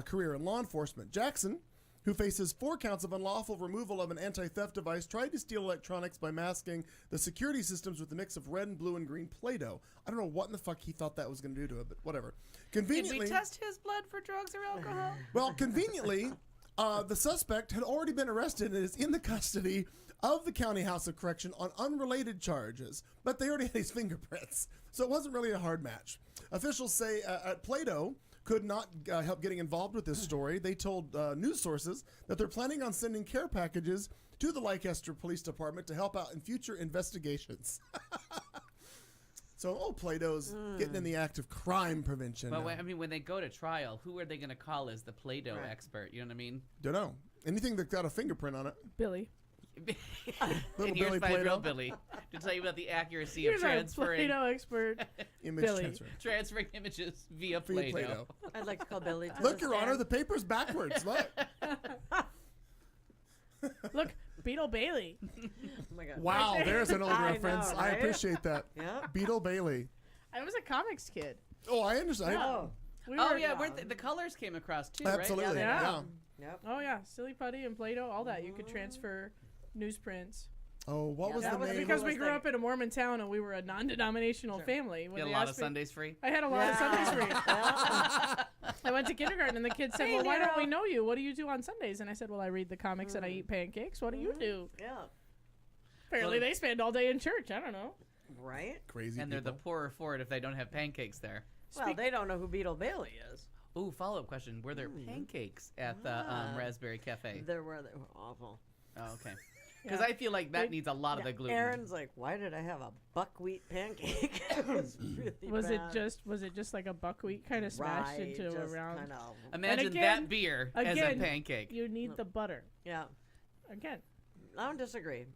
career in law enforcement. Jackson, who faces 4 counts of unlawful removal of an anti-theft device, tried to steal electronics by masking the security systems with a mix of red and blue and green Play-Doh. I don't know what in the fuck he thought that was going to do to it, but whatever. Conveniently, Did we test his blood for drugs or alcohol? well, conveniently, the suspect had already been arrested and is in the custody of the County House of Correction on unrelated charges, but they already had his fingerprints, so it wasn't really a hard match. Officials say at Play-Doh could not help getting involved with this story. They told news sources that they're planning on sending care packages to the Leicester Police Department to help out in future investigations. So, Play-Doh's getting in the act of crime prevention. Well, now. I mean, when they go to trial, who are they going to call as the Play-Doh expert? You know what I mean? Don't know. Anything that's got a fingerprint on it. Billy. Little And here's Billy my Play-Doh. real Billy to tell you about the accuracy Here's of our transferring Play-Doh expert. Image Billy. transfer. transferring images via Via Play-Doh. Play-Doh. I'd like to call Billy. To Look, the Your Honor, stand. the paper's backwards. Look. Look, Beetle Bailey. Oh my God. Wow, there's an old I reference. know, I right? appreciate that. Yeah. Beetle Bailey. I was a comics kid. Oh, I understand. Oh. We Oh, were, yeah, weren't the colors came across too, right? Absolutely. Yeah, Yeah. Yep. Oh yeah, Silly Putty and Play-Doh, all that. You could transfer newsprints. Oh, what Yeah, was that the was name? Because was we grew the- up in a Mormon town and we were a non-denominational family. When You had a they lot asked of me- Sundays free. I had a lot of Sundays free. I went to kindergarten and the kids said, Hey, well, why don't we Nero. know you? What do you do on Sundays? And I said, well, I read the comics and I eat pancakes. What do you do? Yeah. Apparently they spend all day in church. I don't know. Right. Crazy And they're the people. poorer for it if they don't have pancakes there. Well, they don't know who Beetle Bailey is. Ooh, follow-up question. Were there pancakes at the Raspberry Cafe? They were awful. Oh, okay. Because Yeah. I feel like that They- needs a lot of the gluten. Aaron's like, why did I have a buckwheat pancake? It was really Was bad. it just like a buckwheat kind of smashed Right, into a just round? kind of. Imagine again- that beer as a again, pancake. You need the butter. Yeah. Again. I don't disagree.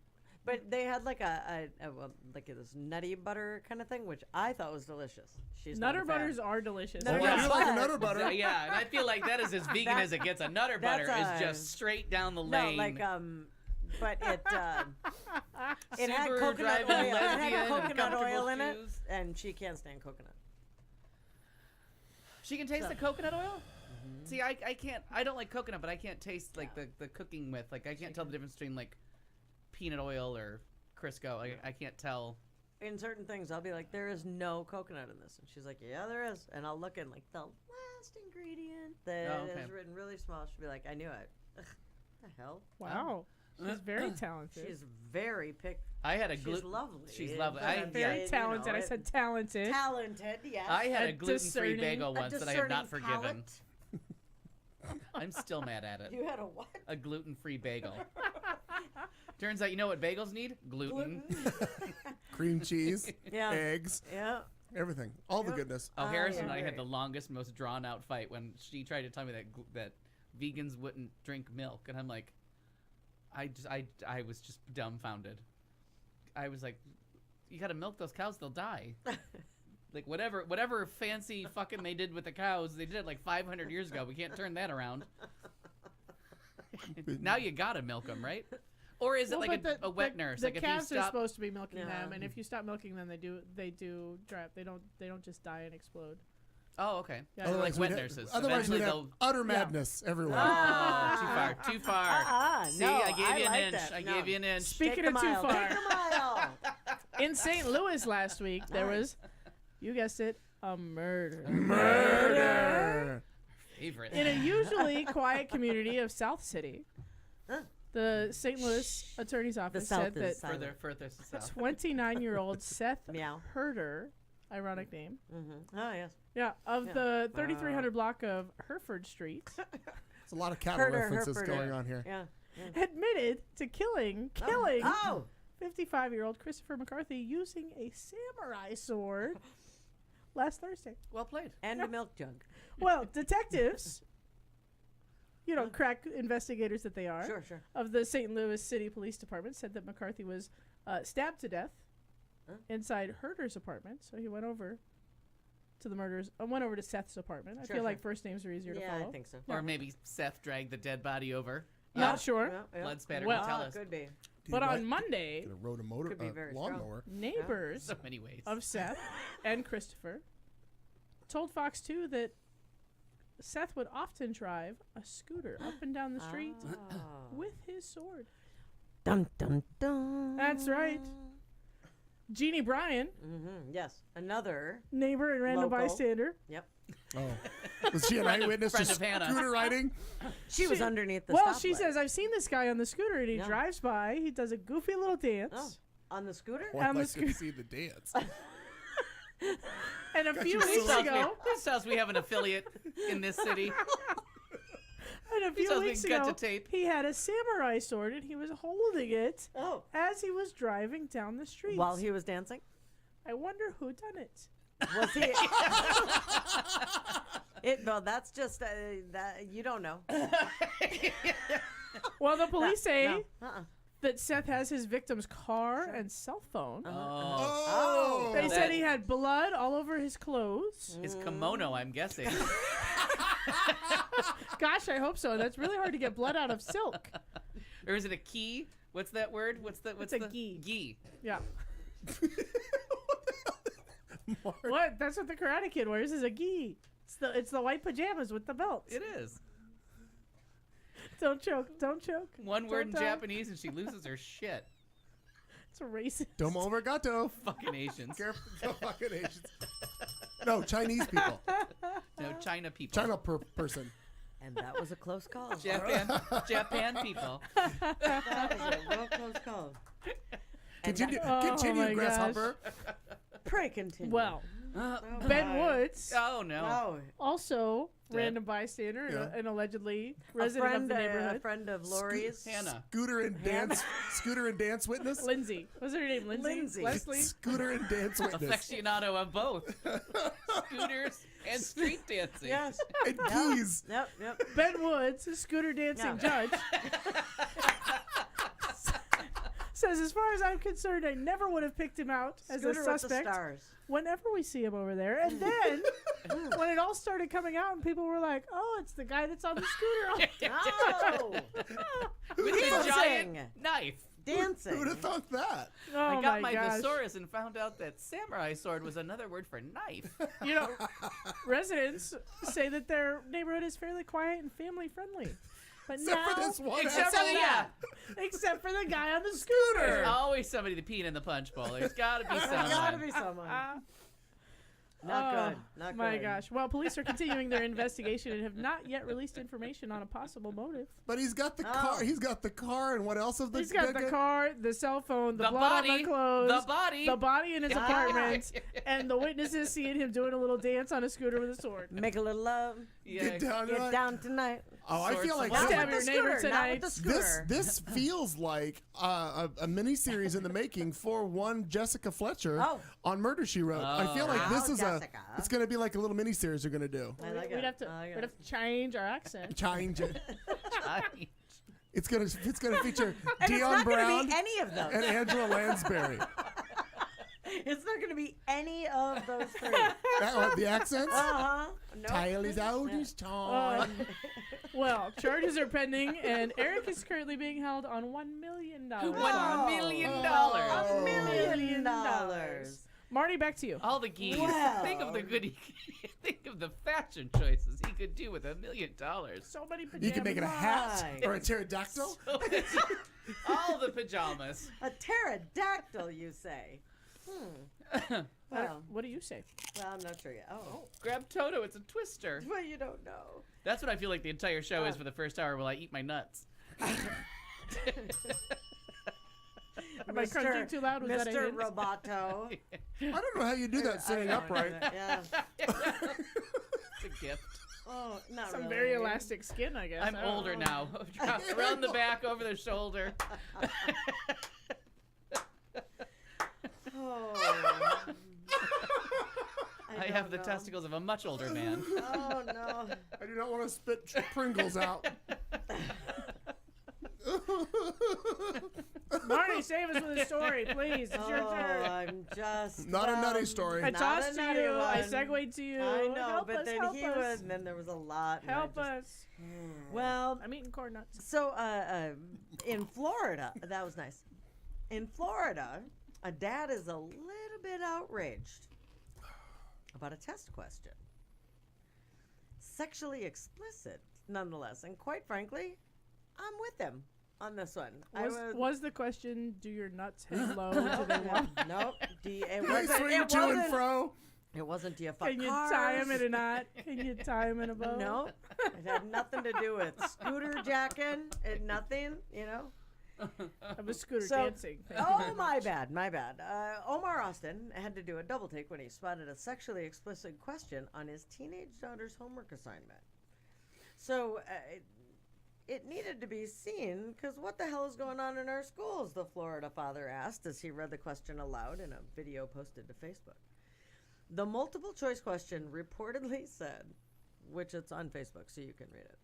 But they had like like this nutty butter kind of thing, which I thought was delicious. She's not a Nutter fan. butters are delicious. Oh, Yeah, you like a but- Nutter Butter? Yeah, and I feel like that is as vegan as it gets. A Nutter Butter That's is just straight down the No, lane. like but it had Super coconut driving oil. It lesbian had and coconut oil comfortable in it, shoes. and she can't stand coconut. She can taste the coconut oil? See, I can't. I don't like coconut, but I can't taste like the cooking with. Like I can't tell the difference between like peanut oil or Crisco. I can't tell. In certain things, I'll be like, there is no coconut in this, and she's like, yeah, there is. And I'll look in like the last ingredient that Oh, okay. is written really small. She'll be like, I knew it. Ugh, the hell? Wow. She's very talented. She's very pick. I had a She's gluten. lovely. She's lovely. but I'm very saying, talented. You know, I said talented. talented. Yes. I had A a gluten-free discerning- bagel A once that I have not discerning forgiven. palate. I'm still mad at it. You had a what? A gluten-free bagel. Turns out, you know what bagels need? Gluten. Cream cheese, Yeah. eggs, Yeah. everything. All the Yep. goodness. Oh, Harrison and I yeah. had the longest, most drawn-out fight when she tried to tell me that vegans wouldn't drink milk, and I'm like, I was just dumbfounded. I was like, you gotta milk those cows; they'll die. Like whatever fancy fucking they did with the cows, they did it like 500 years ago. We can't turn that around. Now you gotta milk them, right? Or is it Well, like but a wet nurse? The Like if you calves are stop, supposed to be milking Yeah. them, and if you stop milking them, they do dry up. They don't just die and explode. oh, okay. Yeah. So like Otherwise wet we'd nurses. Otherwise, we'd Eventually have they'll. utter madness everywhere. Oh, too far Too far. See, See, I gave you an like inch. that. I No. gave you an inch. Speaking Take of the too mile. far, Take the mile. in St. Louis last week, there was, you guessed it, a murder. Murder. Favorite. In a usually quiet community of South City, Huh. the St. Louis Attorney's Office said South that is silent. Further south. 29-year-old Seth Meow. Herder, ironic name, Oh, yes. yeah, of Yeah. the 3300 block of Hereford Street, There's a lot of cattle Herder, references Hereford. going on here. Yeah. admitted to killing Oh. 55-year-old Christopher McCarthy using a samurai sword last Thursday. Well played. And a milk jug. Well, detectives, crack investigators that they are, Sure. of the St. Louis City Police Department said that McCarthy was stabbed to death inside Herder's apartment. So he went over to the murders. Went over to Seth's apartment. I feel like first names are easier to follow. I think so. Or maybe Seth dragged the dead body over. Not sure. Blood spatter Well, can tell us. Could be. But Dude, on Monday, Could have rode a motor, Could be very lawnmower. neighbors So many ways. of Seth and Christopher told Fox 2 that Seth would often drive a scooter up and down the street with his sword. Dun, dun, dun. That's right. Jeannie Bryan, Yes. Another. neighbor and random Local. bystander. Yep. Oh. Was she an eyewitness friend to of Hannah. scooter riding? She was underneath the Well, she stoplight. says, I've seen this guy on the scooter and he Yeah. drives by. He does a goofy little dance. Oh, on the scooter? Well, I'd On the like to scoo- see the dance. And a few your weeks silhouette. ago, This tells we have an affiliate in this city. few tells me weeks cut to ago, tape. he had a samurai sword and he was holding it Oh. as he was driving down the street. While he was dancing? I wonder who done it. Was he? No, that's just that you don't know. Well, the police say No. Uh-uh. that Seth has his victim's car and cell phone. Oh. They said he had blood all over his clothes. His kimono, I'm guessing. Gosh, I hope so. That's really hard to get blood out of silk. Or is it a key? What's that word? What's a the gi. Gi. Yeah. What? That's what the Karate Kid wears is a gi. It's the white pajamas with the belts. It is. Don't choke. Don't choke. One word in Don't die. Japanese and she loses her shit. It's a racist. Domo arigato. Fucking Asians. Careful, fucking Asians. No, Chinese people. No, China people. China person. And that was a close call. Japan people. That was a real close call. Continue, Oh continue, my Grasshopper. Pray continue. Well, Oh, Ben my. Woods, Oh no. Oh, also Dead. random bystander Yeah. and allegedly a resident friend, of the neighborhood. a friend of Lori's. Hannah. Scooter and dance witness. Lindsay. Was her name Lindsay? Lindsay. Leslie? Scooter and dance witness. Aficionado of both. Scooters and street dancing. Yes. And keys. Yep. Ben Woods, a scooter dancing Yeah. judge, says, as far as I'm concerned, I never would have picked him out as Scooter a with the suspect stars. whenever we see him over there. And then when it all started coming out and people were like, oh, it's the guy that's on the scooter. Oh, With a giant Dancing. knife. Who would dancing. have thought that? Oh I got my gosh. thesaurus and found out that samurai sword was another word for knife. You know, residents say that their neighborhood is fairly quiet and family friendly. But Except now, for this one Except for asshole. except for the guy on the There's scooter. always somebody to pee in the punch bowl. There's gotta be There's gotta someone. be someone. Ah. Not Oh, good. Not my good. gosh. Well, police are continuing their investigation and have not yet released information on a possible motive. But he's got the car. He's got the car, and what else of the? He's got the car, the cell phone, the The blood on body, the clothes, the body in his apartment, and the witnesses seeing him doing a little dance on a scooter with a sword. Make a little love. Yeah. Get down, Get tonight. down tonight. Oh, I feel like Not this- Stab your neighbor scooter, not tonight. with the scooter. this feels like a mini series in the making for one Jessica Fletcher Oh. on Murder She Wrote. I feel like Oh, this is Jessica. it's going to be like a little mini series they're going to do. I like We'd it. have to, I like we'd it. have to change our accent. Change it. Nice. It's gonna feature And it's Dion not going Brown to be any of those. and Angela Lansbury. It's not going to be any of those three. The accents. Uh-huh. Nope. Tyler's out his time. Well, charges are pending, and Eric is currently being held on $1 million. $1 million. $1 million. Marty, back to you. All the geese. Well. Think of the think of the fashion choices he could do with $1 million. So many pajamas. You can make it a hat Right. or a pterodactyl. So many- all the pajamas. A pterodactyl, you say? Well, What do you say? well, I'm not sure yet. Oh. Grab Toto. It's a twister. Well, you don't know. That's what I feel like the entire show is for the first hour while I eat my nuts. Am I crunching too loud? Was that a Mr. hint? Roboto. I don't know how you do that sitting I upright. don't know. Yeah. It's a gift. Oh, not Some really. very elastic skin, I guess. I'm I don't older know. now. Around the back, over the shoulder. Oh. I don't have the know. testicles of a much older man. Oh no. I do not want to spit Pringles out. Marty, save us with a story, please. It's your turn. I'm just Not a nutty story. I not tossed a to nutty you. I one. segued to you. I know, Help but us, then help he us. was, and then there was a lot. and I Help just- us. Well, I'm eating corn nuts. so in Florida, that was nice. In Florida, a dad is a little bit outraged about a test question. Sexually explicit, nonetheless, and quite frankly, I'm with him on this one. Was the question, do your nuts hang low? Do they walk? Nope. It They wasn't, swing it to and wasn't- fro. It wasn't, do you fuck Can you cars? tie him in a knot? Can you tie him in a bow? No, it had nothing to do with scooter jacking. It nothing, you know. I was scooter So- dancing. Thank you Oh, very my much. bad, my bad. Omar Austin had to do a double take when he spotted a sexually explicit question on his teenage daughter's homework assignment. So it needed to be seen, because what the hell is going on in our schools? The Florida father asked as he read the question aloud in a video posted to Facebook. The multiple choice question reportedly said, which it's on Facebook so you can read it.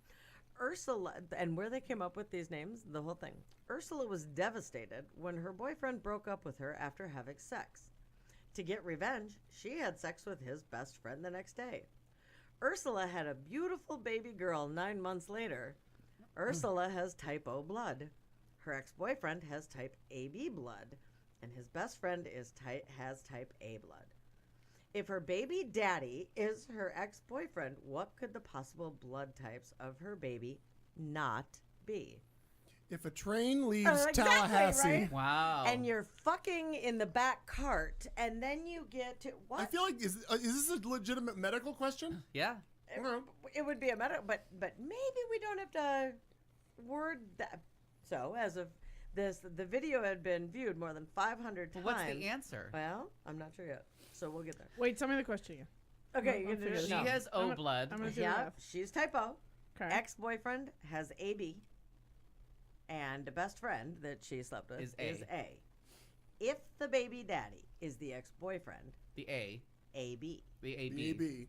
Ursula, and where they came up with these names, the whole thing. Ursula was devastated when her boyfriend broke up with her after having sex. To get revenge, she had sex with his best friend the next day. Ursula had a beautiful baby girl 9 months later. Ursula has type O blood. Her ex-boyfriend has type AB blood, and his best friend has type A blood. If her baby daddy is her ex-boyfriend, what could the possible blood types of her baby not be? If a train leaves Exactly, Tallahassee, right? Wow. And you're fucking in the back cart, and then you get to what? I feel like is this a legitimate medical question? Yeah. It would be a medical, but maybe we don't have to word that. So as of this, the video had been viewed more than 500 times. Well, what's the answer? Well, I'm not sure yet. So we'll get there. Wait, tell me the question again. Okay, I'm you can do figuring it. She No. has O blood. I'm gonna do the Yeah, math. she's type O. Okay. Ex-boyfriend has AB, and the best friend that she slept with Is is A. A. If the baby daddy is the ex-boyfriend, The A. AB, The AB. Maybe.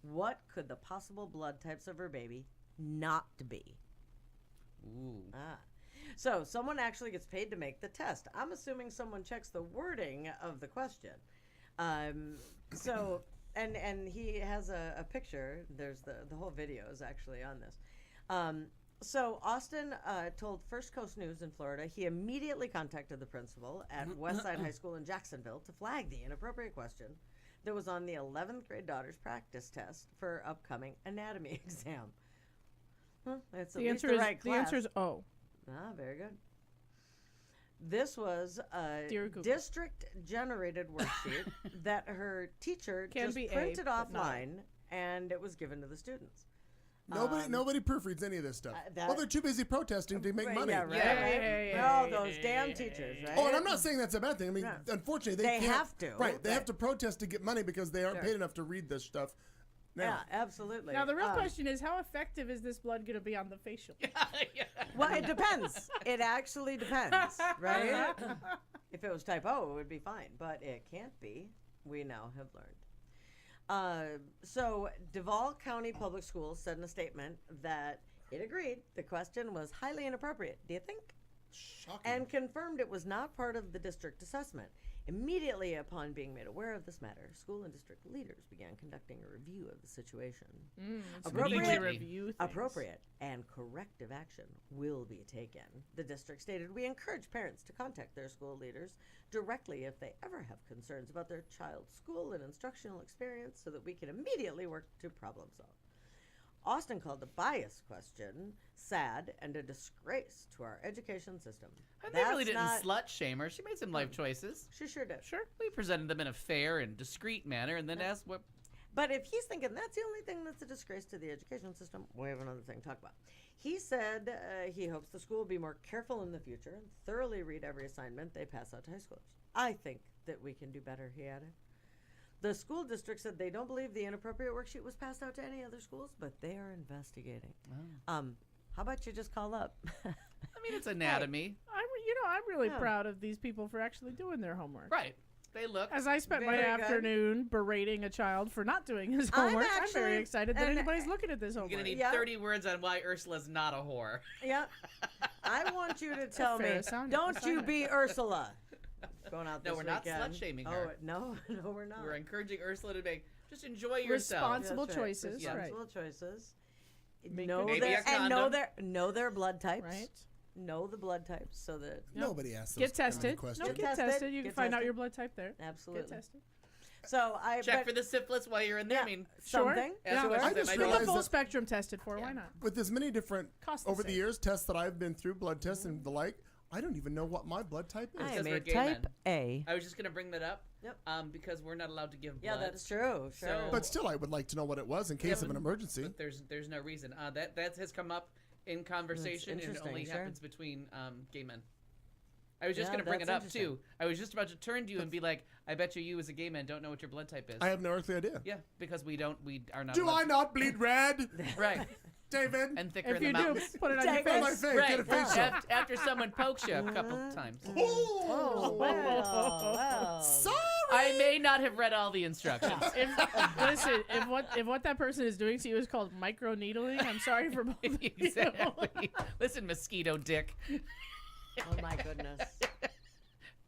what could the possible blood types of her baby not be? Ooh. So someone actually gets paid to make the test. I'm assuming someone checks the wording of the question. So and he has a picture. There's the whole video is actually on this. So Austin told First Coast News in Florida he immediately contacted the principal at Westside High School in Jacksonville to flag the inappropriate question that was on the 11th grade daughter's practice test for upcoming anatomy exam. It's at The least answer the is right the class. answer is O. Very good. This was a Dear Google. district-generated worksheet that her teacher Can just be A, printed but not A. offline, and it was given to the students. Nobody proofreads any of this stuff. that- Well, they're too busy protesting to make Right, money. yeah, right, Yeah. right. Oh, those damn teachers, right? Oh, and I'm not saying that's a bad thing. I mean, Yeah. unfortunately, They can't- have to. Right, they Right. have to protest to get money because they aren't Sure. paid enough to read this stuff. Now, Yeah, absolutely. Now the real question is, how effective is this blood going to be on the facial? Well, it depends. It actually depends, right? If it was type O, it would be fine, but it can't be. We now have learned. So Duval County Public Schools said in a statement that it agreed the question was highly inappropriate. Do you think? Shocking. and confirmed it was not part of the district assessment. Immediately upon being made aware of this matter, school and district leaders began conducting a review of the situation. Appropriate and corrective action will be taken. The district stated, "We encourage parents to contact their school leaders directly if they ever have concerns about their child's school and instructional experience so that we can immediately work to problem solve." Austin called the bias question sad and a disgrace to our education system. And they really didn't slut shame her. She made some life choices. She sure did. Sure. We presented them in a fair and discreet manner and then asked what. But if he's thinking that's the only thing that's a disgrace to the education system, we have another thing to talk about. He said he hopes the school will be more careful in the future and thoroughly read every assignment they pass out to high schoolers. I think that we can do better, he added. The school district said they don't believe the inappropriate worksheet was passed out to any other schools, but they are investigating. How about you just call up? I mean, it's anatomy. I'm really proud of these people for actually doing their homework. Right. They look. As I spent my Very good. afternoon berating a child for not doing his homework, I'm very excited that anybody's looking at this You're homework. going to need 30 words on why Ursula's not a whore. Yeah. I want you to tell me, fair sounding don't you assignment. be Ursula. Going out this No, we're not weekend. slut-shaming her. Oh, no, we're not. We're encouraging Ursula to make, just enjoy yourself. Responsible That's right. choices. Right. Responsible choices. Make Know good Maybe a their, and know condom. their blood types. Right. Know the blood types so that Nobody asked those Get kind of tested. questions. No, Get get tested. tested. You can Get find out tested. your blood type there. absolutely. Get tested. So I Check but for the syphilis while you're in there. Yeah. I mean, something. Yeah, Sure. I I just might Get be- the realized full that spectrum tested for. Why not? with as many different Cost the over the same. years tests that I've been through, blood tests and the like, I don't even know what my blood type is. I Because am we're a gay type men. A. I was just going to bring that up. Yep. Because we're not allowed to give blood. Yeah, that's true. Sure. So- But still, I would like to know what it was in case of an emergency. But there's no reason. That has come up in conversation, and it interesting, only sure. happens between gay men. I was just Yeah, going to bring it that's up too. I was just about to turn to you and be like, "I bet you as a gay man don't know what your blood type is." I have no earthly idea. Yeah, because we are not. Do allowed I to- not bleed red, Right. David? And thicker If in the you do, mountains. put it on your Take On it. my face. face, Right. get a face shot. After someone pokes you a couple times. Oh, well. Sorry. I may not have read all the instructions. Listen, if what that person is doing to you is called microneedling, I'm sorry for both of you. Exactly. Listen, mosquito dick. Oh my goodness.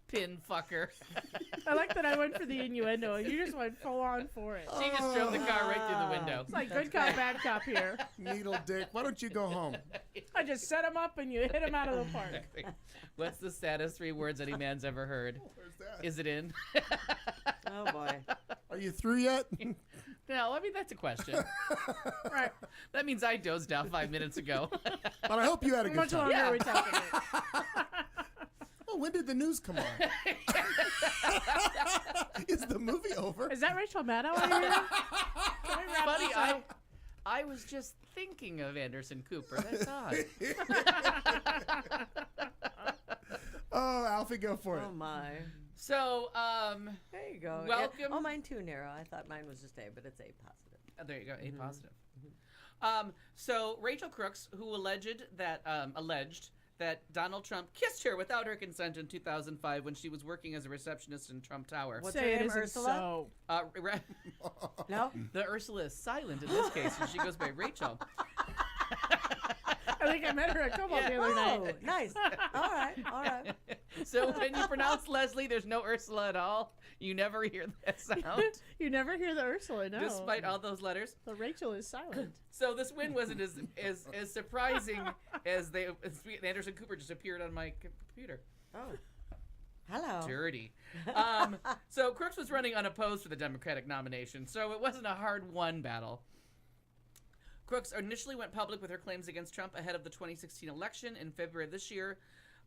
Pin fucker. I like that I went for the innuendo. You just went full on for it. She just drove the car right through the window. It's like good cop, bad cop here. Needle dick. Why don't you go home? I just set him up and you hit him out of the park. What's the saddest 3 words any man's ever heard? Where's that? Is it in? Oh boy. Are you through yet? No, I mean, that's a question. Right. That means I dozed out 5 minutes ago. But I hope you had a How good much time. longer are we talking? Oh, when did the news come on? Is the movie over? Is that Rachel Maddow I hear? Can we wrap Buddy, this up? I was just thinking of Anderson Cooper. That's odd. Oh, Alfie, go for it. Oh my. So, There you go. Welcome. Oh, mine too narrow. I thought mine was just A, but it's A positive. there you go, A positive. So Rachel Crooks, who alleged that Donald Trump kissed her without her consent in 2005 when she was working as a receptionist in Trump Tower. What's Say her it name, isn't Ursula? so. No? The Ursula is silent in this case, and she goes by Rachel. I think I met her at Cobalt the other Oh, night. nice. All right. All right. So when you pronounce Leslie, there's no Ursula at all. You never hear that sound, You never hear the Ursula, no. despite all those letters. The Rachel is silent. So this win wasn't as surprising as Anderson Cooper just appeared on my computer. Oh. Hello. Dirty. So Crooks was running unopposed for the Democratic nomination, so it wasn't a hard-won battle. Crooks initially went public with her claims against Trump ahead of the 2016 election in February of this year.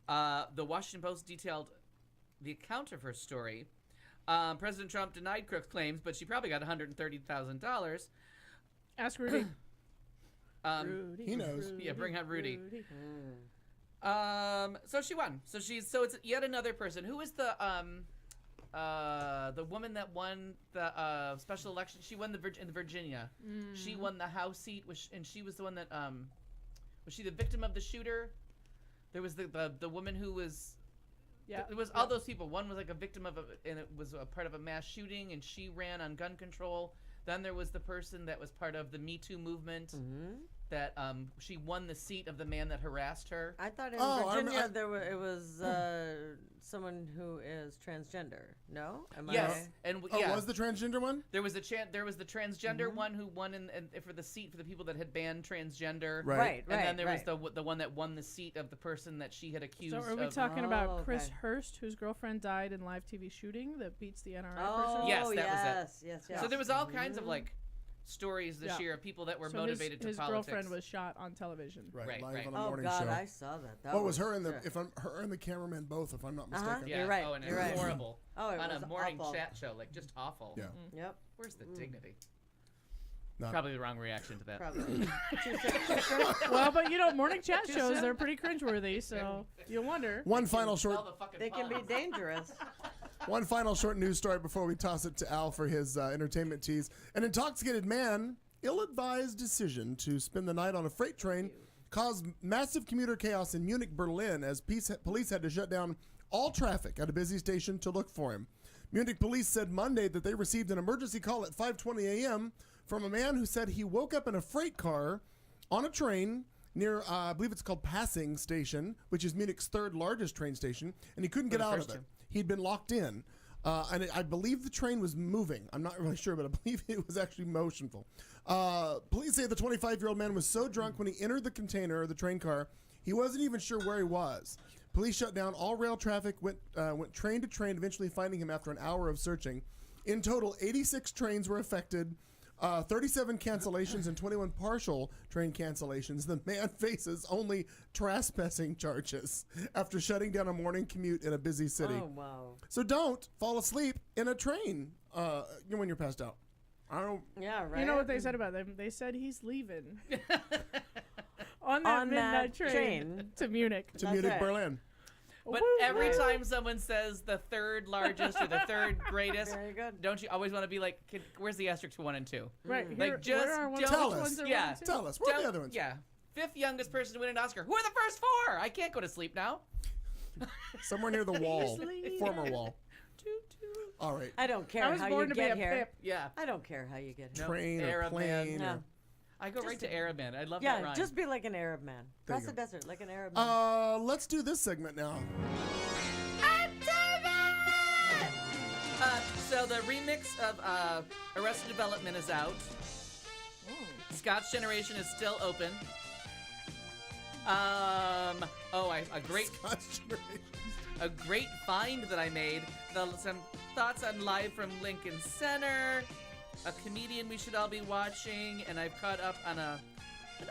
The Washington Post detailed the account of her story. President Trump denied Crooks' claims, but she probably got $130,000. Ask Rudy. He knows. Yeah, bring out Rudy. Rudy. So she won. So it's yet another person. Who is the woman that won the special election? She won in Virginia. She won the House seat, and she was the one that was she the victim of the shooter? There was the woman who was. Yeah. It was all those people. One was like a victim of and it was a part of a mass shooting, and she ran on gun control. Then there was the person that was part of the Me Too movement. that she won the seat of the man that harassed her. I thought in Oh, Virginia it was someone who is transgender. No? Yes, and was the transgender one? There was the transgender one who won for the seat for the people that had banned transgender. Right. And then there was the one that won the seat of the person that she had accused. So are we of, talking about Chris Hurst, whose girlfriend died in live TV shooting that beats the NRA person? Yes, that was it. Yes. So there was all kinds of like stories this year of people that were motivated his to politics. girlfriend was shot on television. Right, live on a Oh morning God, show. I saw that. That What was her and sick. her and the cameraman both, if I'm not mistaken. Yeah. You're right. Oh, and You're it was right. horrible. Oh, it on was a morning awful. chat show, like just awful. Yeah. Yep. Where's the dignity? Not- Probably the wrong reaction to that. Probably. Well, but morning chat shows, they're pretty cringeworthy, so you wonder. One final short They can be dangerous. One final short news story before we toss it to Al for his entertainment tease. An intoxicated man, ill-advised decision to spend the night on a freight train caused massive commuter chaos in Munich, Berlin, as police had to shut down all traffic at a busy station to look for him. Munich police said Monday that they received an emergency call at 5:20 a.m. from a man who said he woke up in a freight car on a train near, I believe it's called Passing Station, which is Munich's third largest train station, and he couldn't get out of it. He'd been locked in. And I believe the train was moving. I'm not really sure, but I believe it was actually motionful. Police say the 25-year-old man was so drunk when he entered the container, the train car, he wasn't even sure where he was. Police shut down all rail traffic, went train to train, eventually finding him after an hour of searching. In total, 86 trains were affected, 37 cancellations and 21 partial train cancellations. The man faces only trespassing charges after shutting down a morning commute in a busy city. Oh, wow. So don't fall asleep in a train when you're passed out. I don't. Yeah, right. You know what they said about him? They said he's leaving on that On midnight that train. to Munich. To Munich, Berlin. But every time someone says the third largest or the third greatest, Very good. don't you always want to be like, where's the asterisk to 1 and 2? Right. Like, just where are one don't- Tell which us. ones are Yeah. one and two? Tell us. What are the other ones? Yeah. 5th youngest person to win an Oscar. Who are the first 4? I can't go to sleep now. Somewhere near the wall. Sleep. Former wall. All right. I don't care I was how born you to be get a here. pip. Yeah. I don't care how you get here. Train or Arab man. plane. No. Or, I go right to Arab man. I love that Yeah, rhyme. just be like an Arab man. There you Cross the go. desert like an Arab man. let's do this segment now. So the remix of Arrested Development is out. Scott's Generation is still open. A great find that I made. Some thoughts on Live from Lincoln Center. A comedian we should all be watching, and I've caught up on an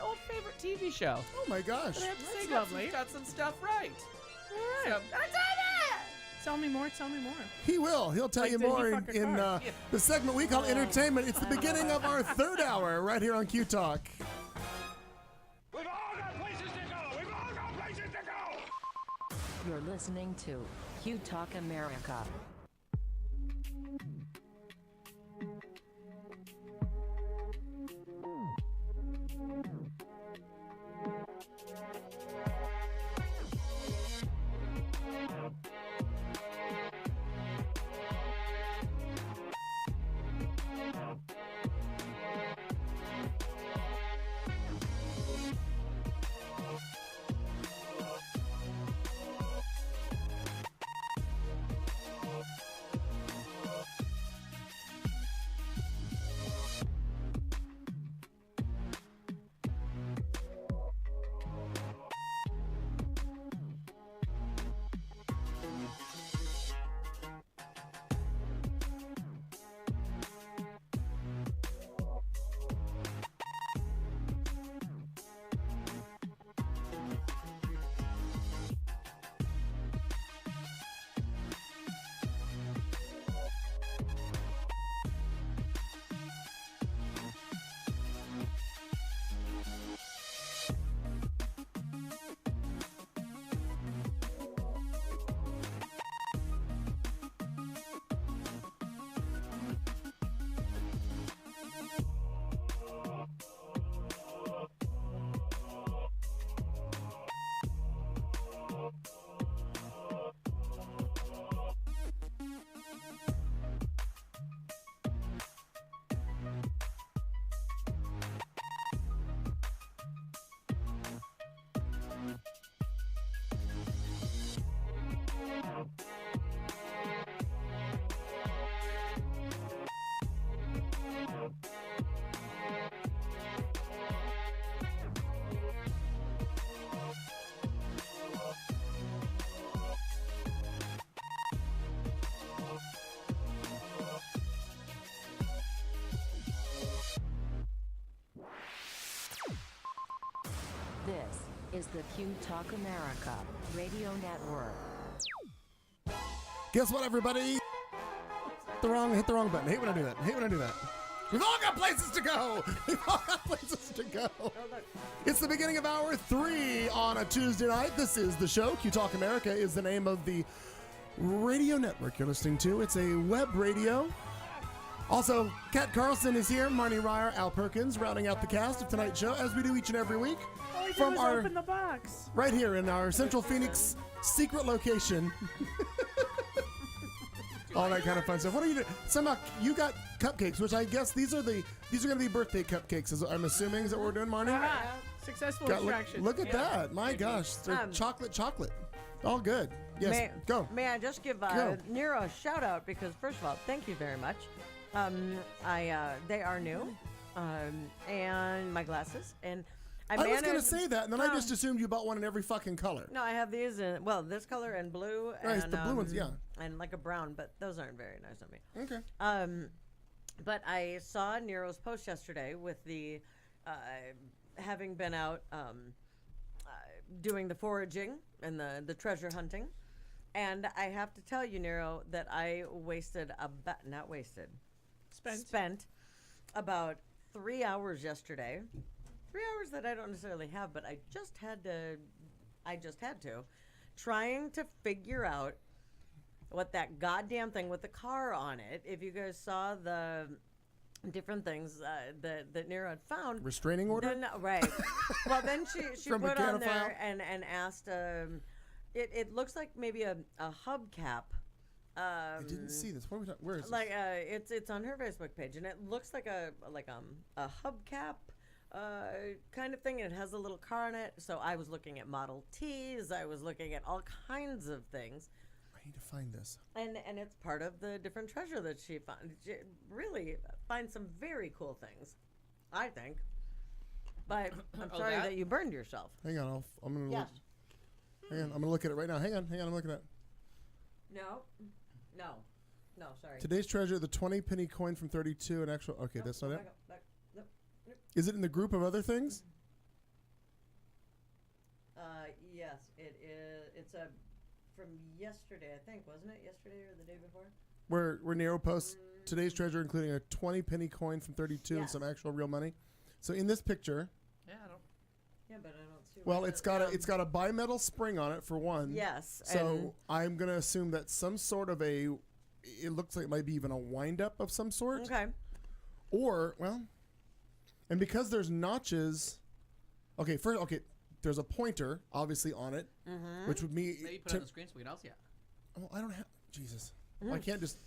old favorite TV show. Oh my gosh. But I have to say, That's Scott's lovely. got some stuff right. All right. So, Tell me more. Tell me more. He will. He'll tell Like, you did he more fuck a in car? the segment we call Entertainment. It's the beginning of our third hour right here on Q Talk. We've all got places to go. We've all got places to go. You're listening to Q Talk America. is the Q Talk America Radio Network. Guess what, everybody? Hit the wrong button. Hate when I do that. We've all got places to go. It's the beginning of hour 3 on a Tuesday night. This is the show. Q Talk America is the name of the radio network you're listening to. It's a web radio. Also, Kat Carlson is here, Marnie Ryer, Al Perkins, rounding out the cast of tonight's show, as we do each and every week. All we do is open the box. Right here in our Central Phoenix secret location. All that kind of fun stuff. What are you doing? Somehow you got cupcakes, which I guess these are going to be birthday cupcakes. I'm assuming is that what we're doing, Marnie? Successful extraction. Look at that! My gosh, they're chocolate. All good. Yes, go. May I just give Nero a shout out because first of all, thank you very much. They are new, and my glasses and. I was going to say that, and then I just assumed you bought one in every fucking color. No, I have these in, this color and blue. Right, and, the blue ones, yeah. And like a brown, but those aren't very nice on me. Okay. But I saw Nero's post yesterday with the, having been out doing the foraging and the treasure hunting. And I have to tell you, Nero, that I spent about 3 hours yesterday. 3 hours that I don't necessarily have, but I just had to, trying to figure out what that goddamn thing with the car on it. If you guys saw the different things that Nero had found. Restraining order? Then, right. Well, then she put on there and asked, it looks like maybe a hubcap. I didn't see this. What are we talking? Where is this? Like it's on her Facebook page, and it looks like a hubcap. Kind of thing, and it has a little car in it. So I was looking at Model Ts. I was looking at all kinds of things. I need to find this. And it's part of the different treasure that she found. She really finds some very cool things, I think. But I'm sorry that you burned yourself. Hang on, I'm gonna yes. look. Hang on, I'm gonna look at it right now. Hang on, I'm looking at it. No, sorry. Today's treasure, the 20 penny coin from 32, an actual. Okay, that's not it. Is it in the group of other things? Yes, it is. It's from yesterday, I think, wasn't it? Yesterday or the day before? Where Nero posts today's treasure, including a 20 penny coin from 32 and some actual real money. So in this picture. Yeah, I don't. Yeah, but I don't see. Well, it's got a bimetal spring on it for one. Yes. So I'm gonna assume that some sort of it looks like it might be even a wind up of some sort. Okay. Or and because there's notches, there's a pointer obviously on it, which would mean maybe put it on the screen so we can all see it. Oh, I don't have Jesus. Well, I can't just.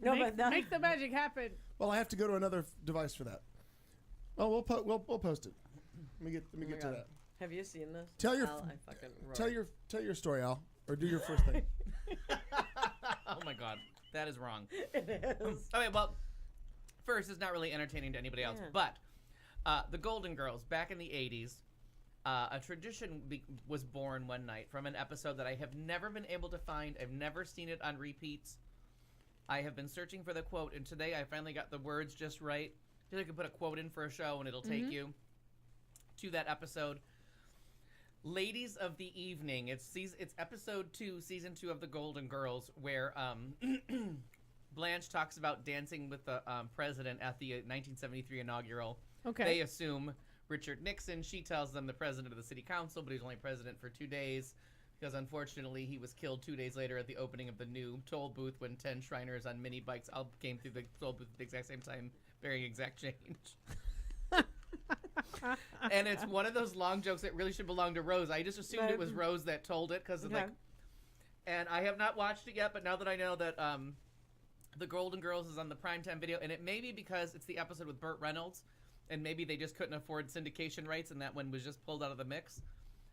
No, make the magic happen. Well, I have to go to another device for that. Oh, we'll post it. Let me get to that. Have you seen this? Tell your story, Al, or do your first thing. Oh my God, that is wrong. It is. Okay, well, first, it's not really entertaining to anybody else, but the Golden Girls back in the 80s, a tradition was born one night from an episode that I have never been able to find. I've never seen it on repeats. I have been searching for the quote, and today I finally got the words just right. I feel like I can put a quote in for a show, and it'll take you to that episode. Ladies of the Evening. It's episode 2, season 2 of the Golden Girls, where Blanche talks about dancing with the president at the 1973 inaugural. Okay. They assume Richard Nixon. She tells them the president of the city council, but he's only president for 2 days because unfortunately he was killed 2 days later at the opening of the new toll booth when 10 Shriners on mini bikes all came through the toll booth at the exact same time, bearing exact change. And it's one of those long jokes that really should belong to Rose. I just assumed it was Rose that told it because and I have not watched it yet, but now that I know that the Golden Girls is on the primetime video, and it may be because it's the episode with Burt Reynolds, and maybe they just couldn't afford syndication rights, and that one was just pulled out of the mix.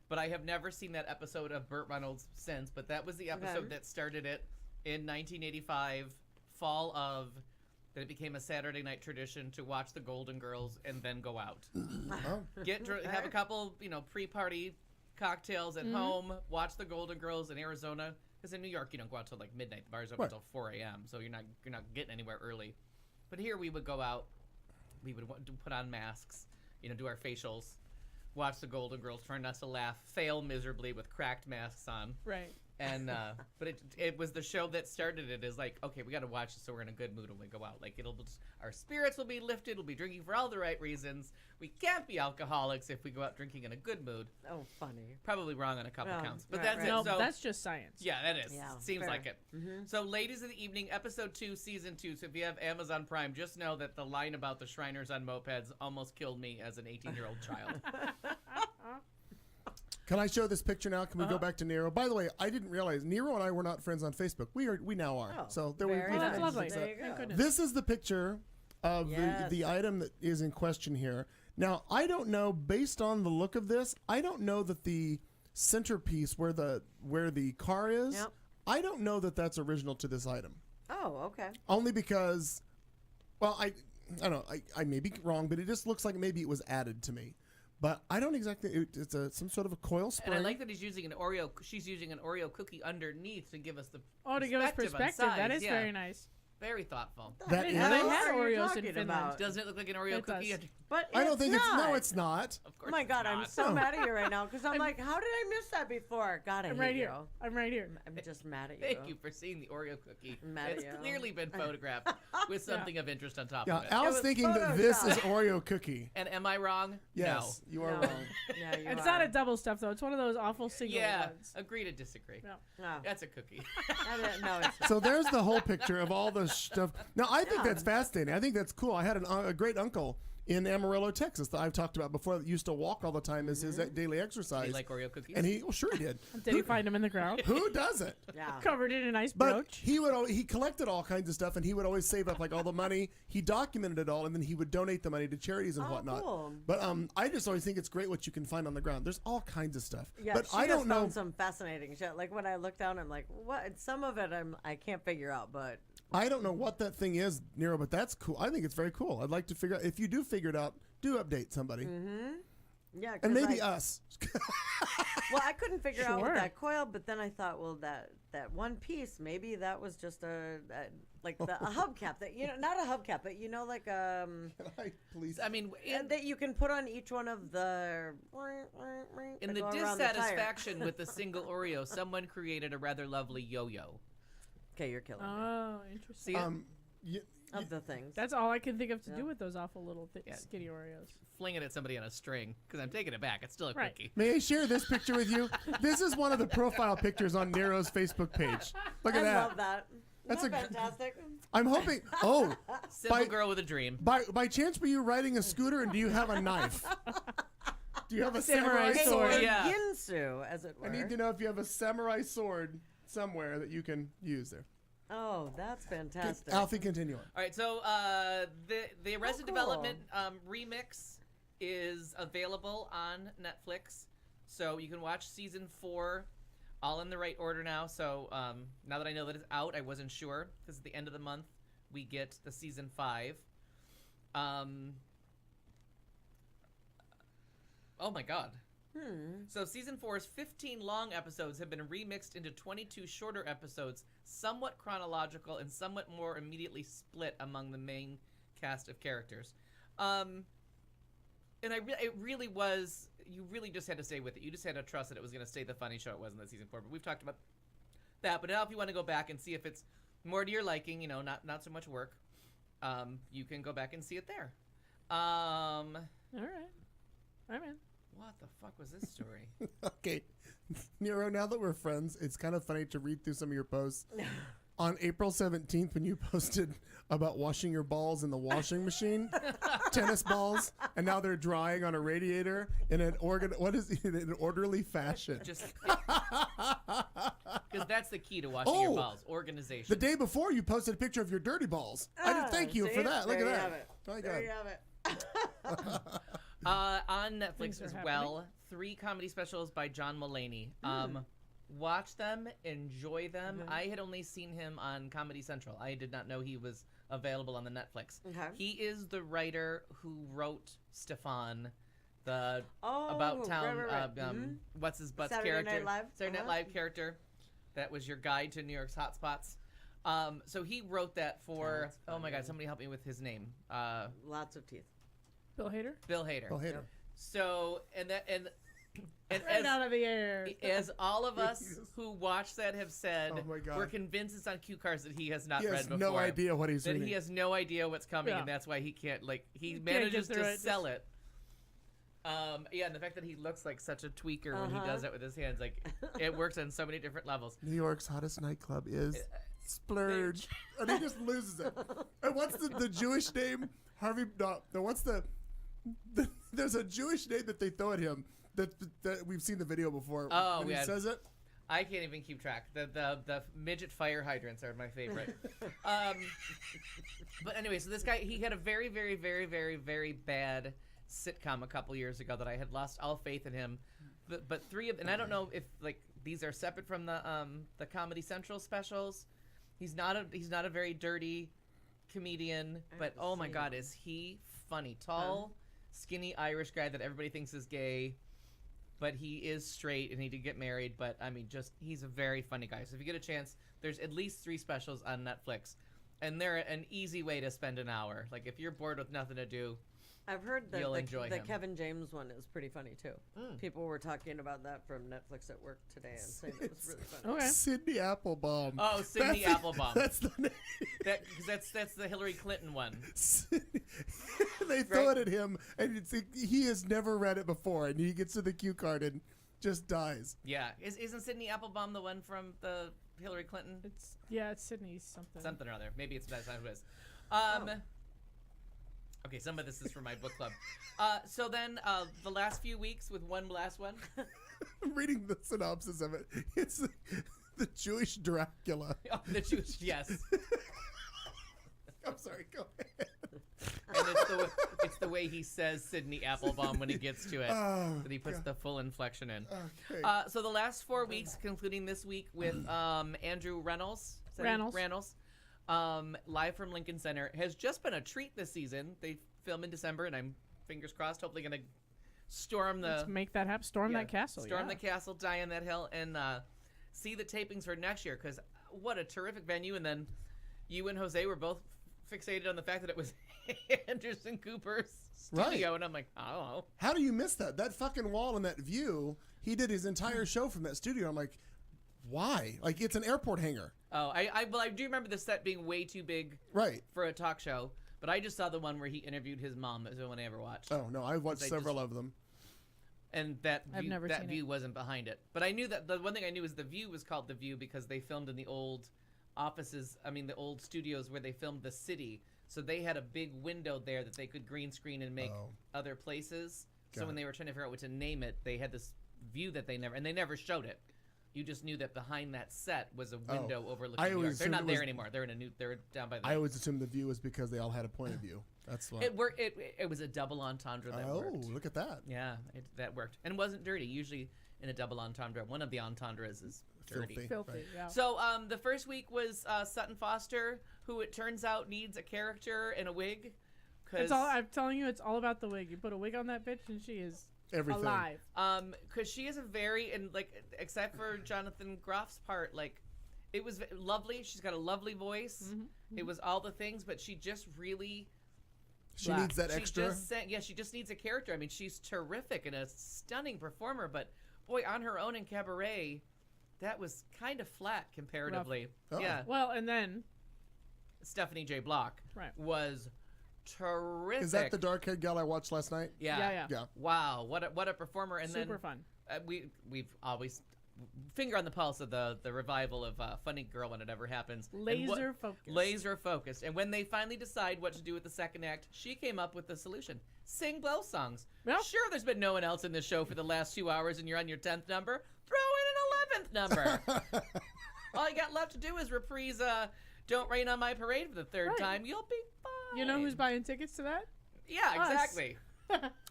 But I have never seen that episode of Burt Reynolds since. But that was the episode that started it in 1985, fall of. That it became a Saturday night tradition to watch the Golden Girls and then go out, have a couple, pre-party cocktails at home, watch the Golden Girls in Arizona. Because in New York, you don't go out till like midnight. The bar's open until 4 a.m. So you're not getting anywhere early. But here we would go out. We would put on masks, do our facials, watch the Golden Girls, try not to laugh, fail miserably with cracked masks on. Right. And but it was the show that started it. Is like, okay, we got to watch this so we're in a good mood when we go out. Like our spirits will be lifted. We'll be drinking for all the right reasons. We can't be alcoholics if we go out drinking in a good mood. Oh, funny. Probably wrong on a couple counts, but right, that's right. it. No, So, that's just science. yeah, that is. Yeah, Seems fair. like it. So, ladies of the evening, episode 2, season 2. So, if you have Amazon Prime, just know that the line about the Shriners on mopeds almost killed me as an 18-year-old child. Can I show this picture now? Can we go back to Nero? By the way, I didn't realize Nero and I were not friends on Facebook. We now are. Oh, so there very we that's nice. lovely. There you Thank go. goodness. This is the picture of Yes. the item that is in question here. Now, I don't know, based on the look of this, I don't know that the centerpiece where the car is, Yep. I don't know that that's original to this item. Oh, okay. Only because, well, I don't know, I may be wrong, but it just looks like maybe it was added to me. But I don't exactly, it's some sort of a coil spring. And I like that she's using an Oreo cookie underneath to give us the To give us on perspective. That size, is yeah. very nice. Very thoughtful. That They is? had What are you Oreos in talking Finland. about? Doesn't it look like an Oreo It cookie? does. But I don't it's think not. it's, no, it's not. Of Oh course my it's God, I'm not. so mad at you right now because I'm like, how did I miss that before? God, I I'm hate right you. here. I'm right here. I'm just mad at you. Thank you for seeing the Oreo cookie. I'm mad at It's you. clearly been photographed with something of interest on top Yeah, of it. Al's was thinking that this is Photoshopped. Oreo cookie. And am I wrong? Yes, you are No. wrong. Yeah, you It's are. not a double stuff though. It's one of those awful No. single Yeah, ones. agree to disagree. Yeah. No. That's a cookie. No, it's not. So there's the whole picture of all the stuff. Now, I think that's fascinating. I think that's cool. I had a great uncle in Amarillo, Texas, that I've talked about before, that used to walk all the time as his daily exercise. You like Oreo cookies? And well, sure he did. Did he find them in the ground? Who doesn't? Yeah. Covered in an ice But brooch. he collected all kinds of stuff, and he would always save up like all the money. He documented it all, and then he would donate the money to charities and Oh, whatnot. cool. But I just always think it's great what you can find on the ground. There's all kinds of stuff. Yeah, but she I has don't know. found some fascinating shit. Like when I look down, I'm like, what? And some of it I can't figure out, but I don't know what that thing is, Nero, but that's cool. I think it's very cool. I'd like to figure out, if you do figure it out, do update somebody. yeah. 'cause And maybe I, us. Well, I couldn't figure out with Sure. that coil, but then I thought, well, that one piece, maybe that was just a hubcap that not a hubcap, but like Please. I mean, that you can put on each one of the. in that the go around the tire. dissatisfaction with the single Oreo, someone created a rather lovely yo-yo. Okay, you're killing me. Oh, interesting. See it? Of the things. That's all I can think of to Yeah. do with those awful little Yeah. skinny Oreos. Fling it at somebody on a string, because I'm taking it back. It's still a Right. cookie. May I share this picture with you? This is one of the profile pictures on Nero's Facebook page. Look at I that. love that. That's Isn't a that fantastic. I'm hoping. Oh, Simple by, girl with a dream. by chance, were you riding a scooter, and do you have a knife? Do you have a Samurai samurai sword. sword? Yeah. Ginsu, as it were. I need to know if you have a samurai sword somewhere that you can use there. Oh, that's fantastic. Alfie, continue on. All right, so the Arrested cool. Development remix is available on Netflix, so you can watch season 4, all in the right order now. So now that I know that it's out, I wasn't sure because at the end of the month we get the season 5. Oh my God. So season 4's 15 long episodes have been remixed into 22 shorter episodes, somewhat chronological and somewhat more immediately split among the main cast of characters. And it really was, you really just had to stay with it. You just had to trust that it was going to stay the funny show it was in that season 4. But we've talked about that. But now if you want to go back and see if it's more to your liking, not so much work, you can go back and see it there. All right. I'm in. What the fuck was this story? Okay, Nero, now that we're friends, it's kind of funny to read through some of your posts. On April 17th, when you posted about washing your balls in the washing machine, tennis balls, and now they're drying on a radiator in an in an orderly fashion. Just because that's the key to washing your balls, organization. The day before, you posted a picture of your dirty balls. I did thank you see? for that. Look There at you that. have it. My There God. you have it. On Netflix Things are as happening. well, 3 comedy specials by John Mulaney. Watch them, enjoy them. I had only seen him on Comedy Central. I did not know he was available on the Netflix. Okay. He is the writer who wrote Stefan, the Oh, About Town, right. what's his butt's Saturday Night character? Live? Saturday Night Uh-huh. Live character. That was your guide to New York's hotspots. So he wrote that for, that's oh my God, somebody help me with his name. Lots of teeth. Bill Hader? Bill Hader. Bill Hader. So and Right as, out of the air. as all of us who watched that have said, Oh my God. we're convinced it's on cue cards that he has not He read has before. no idea what he's that reading. he has no idea what's coming, Yeah. and that's why he can't he can't manages get through to it. sell it. Yeah, and the fact that he looks like such a tweaker when he does it with his hands, like it works on so many different levels. New York's hottest nightclub is Splurge. And he just loses it. And what's the Jewish name? Harvey, no, what's there's a Jewish name that they throw at him that we've seen the video before. Oh, when yeah. he says it. I can't even keep track. The midget fire hydrants are my favorite. But anyway, so this guy, he had a very, very, very, very, very bad sitcom a couple years ago that I had lost all faith in him. But three of, and I don't know if like these are separate from the Comedy Central specials. He's not a very dirty comedian, but oh my God, is he funny? Tall, skinny Irish guy that everybody thinks is gay. But he is straight and he did get married. But I mean, he's a very funny guy. So if you get a chance, there's at least 3 specials on Netflix. And they're an easy way to spend an hour. Like if you're bored with nothing to do, I've heard that you'll enjoy the him. Kevin James one is pretty funny too. People were talking about that from Netflix at work today and saying it was really funny. Okay. Sydney Applebaum. Oh, Sydney Applebaum. That's the name. Because that's the Hillary Clinton one. They throw it at him, and he has never read it before, and he gets to the cue card and just dies. Yeah. Isn't Sydney Applebaum the one from the Hillary Clinton? It's Sydney something. Something or other. Maybe that's not who it is. Okay, some of this is for my book club. So then the last few weeks with one last one. I'm reading the synopsis of it. It's the Jewish Dracula. Oh, the Jewish, yes. I'm sorry, go ahead. And it's the way he says Sydney Applebaum when he gets to it. That he puts the full inflection in. Okay. So the last 4 weeks, concluding this week with Andrew Reynolds. Is that it? Reynolds. Live from Lincoln Center has just been a treat this season. They film in December, and I'm fingers crossed, hopefully going to storm the. Let's make that happen. Storm that castle. Storm the castle, die on that hill, and see the tapings for next year. Because what a terrific venue! And then you and Jose were both fixated on the fact that it was Anderson Cooper's studio, Right. and I'm like, I don't know. How do you miss that? That fucking wall and that view. He did his entire show from that studio. I'm like, why? Like it's an airport hangar. Oh, I do remember the set being way too big, right, for a talk show. But I just saw the one where he interviewed his mom. That was the one I ever watched. Oh no, I've watched several of them. And that I've view, never that seen view wasn't behind it. But I knew that the one thing I knew is the view was called the View because they filmed in the old offices. I mean, the old studios where they filmed The City. So they had a big window there that they could green screen and make other places. So Got when it. they were trying to figure out what to name it, they had this view that they never showed it. You just knew that behind that set was a window overlooking I New always York. They're assumed not it there was- anymore. They're down by the. I always assumed the view was because they all had a point of view. That's why. It worked. It was a double entendre that worked. Oh, look at that. Yeah, that worked, and it wasn't dirty. Usually, in a double entendre, one of the entendres is dirty. Filthy. Yeah. So, the first week was Sutton Foster, who it turns out needs a character and a wig. It's all. I'm telling you, it's all about the wig. You put a wig on that bitch, and she is Everything. alive. Because she is a very except for Jonathan Groff's part, like it was lovely. She's got a lovely voice. It was all the things, but she just really. She needs that extra. She just needs a character. I mean, she's terrific and a stunning performer, but boy, on her own in Cabaret, that was kind of flat comparatively. Oh. Yeah. Well, and then Stephanie J. Block was terrific. Is that the dark-haired gal I watched last night? Yeah. Yeah. Wow, what a performer! And super then fun. We've always finger on the pulse of the revival of Funny Girl when it ever happens. Laser focused. Laser focused. And when they finally decide what to do with the second act, she came up with the solution: sing both songs. Yeah. Sure, there's been no one else in this show for the last 2 hours, and you're on your 10th number. Throw in an 11th number. All you got left to do is reprise "Don't Rain on My Parade" for the third time. You'll be fine. You know who's buying tickets to that? Yeah, Us. exactly.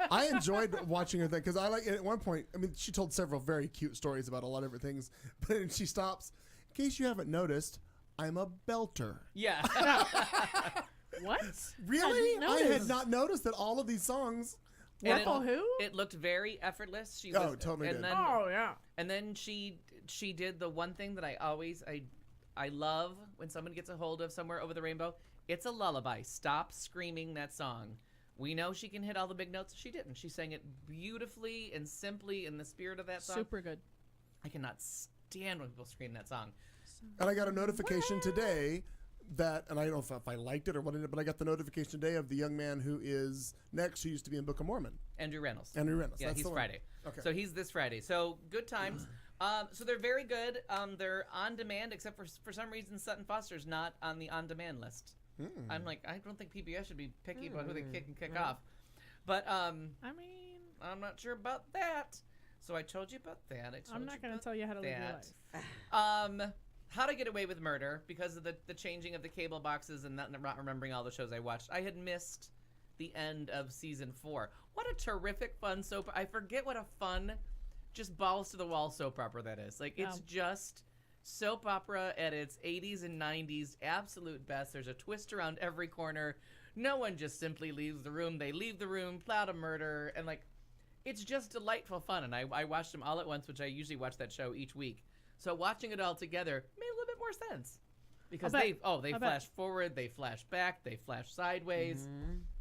I enjoyed watching her thing because I like at one point. I mean, she told several very cute stories about a lot of different things, but then she stops. In case you haven't noticed, I'm a belter. Yeah. What? Really? I I didn't had notice. not noticed that all of these songs. And who? It looked very effortless. She Oh, was, totally and did. Then, Oh yeah. And then she did the one thing that I love when someone gets a hold of Somewhere Over the Rainbow. It's a lullaby. Stop screaming that song. We know she can hit all the big notes. She didn't. She sang it beautifully and simply in the spirit of that song. Super good. I cannot stand when people scream that song. And I got a notification today that, and I don't know if I liked it or what, but I got the notification today of the young man who is next, who used to be in Book of Mormon. Andrew Reynolds. Andrew Reynolds. Yeah, that's he's the one. Friday. Okay. So he's this Friday. So good times. So they're very good. They're on demand, except for some reason Sutton Foster's not on the on demand list. I'm like, I don't think PBS should be picky about who they kick and kick off. But I mean, I'm not sure about that. So I told you about that. I'm not going to tell you how to live your life. How to Get Away with Murder, because of the changing of the cable boxes and not remembering all the shows I watched. I had missed the end of season 4. What a terrific, fun soap. I forget what a fun, just balls to the wall soap opera that is. Like, it's just soap opera at its 80s and 90s absolute best. There's a twist around every corner. No one just simply leaves the room. They leave the room, plot a murder, and like, it's just delightful fun. And I watched them all at once, which I usually watch that show each week. So watching it all together made a little bit more sense. Because they flash forward, they flash back, they flash sideways.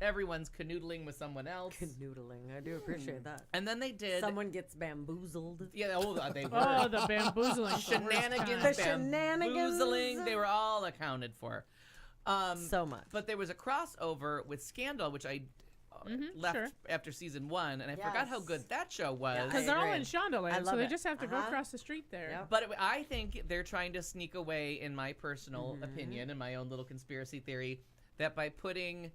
Everyone's canoodling with someone else. Canoodling, I do appreciate that. And then they did. Someone gets bamboozled. Yeah, they were. Oh, the bamboozling. Shenanigans, The shenanigans. bamboozling, they were all accounted for. So much. But there was a crossover with Scandal, which I left after season 1, and I forgot how good that show was. Because they're all in Shondaland, so they it. just have to go across the street there. Yep. But I think they're trying to sneak away, in my personal opinion, and my own little conspiracy theory, that by putting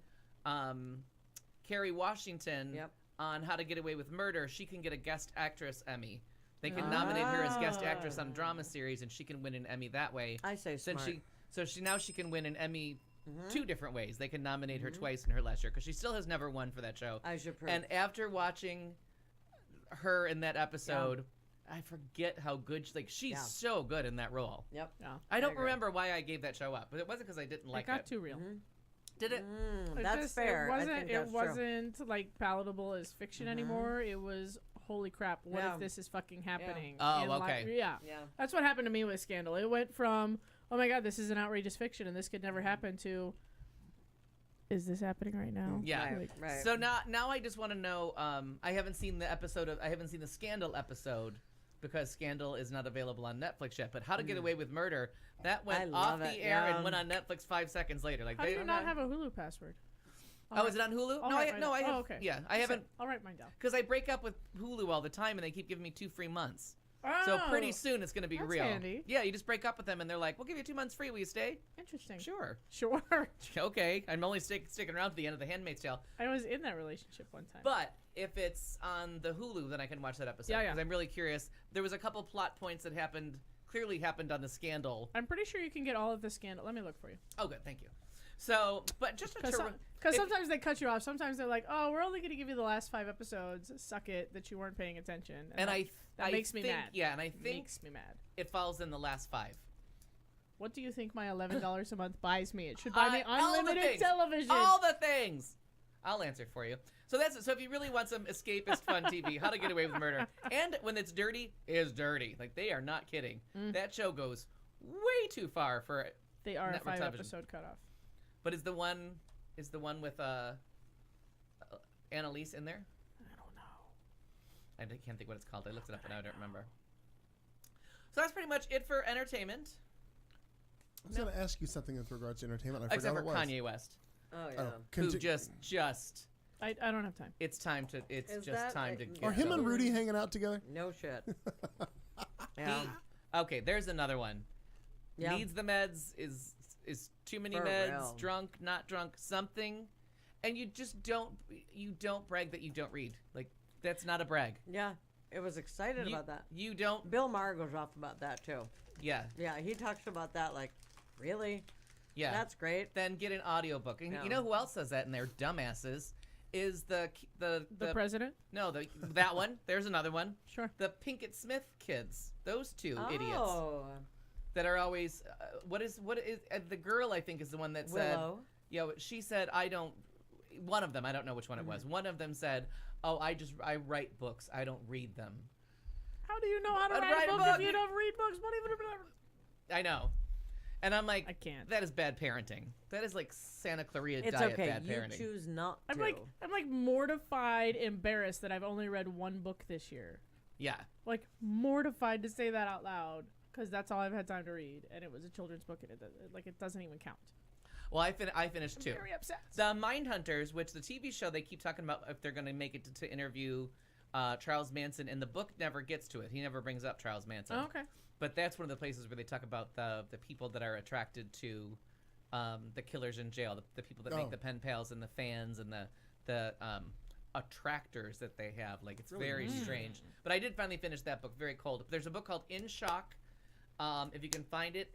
Kerry Washington on How to Get Away with Murder, she can get a guest actress Emmy. They can nominate her as guest actress on a drama series, and she can win an Emmy that way. I say smart. Now she can win an Emmy 2 different ways. They can nominate her twice in her last year, because she still has never won for that show. I should prove. And after watching her in that episode, I forget how good she's so good in that role. Yep. Yeah. I don't remember why I gave that show up, but it wasn't because I didn't like it. It got too real. Did it? That's fair. It wasn't like palatable as fiction anymore. It was, holy crap, what if this is fucking happening? Oh, okay. Yeah. That's what happened to me with Scandal. It went from, oh my god, this is an outrageous fiction and this could never happen, to, is this happening right now? Yeah. Right. So now I just want to know, I haven't seen the Scandal episode, because Scandal is not available on Netflix yet, but How to Get Away with Murder, that went off the air and went on Netflix 5 seconds later. Like, how do you not have a Hulu password? Is it on Hulu? I have. Okay. Yeah, I haven't. I'll write mine down. Because I break up with Hulu all the time, and they keep giving me 2 free months. So pretty soon it's going to be that's real. handy. Yeah, you just break up with them, and they're like, "We'll give you 2 months free. Will you stay?" Interesting. Sure. Okay. I'm only sticking around to the end of The Handmaid's Tale. I was in that relationship one time. But if it's on the Hulu, then I can watch that episode. Yeah. Because I'm really curious. There was a couple plot points that clearly happened on the Scandal. I'm pretty sure you can get all of the Scandal. Let me look for you. Oh, good. Thank you. So, but just because sometimes they cut you off. Sometimes they're like, "Oh, we're only going to give you the last 5 episodes. Suck it that you weren't paying attention." And that makes me mad. Yeah, and I think makes me mad. It falls in the last 5. What do you think my $11 a month buys me? It should buy me unlimited television. All the things. I'll answer for you. So that's it. So if you really want some escapist fun TV, How to Get Away with Murder, and when it's dirty, is dirty. Like, they are not kidding. That show goes way too far for they are network a 5 television. episode cutoff. But is the one with Annalise in there? I don't know. I can't think what it's called. I looked it up and I don't remember. So that's pretty much it for entertainment. I was going to ask you something with regards to entertainment. I Except forgot for what it was. Kanye West. Oh yeah. Who just I don't have time. It's time to get Are him and going. Rudy hanging out together? No shit. Okay, there's another one. Yeah. Needs the meds, is too many For meds, real. drunk, not drunk, something. And you just don't brag that you don't read. Like, that's not a brag. Yeah. It was excited about that. You don't. Bill Maher goes off about that too. Yeah. Yeah, he talks about that like, really? Yeah. That's great. Then get an audiobook. And you know who else says that in their dumbasses? Is the president? No, that one. There's another one. Sure. The Pinkett Smith kids. Those 2 idiots. Oh. That are always what is the girl, I think, is the one that said Willow. Yeah, she said one of them, I don't know which one it was. One of them said, "Oh, I write books. I don't read them." How do you know how to write a book if you don't read books? I know. And I'm like, I can't. That is bad parenting. That is like Santa Clarita It's Diet okay. bad You parenting. choose not to. I'm like mortified, embarrassed that I've only read one book this year. Yeah. Like mortified to say that out loud because that's all I've had time to read, and it was a children's book, and it doesn't even count. Well, I finished two. Very upset. The Mindhunters, which the TV show they keep talking about if they're going to make it to interview Charles Manson, and the book never gets to it. He never brings up Charles Manson. Oh, okay. But that's one of the places where they talk about the people that are attracted to the killers in jail, the people that make the pen pals and the fans and the attractors that they have. Like, it's very strange. But I did finally finish that book, very cold. There's a book called In Shock. If you can find it,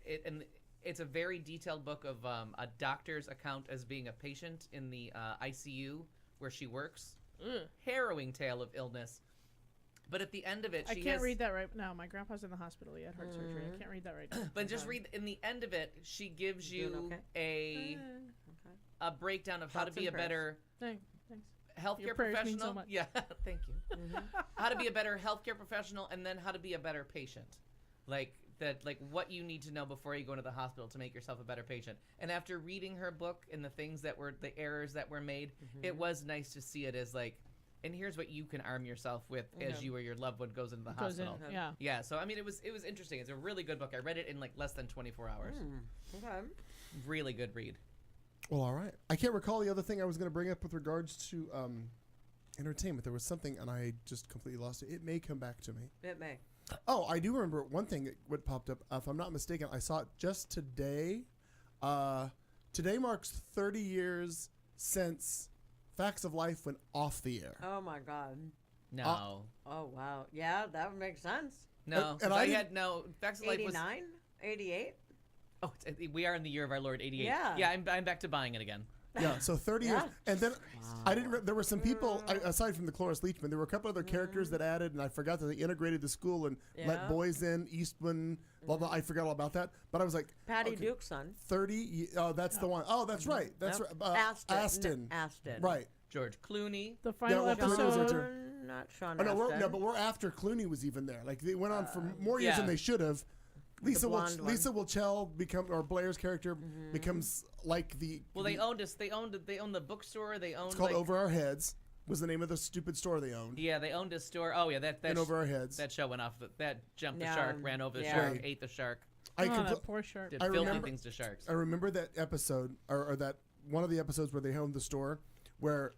it's a very detailed book of a doctor's account as being a patient in the ICU where she works. Harrowing tale of illness. But at the end of it, I can't read that right now. My grandpa's in the hospital. He had heart surgery. I can't read that right now. But just read in the end of it, she gives you a breakdown of how to be a better Thanks. healthcare Your prayers mean professional. so much. Yeah, thank you. How to be a better healthcare professional, and then how to be a better patient. Like what you need to know before you go into the hospital to make yourself a better patient. And after reading her book and the things that were the errors that were made, it was nice to see it as like, and here's what you can arm yourself with as you or your loved one goes into the hospital. Yeah. So I mean, it was interesting. It's a really good book. I read it in like less than 24 hours. Okay. Really good read. Well, all right. I can't recall the other thing I was going to bring up with regards to entertainment. There was something, and I just completely lost it. It may come back to me. It may. Oh, I do remember one thing what popped up. If I'm not mistaken, I saw it just today. Today marks 30 years since Facts of Life went off the air. Oh my God. No. Oh wow. Yeah, that would make sense. No. And I had no Facts of Life was 89, 88. Oh, we are in the year of our Lord 88. Yeah. Yeah, I'm back to buying it again. Yeah, so 30 years. And then I didn't. There were some people, aside from the Cloris Leachman, there were a couple other characters that added, and I forgot that they integrated the school and let boys in, Eastman, blah, blah. I forgot all about that. But I was like, Patty Duke's son. 30, that's the one. Oh, that's right. That's right. Aston. Right. George Clooney. The final Clooney was episode. into- Not Sean Oh, no, Astin. but we're after Clooney was even there. Like, they went on for more years than they should have. Lisa Wilchell or Blair's character becomes like the. Well, they owned us. They owned the bookstore. They owned. It's called like, Over Our Heads. Was the name of the stupid store they owned. Yeah, they owned a store. Oh yeah, that and Over Our Heads. That show went off. That jumped the Yeah. shark, ran over the Yeah. shark, ate the shark. That poor shark. Did I filthy remember- things to sharks. I remember that episode, or that one of the episodes where they owned the store, where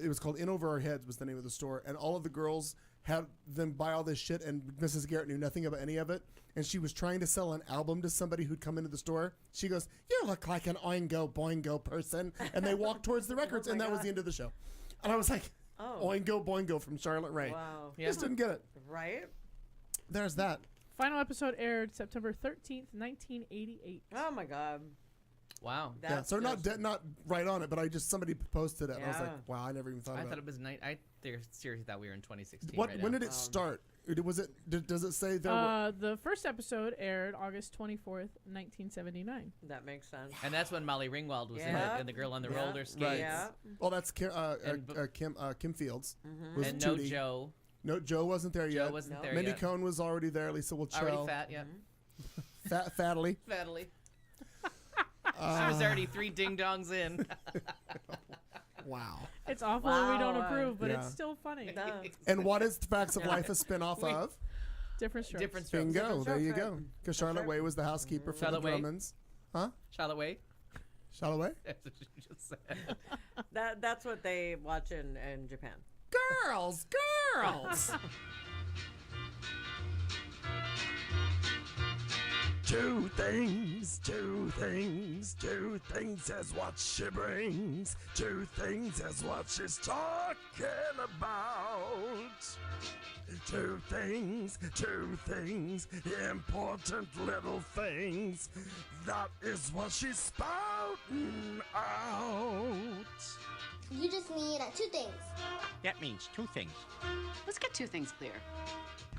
it was called In Over Our Heads was the name of the store, and all of the girls had them buy all this shit, and Mrs. Garrett knew nothing about any of it, and she was trying to sell an album to somebody who'd come into the store. She goes, "You look like an Oingo Boingo person," and they walked towards the records, and that was the end of the show. And I was like, Oingo Boingo from Charlotte Rae. Wow. Just didn't get it. Right? There's that. Final episode aired September 13th, 1988. Oh my God. Wow. Yeah, so not right on it, but somebody posted it, and I was like, wow, I never even thought I about thought it. it was night. I seriously thought we were in 2016. When did it start? Was it? Does it say there? The first episode aired August 24th, 1979. That makes sense. And that's when Molly Ringwald was in it, and the girl on the roller skates. Right. Yeah. Well, that's Kim Fields. Was And no Tootie. Joe. No, Joe wasn't there yet. Joe wasn't there Mindy yet. Cohn was already there. Lisa Wilchell. Already fat, yeah. Fattily. Fattily. She was already 3 ding-dongs in. Wow. It's awful and we don't approve, but it's still funny. And what is Facts of Life a spin-off of? Different Strokes. Different Strokes. Bingo. There you go. Because Charlotte Way was the housekeeper for Charlotte the Way. Drummonds. Huh? Charlotte Way. Charlotte Way? That's what you just said. That's what they watch in Japan. Girls! Two things is what she brings. Two things is what she's talking about. Two things, important little things. That is what she's spouting out. You just need 2 things. That means 2 things. Let's get 2 things clear.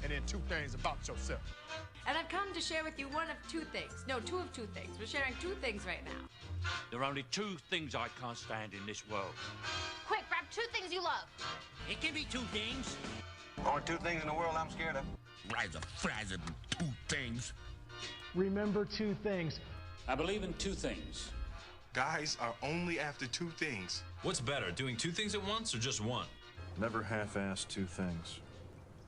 And then 2 things about yourself. And I've come to share with you one of 2 things. No, 2 of 2 things. We're sharing 2 things right now. There are only 2 things I can't stand in this world. Quick, grab 2 things you love. It can be 2 things. Only 2 things in the world I'm scared of. Rise of fries and 2 things. Remember 2 things. I believe in two things. Guys are only after two things. What's better, doing two things at once or just one? Never half-ass two things.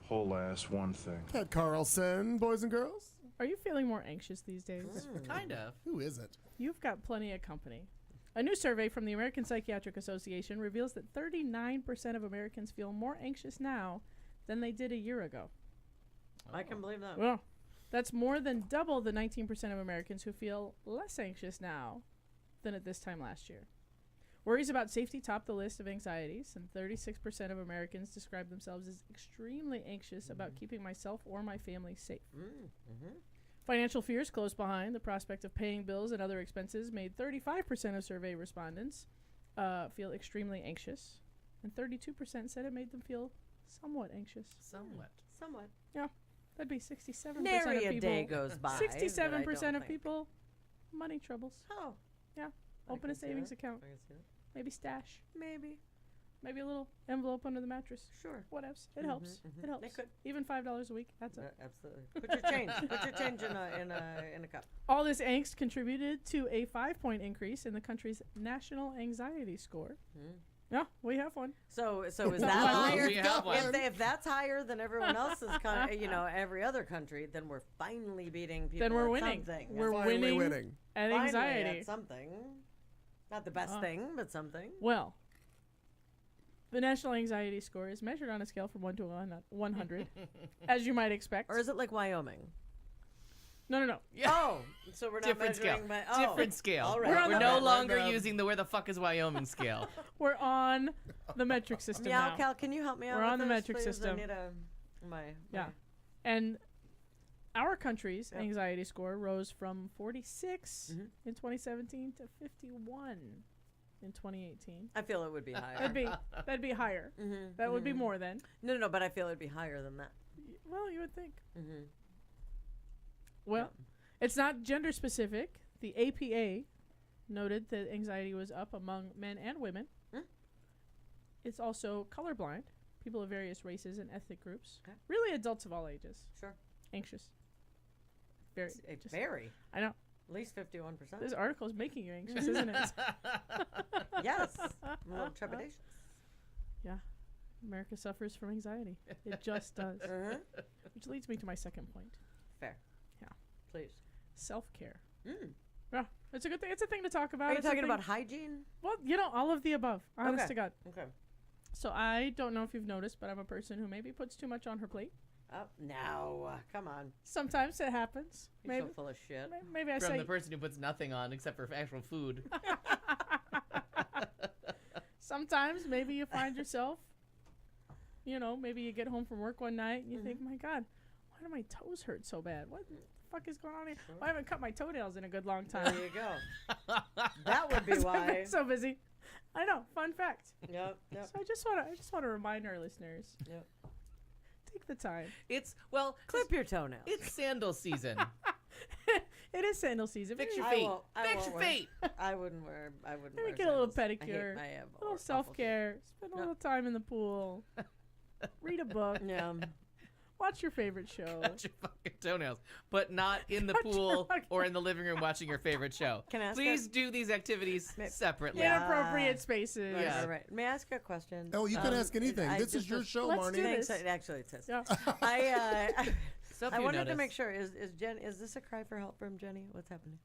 Whole-ass one thing. Ted Carlson, boys and girls. Are you feeling more anxious these days? Kind of. Who isn't? You've got plenty of company. A new survey from the American Psychiatric Association reveals that 39% of Americans feel more anxious now than they did a year ago. I can believe that. Well, that's more than double the 19% of Americans who feel less anxious now than at this time last year. Worries about safety top the list of anxieties, and 36% of Americans describe themselves as extremely anxious about keeping myself or my family safe. Financial fears close behind. The prospect of paying bills and other expenses made 35% of survey respondents feel extremely anxious, and 32% said it made them feel somewhat anxious. Somewhat. Yeah, that'd be 67% Nary of a people. day goes by that I 67% don't of think. people, money troubles. Oh. Yeah, I open a can see savings that. account. I can see that. Maybe stash. Maybe A little envelope under the mattress. Sure. Whatevs. It helps. It helps. It could. Even $5 a week. That's it. Absolutely. Put your change. Put your change in a cup. All this angst contributed to a 5-point increase in the country's national anxiety score. Yeah, we have one. So is that Well, higher? we have one. If that's higher than everyone else's, every other country, then we're finally beating people. Then we're at winning. Something. We're Finally winning at Finally anxiety. at something. Not the best thing, but something. Well, the national anxiety score is measured on a scale from 1 to 100, as you might expect. Or is it like Wyoming? No. Oh, so we're not Different scale. measuring by Different scale. All right. We're no longer using the where the fuck is Wyoming scale. We're on the metric system Meow now. Cal, can you help me out? We're with on the this, metric please? system. I need my Yeah. And our country's anxiety score rose from 46 in 2017 to 51 in 2018. I feel it would be higher. That'd be higher. That would be more than. No, but I feel it'd be higher than that. Well, you would think. Well, it's not gender specific. The APA noted that anxiety was up among men and women. It's also colorblind, people of various races and ethnic groups. Okay. Really adults of all ages. Sure. Anxious. Very. Very. I know. At least 51%. This article is making you anxious, isn't it? Yes. A little trepidation. Yeah. America suffers from anxiety. It just does. Which leads me to my second point. Fair. Yeah. Please. Self-care. Yeah. It's a good thing. It's a thing to talk about. Are you It's a talking thing- about hygiene? Well, all of the above. Honest to God. Okay. So I don't know if you've noticed, but I'm a person who maybe puts too much on her plate. Oh, no. Come on. Sometimes it happens. You're Maybe so full of shit. Maybe I From say the person who puts nothing on except for actual food. sometimes maybe you find yourself, maybe you get home from work one night and you think, my God, why do my toes hurt so bad? What the fuck is going on here? Well, I haven't cut my toenails in a good long time. There you go. That would be 'Cause I've been why. so busy. I know. Fun fact. Yep. So I just want to remind our listeners. Yep. Take the time. Clip your toenails. It's sandal season. It is sandal season. Fix your Maybe- feet. Fix your feet. I wouldn't wear. Maybe wear get a little sandals. pedicure. I have a little awful self-care. Spend a little time in the pool. Read a book. Yeah. Watch your favorite show. Cut your fucking toenails, but not in the pool or in the living room watching your favorite show. Can I ask Please do these activities separately. Inappropriate spaces. Yeah. Right. May I ask a question? Oh, you can ask anything. This is your show, Let's Marnie. do Thanks. this. Actually, it says. Yeah. I wanted to notice. make sure. Is this a cry for help from Jenny? What's happening?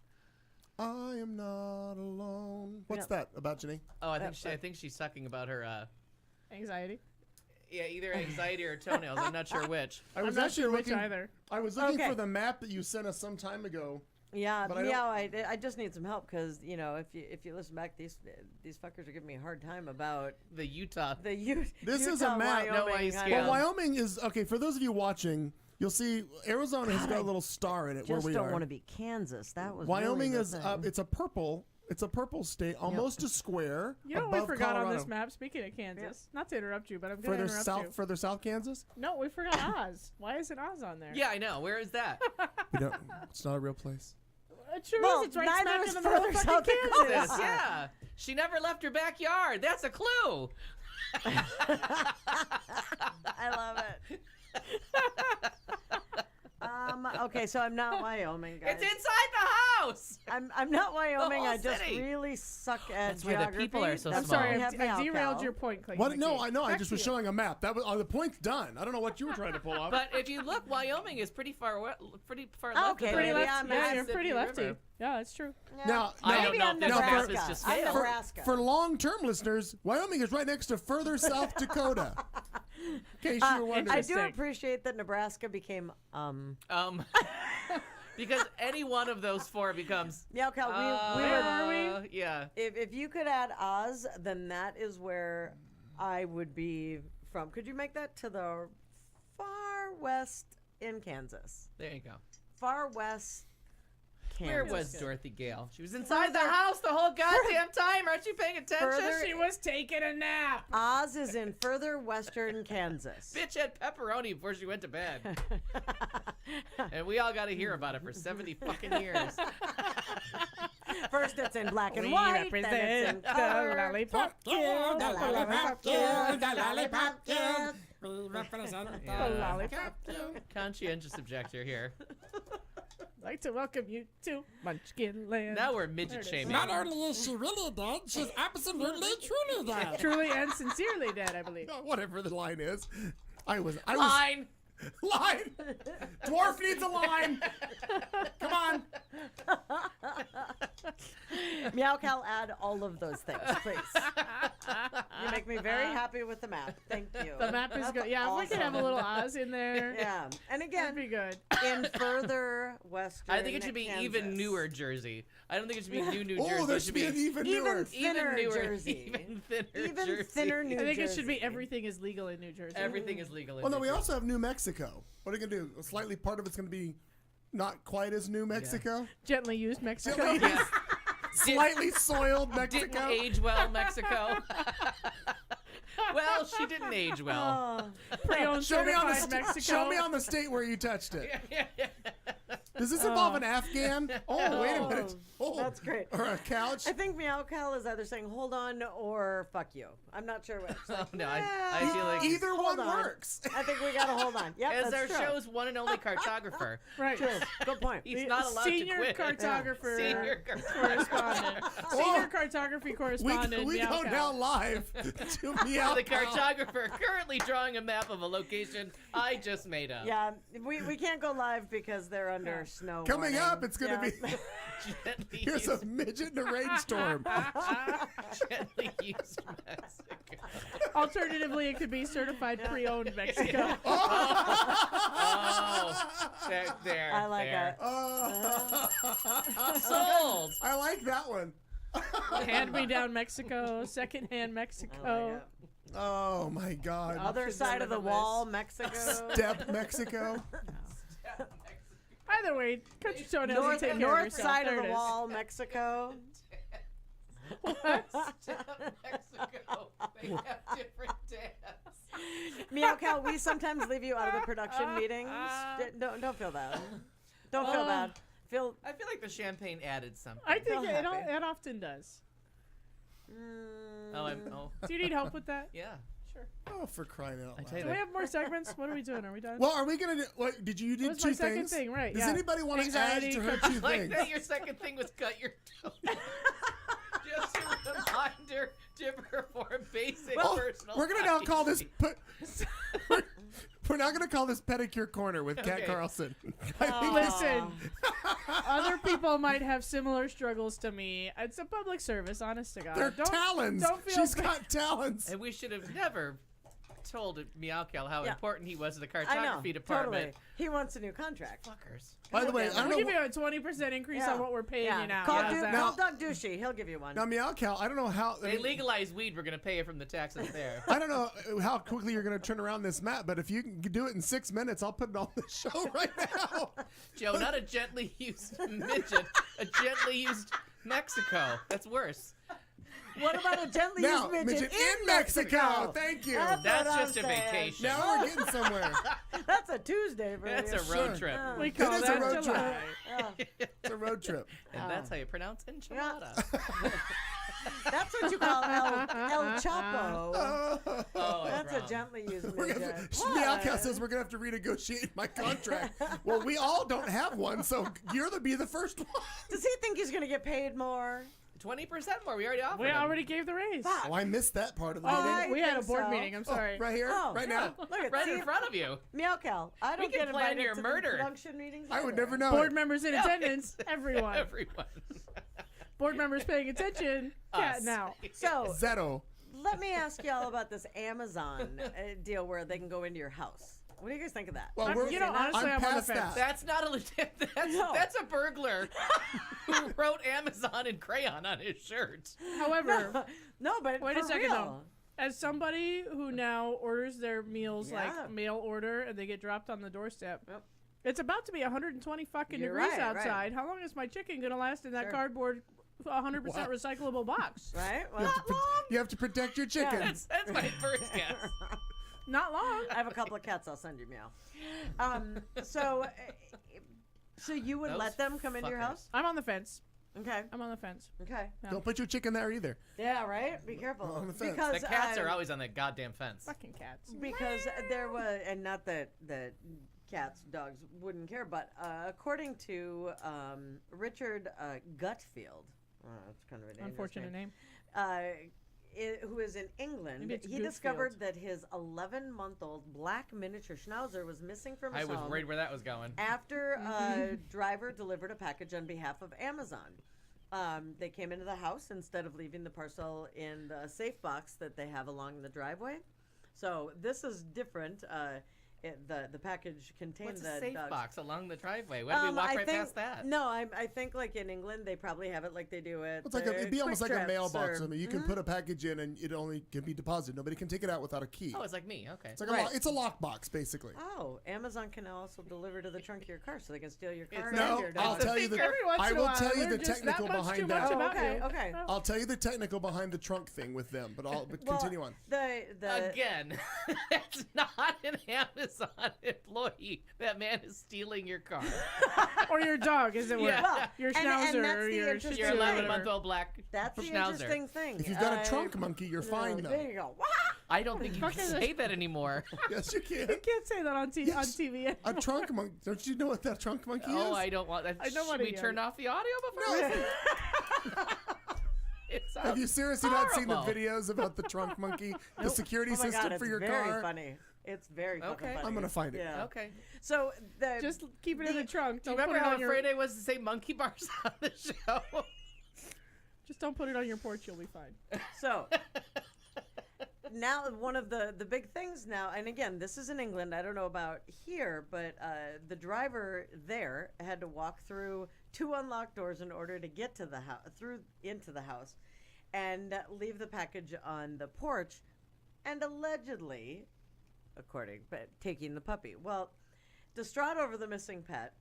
I am not alone. What's Yeah. that about, Jenny? Oh, I think she's sucking about her. Anxiety. Yeah, either anxiety or toenails. I'm not sure which. I was I'm not actually sure which looking. either. I was looking Okay. for the map that you sent us some time ago. Yeah, But I yeah. I just need some help because if you listen back, these fuckers are giving me a hard time about The Utah. This is Utah, a map. No, Wyoming, ice I scale. Well, know. Wyoming is okay. For those of you watching, you'll see Arizona has got a little star in it where Just we don't are. want to be Kansas. That was Wyoming really is the up. thing. It's a purple. It's a purple state, almost a square. You know what we above forgot Colorado. on this map? Speaking of Kansas, not to interrupt you, but I'm going to Further interrupt south, you. further south, Kansas. No, we forgot Oz. Why isn't Oz on there? Yeah, I know. Where is that? We don't. It's not a real place. It sure Well, is. It's right neither smack is in the middle further of south fucking Kansas. Dakota. Yeah. She never left her backyard. That's a clue. I love it. Okay, so I'm not Wyoming, guys. It's inside the house. I'm not Wyoming. whole I just city. really suck at That's why the geography. people are so That's small. why Sorry, we have I derailed Meow your Cow. point, Clayton. What? No, McKee. I know. I Back just to was you. showing a map. That was the point's done. I don't know what you were trying to pull off. But if you look, Wyoming is pretty far left. Okay, of Pretty the maybe left. I'm Yeah, you're Mississippi pretty lefty. River. Yeah, that's true. Now, I don't Maybe know I'm if this Nebraska. map is just I'm fail. Nebraska. for long-term listeners, Wyoming is right next to further South Dakota. In case you were wondering. I do appreciate that Nebraska became Because any one of those four becomes. Meow Cow, Where are we? Yeah. If you could add Oz, then that is where I would be from. Could you make that to the far west in Kansas? There you go. Far west Kansas. Where was Dorothy Gale? She was inside the house the whole goddamn time. Aren't you paying attention? She was taking a nap. Oz is in further western Kansas. Bitch had pepperoni before she went to bed. And we all got to hear about it for 70 fucking years. First it's in black and We white, then represent it's in the color. lollipop kid, The lollipop kid, the lollipop kid. We represent Yeah. the lollipop kid. Conscientious objector here. I'd like to welcome you to Munchkin Land. Now we're midget There it is. shaming. Not only is she really dead, she's absolutely truly dead. Truly and sincerely dead, I believe. Whatever the line is. I was Line. Line. Dwarf needs a line. Come on. Meow Cow, add all of those things, please. You make me very happy with the map. Thank you. The map is That's good. Yeah, if we could have a awesome. little Oz in there. Yeah, and again, That'd be good. in further western I think it should be even Kansas. newer Jersey. I don't think it should be New Oh, Jersey. there It should be an even Even newer. thinner newer, Jersey. Even thinner Even Jersey. thinner New I think it should Jersey. be everything is legal in New Jersey. Everything is legal. in Well, no, New we Jersey. also have New Mexico. What are you going to do? Slightly part of it's going to be not quite as New Mexico? Gently used Mexico. Gently Yeah. Slightly soiled Mexico? Didn't age well, Mexico. Well, she didn't age well. Pre-owned Show me, on the certified Mexico. show me on the state where you touched it. Yeah. Does this involve an Afghan? Oh, wait a minute. Oh, That's great. Or a couch? I think Meow Cow is either saying hold on or fuck you. I'm not sure which. Like, No, I feel like Either hold one on. works. I think we gotta hold on. Yep, as our that's true. show's one and only cartographer. Right. True. Good point. He's not allowed Senior to quit. cartographer Senior correspondent. Senior cartography correspondent. We Meow go Cow. now live to Meow The Cow. cartographer currently drawing a map of a location I just made up. Yeah, we can't go live because they're under snow. Coming warning. up, it's going to Yeah. be Gently here's a midget in a rainstorm. Gently used Mexico. Alternatively, it could be certified pre-owned Mexico. Oh, there. I like there. it. Sold. I like that one. Hand-me-down Mexico, second-hand Mexico. Oh my God. Other side of the wall, Mexico. Step Mexico. Either way, cut your toenails and take care of North yourself. side There of it the is. wall, Mexico. Mexico. They have different dance. Meow Cow, we sometimes leave you out of the production meetings. Don't feel bad. Don't feel bad. I feel like the champagne added something. I think Feel happy. it often does. Oh. Do you need help with that? Yeah. Sure. Oh, for crying out I tell loud. you Do we have more segments? What are we doing? Are we done? Well, are we gonna do? What did you did What's two my second things? thing? Right, Does yeah. anybody want to add Anxiety, to her cut- two Like things? that your second thing was cut your toe. Just a reminder to perform basic Oh, personal we're gonna now call this. hygiene. We're now gonna call this Pedicure Corner with Kat Okay. Carlson. I think Listen, other people might have similar struggles to me. It's a public service, honest to God. they're Don't- talons. Don't feel She's bad. got talons. And we should have never told Meow Cow how Yeah. important he was to the I know. cartography department. Totally. He wants a new contract. Fuckers. By the way, I don't We'll know. give you a 20% increase Yeah. on what we're paying you now. Call, How's that? call Doug Ducey. He'll give you one. Now, Meow Cow, I don't know how. They legalize weed, we're going to pay you from the taxes there. I don't know how quickly you're going to turn around this map, but if you can do it in 6 minutes, I'll put it on the show right now. Joe, not a gently used midget, a gently used Mexico. That's worse. What about a gently Now, used midget in Mexico. Thank you. That's That's what just I'm a saying. vacation. Now we're getting somewhere. That's a Tuesday for That's you. a road Sure. trip. We It call is a that road July. trip. It's a road trip. And that's how you pronounce enchilada. That's what you call El Chapo. Oh, That's a gently used midget. Meowcat says we're gonna have to renegotiate my contract. Well, we all don't have one, so you're to be the first one. Does he think he's gonna get paid more? 20% more. We already offered. We him. already gave the raise. Oh, I missed that part of the Oh, meeting. we had a think board so. meeting. I'm sorry. Right here, Oh, right yeah. now. Look at Right in front of you. Meowcal. I don't can get plan invited your to murder. the production meetings. I would either. never know. Board it. members in attendance. Everyone. Everyone. Board members paying attention. Cat Us. now. So Zeto. let me ask y'all about this Amazon deal where they can go into your house. What do you guys think of that? Well, I'm- we're, you know, honestly, I'm I'm on the past fence. that. That's not a legit. No. That's a burglar who wrote Amazon in crayon on his shirt. However, No, but wait a for second real. though. As somebody who now orders their meals Yeah. like mail order and they get dropped on the doorstep, Yep. it's about to be 120 fucking You're degrees right, outside. right. How long is my chicken gonna last in that Sure. cardboard 100% recyclable box? Right? Well, You have to protect your chickens. That's my first guess. Not long. I have a couple of cats. I'll send you meow. So you would Those let them come into your fuckers. house? I'm on the fence. Okay. I'm on the fence. Okay. No. Don't put your chicken there either. Yeah. Right. Be careful. On the fence. Because The cats are always on that goddamn fence. Fucking cats. Because there was, and not that cats, dogs wouldn't care, but according to Richard Gutfield, that's kind of an Unfortunate name. who is in England, Maybe it's he Goodfield. discovered that his 11-month-old black miniature schnauzer was missing from I his was home worried where that was going. after a driver delivered a package on behalf of Amazon. They came into the house instead of leaving the parcel in the safe box that they have along the driveway. So this is different. The package contained What's the a safe dog's- box along the driveway? Why did we walk I right think, past that? No, I think like in England they probably have it like they do it. It's like it'd be almost like a mailbox. I mean, you can Mm-hmm. put a package in and it only can be deposited. Nobody can take it out without a key. Oh, it's like me. Okay. It's like Right. it's a lockbox basically. Oh, Amazon can also deliver to the trunk of your car, so they can steal your car. No, and your I'll dog. tell you the Every once I in a will while, tell you they're the just technical that much too behind much that. about okay, you. okay. I'll tell you the technical behind the trunk thing with them, but Well, continue on. The Again, that's not an Amazon employee. That man is stealing your car. Or your dog, as it were. Yeah. Well, Your and schnauzer that's or the your interesting shih Your tzu or thing. whatever. 11-month-old black That's the schnauzer. interesting thing. If you've got a trunk monkey, you're fine though. There you go. Wah! I don't think you can Fuck is say that anymore. Yes, you can. You can't say that on TV. A trunk monkey. Don't you know what that trunk monkey is? Oh, I don't want that. I know Should what we it turn is. off the audio before? It's Have you seriously not seen the horrible. videos about the trunk monkey, the security Oh my system God, for it's your very car? funny. It's very fucking Okay. funny. I'm gonna find it. Yeah. Okay. So the Just keep it in the trunk. Do you Don't put remember it how on your, afraid I was to say monkey bars on the show? Just don't put it on your porch. You'll be fine. So now one of the big things now, and again, this is in England. I don't know about here, but the driver there had to walk through 2 unlocked doors in order to get to the house, into the house, and leave the package on the porch, and allegedly, but taking the puppy. Well, distraught over the missing pet,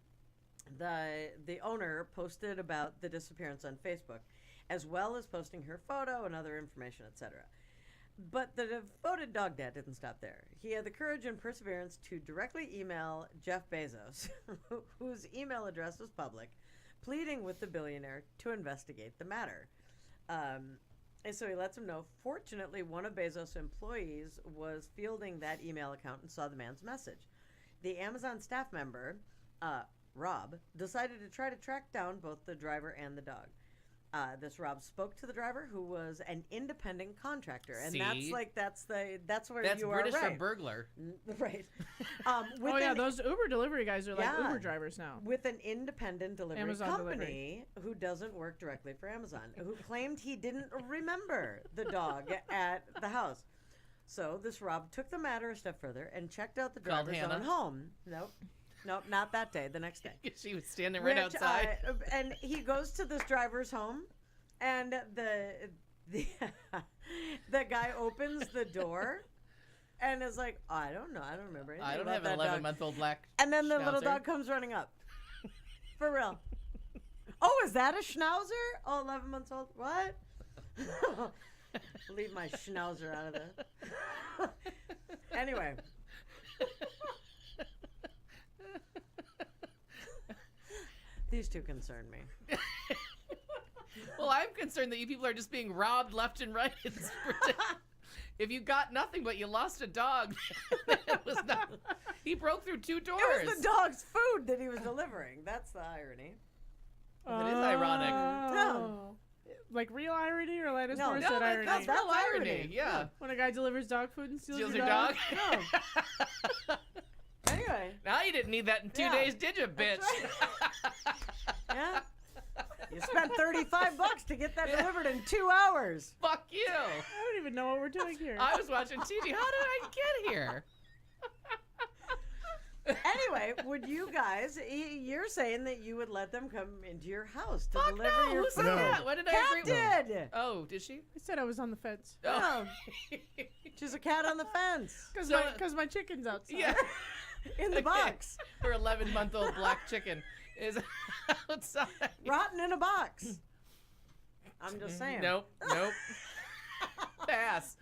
the owner posted about the disappearance on Facebook, as well as posting her photo and other information, etc. But the devoted dog dad didn't stop there. He had the courage and perseverance to directly email Jeff Bezos, whose email address was public, pleading with the billionaire to investigate the matter. And so he lets him know. Fortunately, one of Bezos' employees was fielding that email account and saw the man's message. The Amazon staff member, Rob, decided to try to track down both the driver and the dog. This Rob spoke to the driver, who was an independent contractor, and See? that's where That's you British are for right. burglar. Right. Oh yeah, those Uber delivery guys are like Yeah. Uber drivers now. With an independent delivery Amazon company who doesn't work directly for Amazon, who claimed he didn't remember the dog at the house. So this Rob took the matter a step further and checked out the Called driver's Hannah? own home. Nope, not that day, the next day. She was standing right Which, outside. and he goes to this driver's home, and the guy opens the door and is like, oh, I don't know, I don't remember anything I don't about have an that dog. 11-month-old black And then the little schnauzer. dog comes running up. For real. Oh, is that a schnauzer? Oh, 11 months old. What? Leave my schnauzer out of this. Anyway. These two concern me. Well, I'm concerned that you people are just being robbed left and right. If you got nothing but you lost a dog, it was not, he broke through 2 doors. It was the dog's food that he was delivering. That's the irony. It is ironic. No. Like real irony or Alanis No, Morissette No, irony? that's real irony. Yeah. When a guy delivers dog food and steals Steals your your dog? dog? No. Anyway. Now you didn't need that in 2 Yeah. days, did you, bitch? Yeah. You spent $35 to get that delivered in 2 hours. Fuck you. I don't even know what we're doing here. I was watching TV. How did I get here? Anyway, would you guys? You're saying that you would let them come into your house to Fuck deliver no. your Who food? said that? What did I Cat agree did. Oh, did she? I said I was on the fence. Oh. She's a cat on the fence. Because my chicken's outside. Yeah. In the box. Her 11-month-old black chicken is outside. Rotten in a box. I'm just saying. Nope. Pass.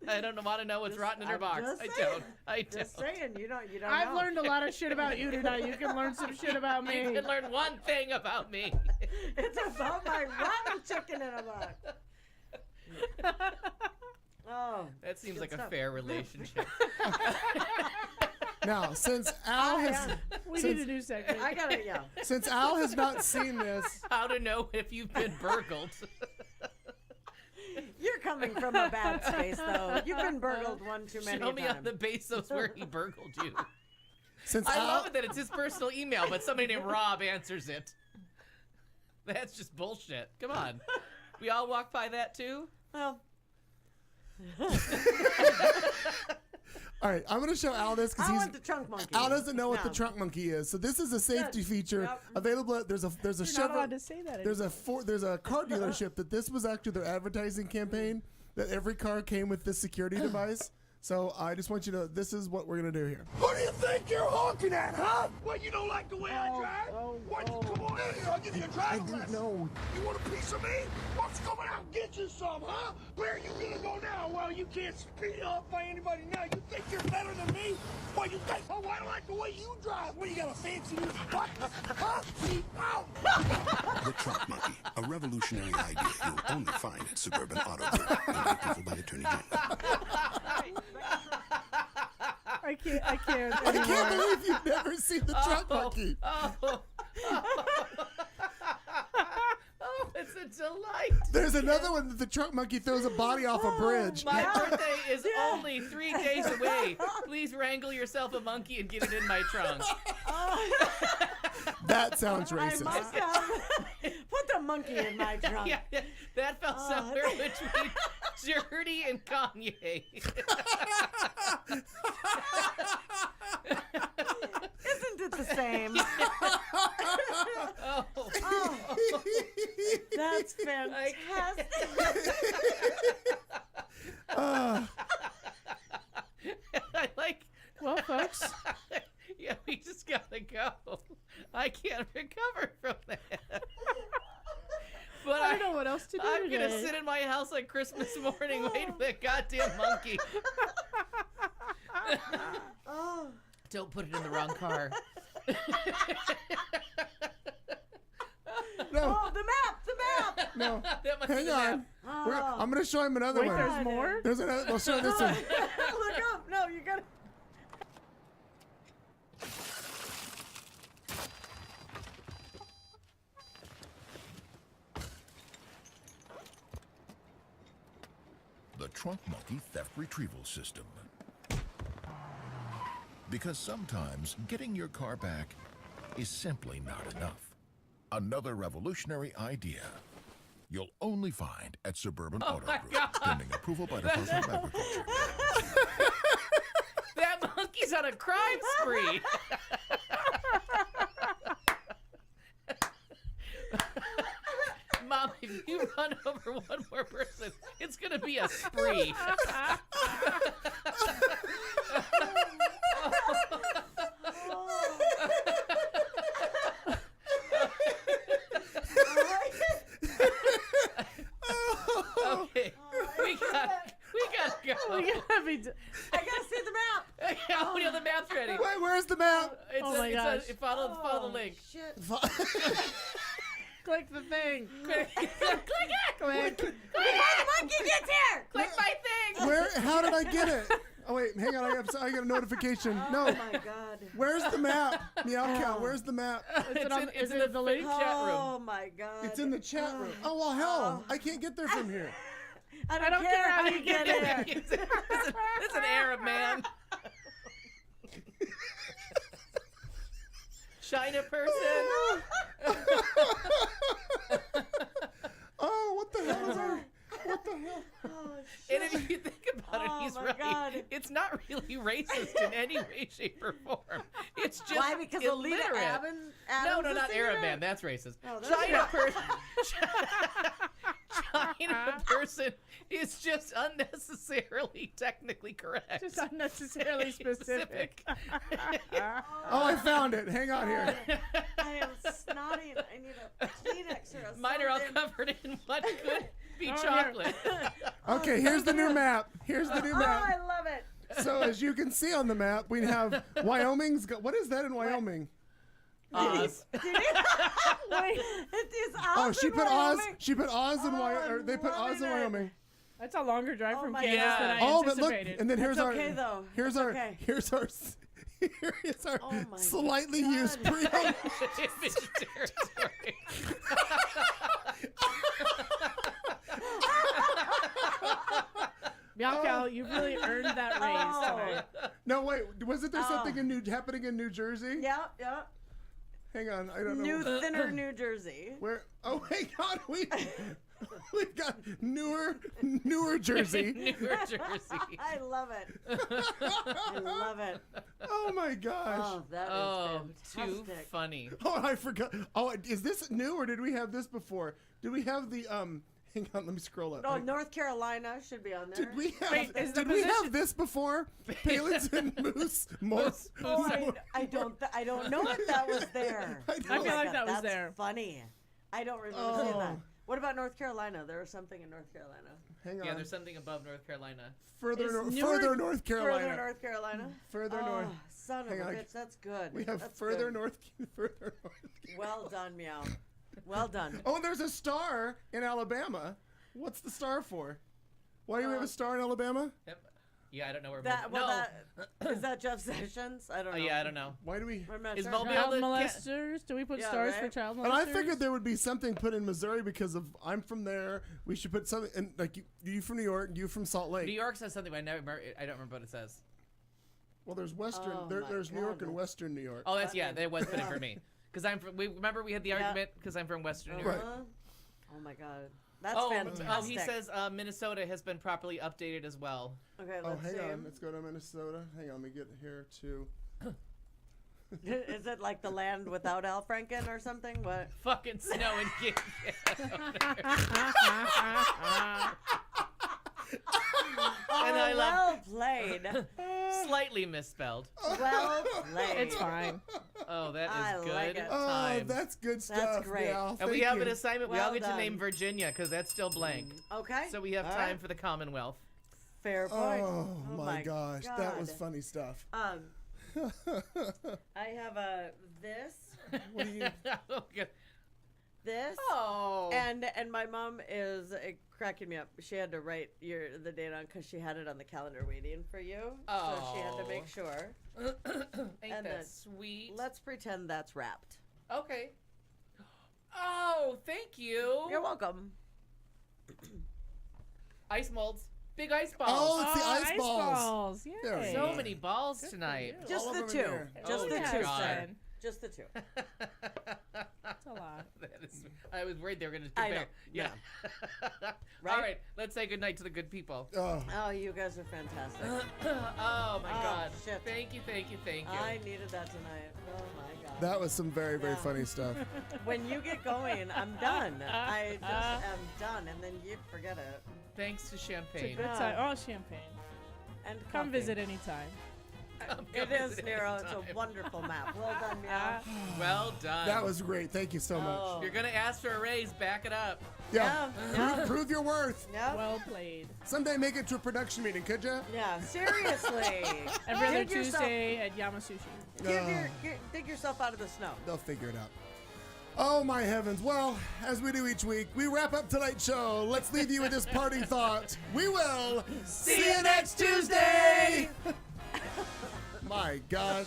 I don't want to know what's rotten in her box. I don't. Just saying. You don't I've know. learned a lot of shit about you tonight. You can learn some shit about me. You can learn one thing about me. It's about my rotten chicken in a box. Oh. That seems good like stuff. a fair relationship. Now, since Al has We need a new segment. I got it, yeah. since Al has not seen this, How to know if you've been burgled. You're coming from a bad space, though. You've been burgled one too many Show me times. on the basis where he burgled you. since I Al, love it that it's his personal email, but somebody named Rob answers it. That's just bullshit. Come on. We all walk by that too? Well, all right, I'm going to show Al this I because want the trunk monkey. Al doesn't know what the No. trunk monkey is. So this is a safety feature Yep. available. There's a You're not Chevrolet. allowed to say that There's a car dealership that this was actually their advertising campaign, that every car came with this security device. So I just want you to, this is what we're going to do here. Who do you think you're honking at, huh? What, you don't like the way I drive? Why don't you come on in here? I'll give you a driving lesson. No. You want a piece of me? Why don't you come out and get you some, huh? Where are you gonna go now? Well, you can't speed up by anybody now. You think you're better than me? What, you think? Oh, I don't like the way you drive. What, you got a fancy new what? Huh? See? Ow! The Trunk Monkey, a revolutionary idea you'll only find at Suburban Auto Group, under approval by Attorney General. I can't. I can't believe you've never seen the trunk monkey. Oh, it's a delight. There's another one that the trunk monkey throws a body off a bridge. My birthday is only 3 days away. Please wrangle yourself a monkey and get it in my trunk. That sounds I racist. must have put the monkey in my trunk. Yeah, that fell somewhere between Dirty and Kanye. Isn't it the same? Oh. That's fantastic. I like. Well, folks. Yeah, we just gotta go. I can't recover from that. But I don't know what else to do I'm today. gonna sit in my house on Christmas morning waiting for that goddamn monkey. Oh. Don't put it in the wrong car. No. Oh, the map! No. That must be Hang the on. map. I'm going to show him another Wait, one. there's more? There's another. We'll show this one. Look up! No, you gotta. The Trunk Monkey Theft Retrieval System. Because sometimes getting your car back is simply not enough. Another revolutionary idea you'll only find at Suburban Auto my Group, God. pending approval by the Department of Agriculture. That monkey's on a crime spree. Mom, if you run over one more person, it's gonna be a spree. Okay, we gotta go. We gotta be. I gotta see the map. Yeah, we have the map's ready. Wait, where's the map? It's Oh my gosh. follow the link. Shit. Click the thing. Click it. Click. Before the monkey gets here! Click my thing. Where? How did I get it? Oh wait, hang on. I got a notification. No. Oh my God. Where's the map? Meow cow. Where's the map? It's in the link chat room. Oh my God. It's in the chat room. Oh well, hell, I can't get there from here. I don't care how you get there. It's an Arab man. China person. Oh, what the hell is our? What the hell? Oh, And if you think about it, he's my right. God. It's not really racist in any way, shape, or form. It's just Why? Because Alita illiterate. Adams No, is not singing Arab it? man. That's racist. Oh, that's China right. person. China person is just unnecessarily technically correct. Just unnecessarily specific. Oh, I found it. Hang on here. I am snotty and I need a Kleenex or a Mine are all something. covered in what could be Oh, chocolate. Okay, here's the new map. Here's the new Oh, map. I love it. So as you can see on the map, we have Wyoming's. What is that in Wyoming? Oz. Wait, it is Oz. Oh, she in put Oz. Wyoming? She put Oz in Oh, Wyoming. Or they put I'm Oz in loving it. Wyoming. That's a longer drive Oh from my Kansas God. than I Oh, but look, anticipated. and then here's That's our. okay, though. Here's That's our. okay. Here's our. Here is our Oh my slightly God. used pre-owned. Image territory. Meow you've really earned that raise tonight. No, wait. Wasn't there something Oh. happening in New Jersey? Yeah, yeah. Hang on, I don't know. New Thinner, New Jersey. Where? Oh my God, we've got newer Jersey. Newer Jersey. I love it. I love it. Oh my gosh. Oh, that is Oh, too fantastic. funny. Oh, I forgot. Oh, is this new or did we have this before? Did we have the Hang on, let me scroll up. Oh, North Carolina should be on there. Did we have? Wait, is the did we have position- this before? Palins and Moose. Moose. Oh, I don't know if that was there. I Oh feel my like God, that was that's there. Funny. I don't remember seeing that. Oh. What about North Carolina? There was something in North Carolina. Hang on. Yeah, there's something above North Carolina. further, Is North Newark- Carolina. Further North Carolina. Further Oh, north. son of Hang a on. bitch. That's good. We have That's further good. north. Further north. Well done, Meow. Well done. Oh, and there's a star in Alabama. What's the star for? Why do we have a star in Alabama? Yep. Yeah, I don't know where. That, no. well, that, is that Jeff Sessions? I don't know. Yeah, I don't know. Why do we? I'm not Is sure. Mobile Child the- molesters? Do we put Yeah, stars for right? child molesters? And I figured there would be something put in Missouri because of I'm from there. We should put something. And like you from New York, you from Salt Lake. New York says something, but I don't remember what it says. Well, there's Western. Oh my There's New York God. and Western New York. Oh, that's yeah. That was put in for me because I'm from. Remember we had the argument because I'm from Western New York. Right. Oh my God. That's Oh, fantastic. he says Minnesota has been properly updated as well. Okay, Oh, let's hang see. on. Let's go to Minnesota. Hang on. Let me get here to. Is it like the land without Al Franken or something? What? Fucking snow and get. And I well played. Slightly misspelled. Well played. It's fine. Oh, that is I good like it. Oh, time. that's good stuff. great. Yeah, And we thank have you. an assignment. we Well all get to done. name Virginia because that's still blank. Okay. So we have All time right. for the Commonwealth. Fair point. Oh, my gosh, that was God. funny stuff. I have a this, What do you? Okay. this, Oh. and my mom is cracking me up. She had to write the date on because she had it on the calendar waiting for you. So she had to make Oh. sure. Ain't And that then sweet? Let's pretend that's wrapped. Okay. Oh, thank you. You're welcome. Ice molds. Big ice balls. Oh, it's the ice balls. balls. Yay. There we So go. many balls tonight. you. Just All the of them two. in there. Just Oh, the yeah, two. God. Sir. Just the two. That's a lot. That is, I was worried they were going to I compare. know. Yeah. Right? All right. Let's say goodnight to the good people. Oh, Oh, you guys are fantastic. Oh, my Oh, God. shit. Thank you, thank you, thank you. I needed that tonight. Oh my God. that was some very Yeah. funny stuff. When you get going, I'm done. I just am done, and then you forget it. Thanks to It's a champagne. good time. Oh, champagne. And Come coffee. visit anytime. It is, Nero. It's a wonderful map. Well done, Meow. Well done. That was great. Thank you so much. Oh. If you're going to ask for a raise, back it up. Yeah. Yeah. Prove your worth. Yep. Well played. Someday make it to a production meeting, could you? Yeah, seriously. Every other Dig yourself- Tuesday at Yamasushi. dig yourself out of the snow. They'll figure it out. Oh, my heavens. Well, as we do each week, we wrap up tonight's show. Let's leave you with this parting thought. We will See you next Tuesday! My gosh.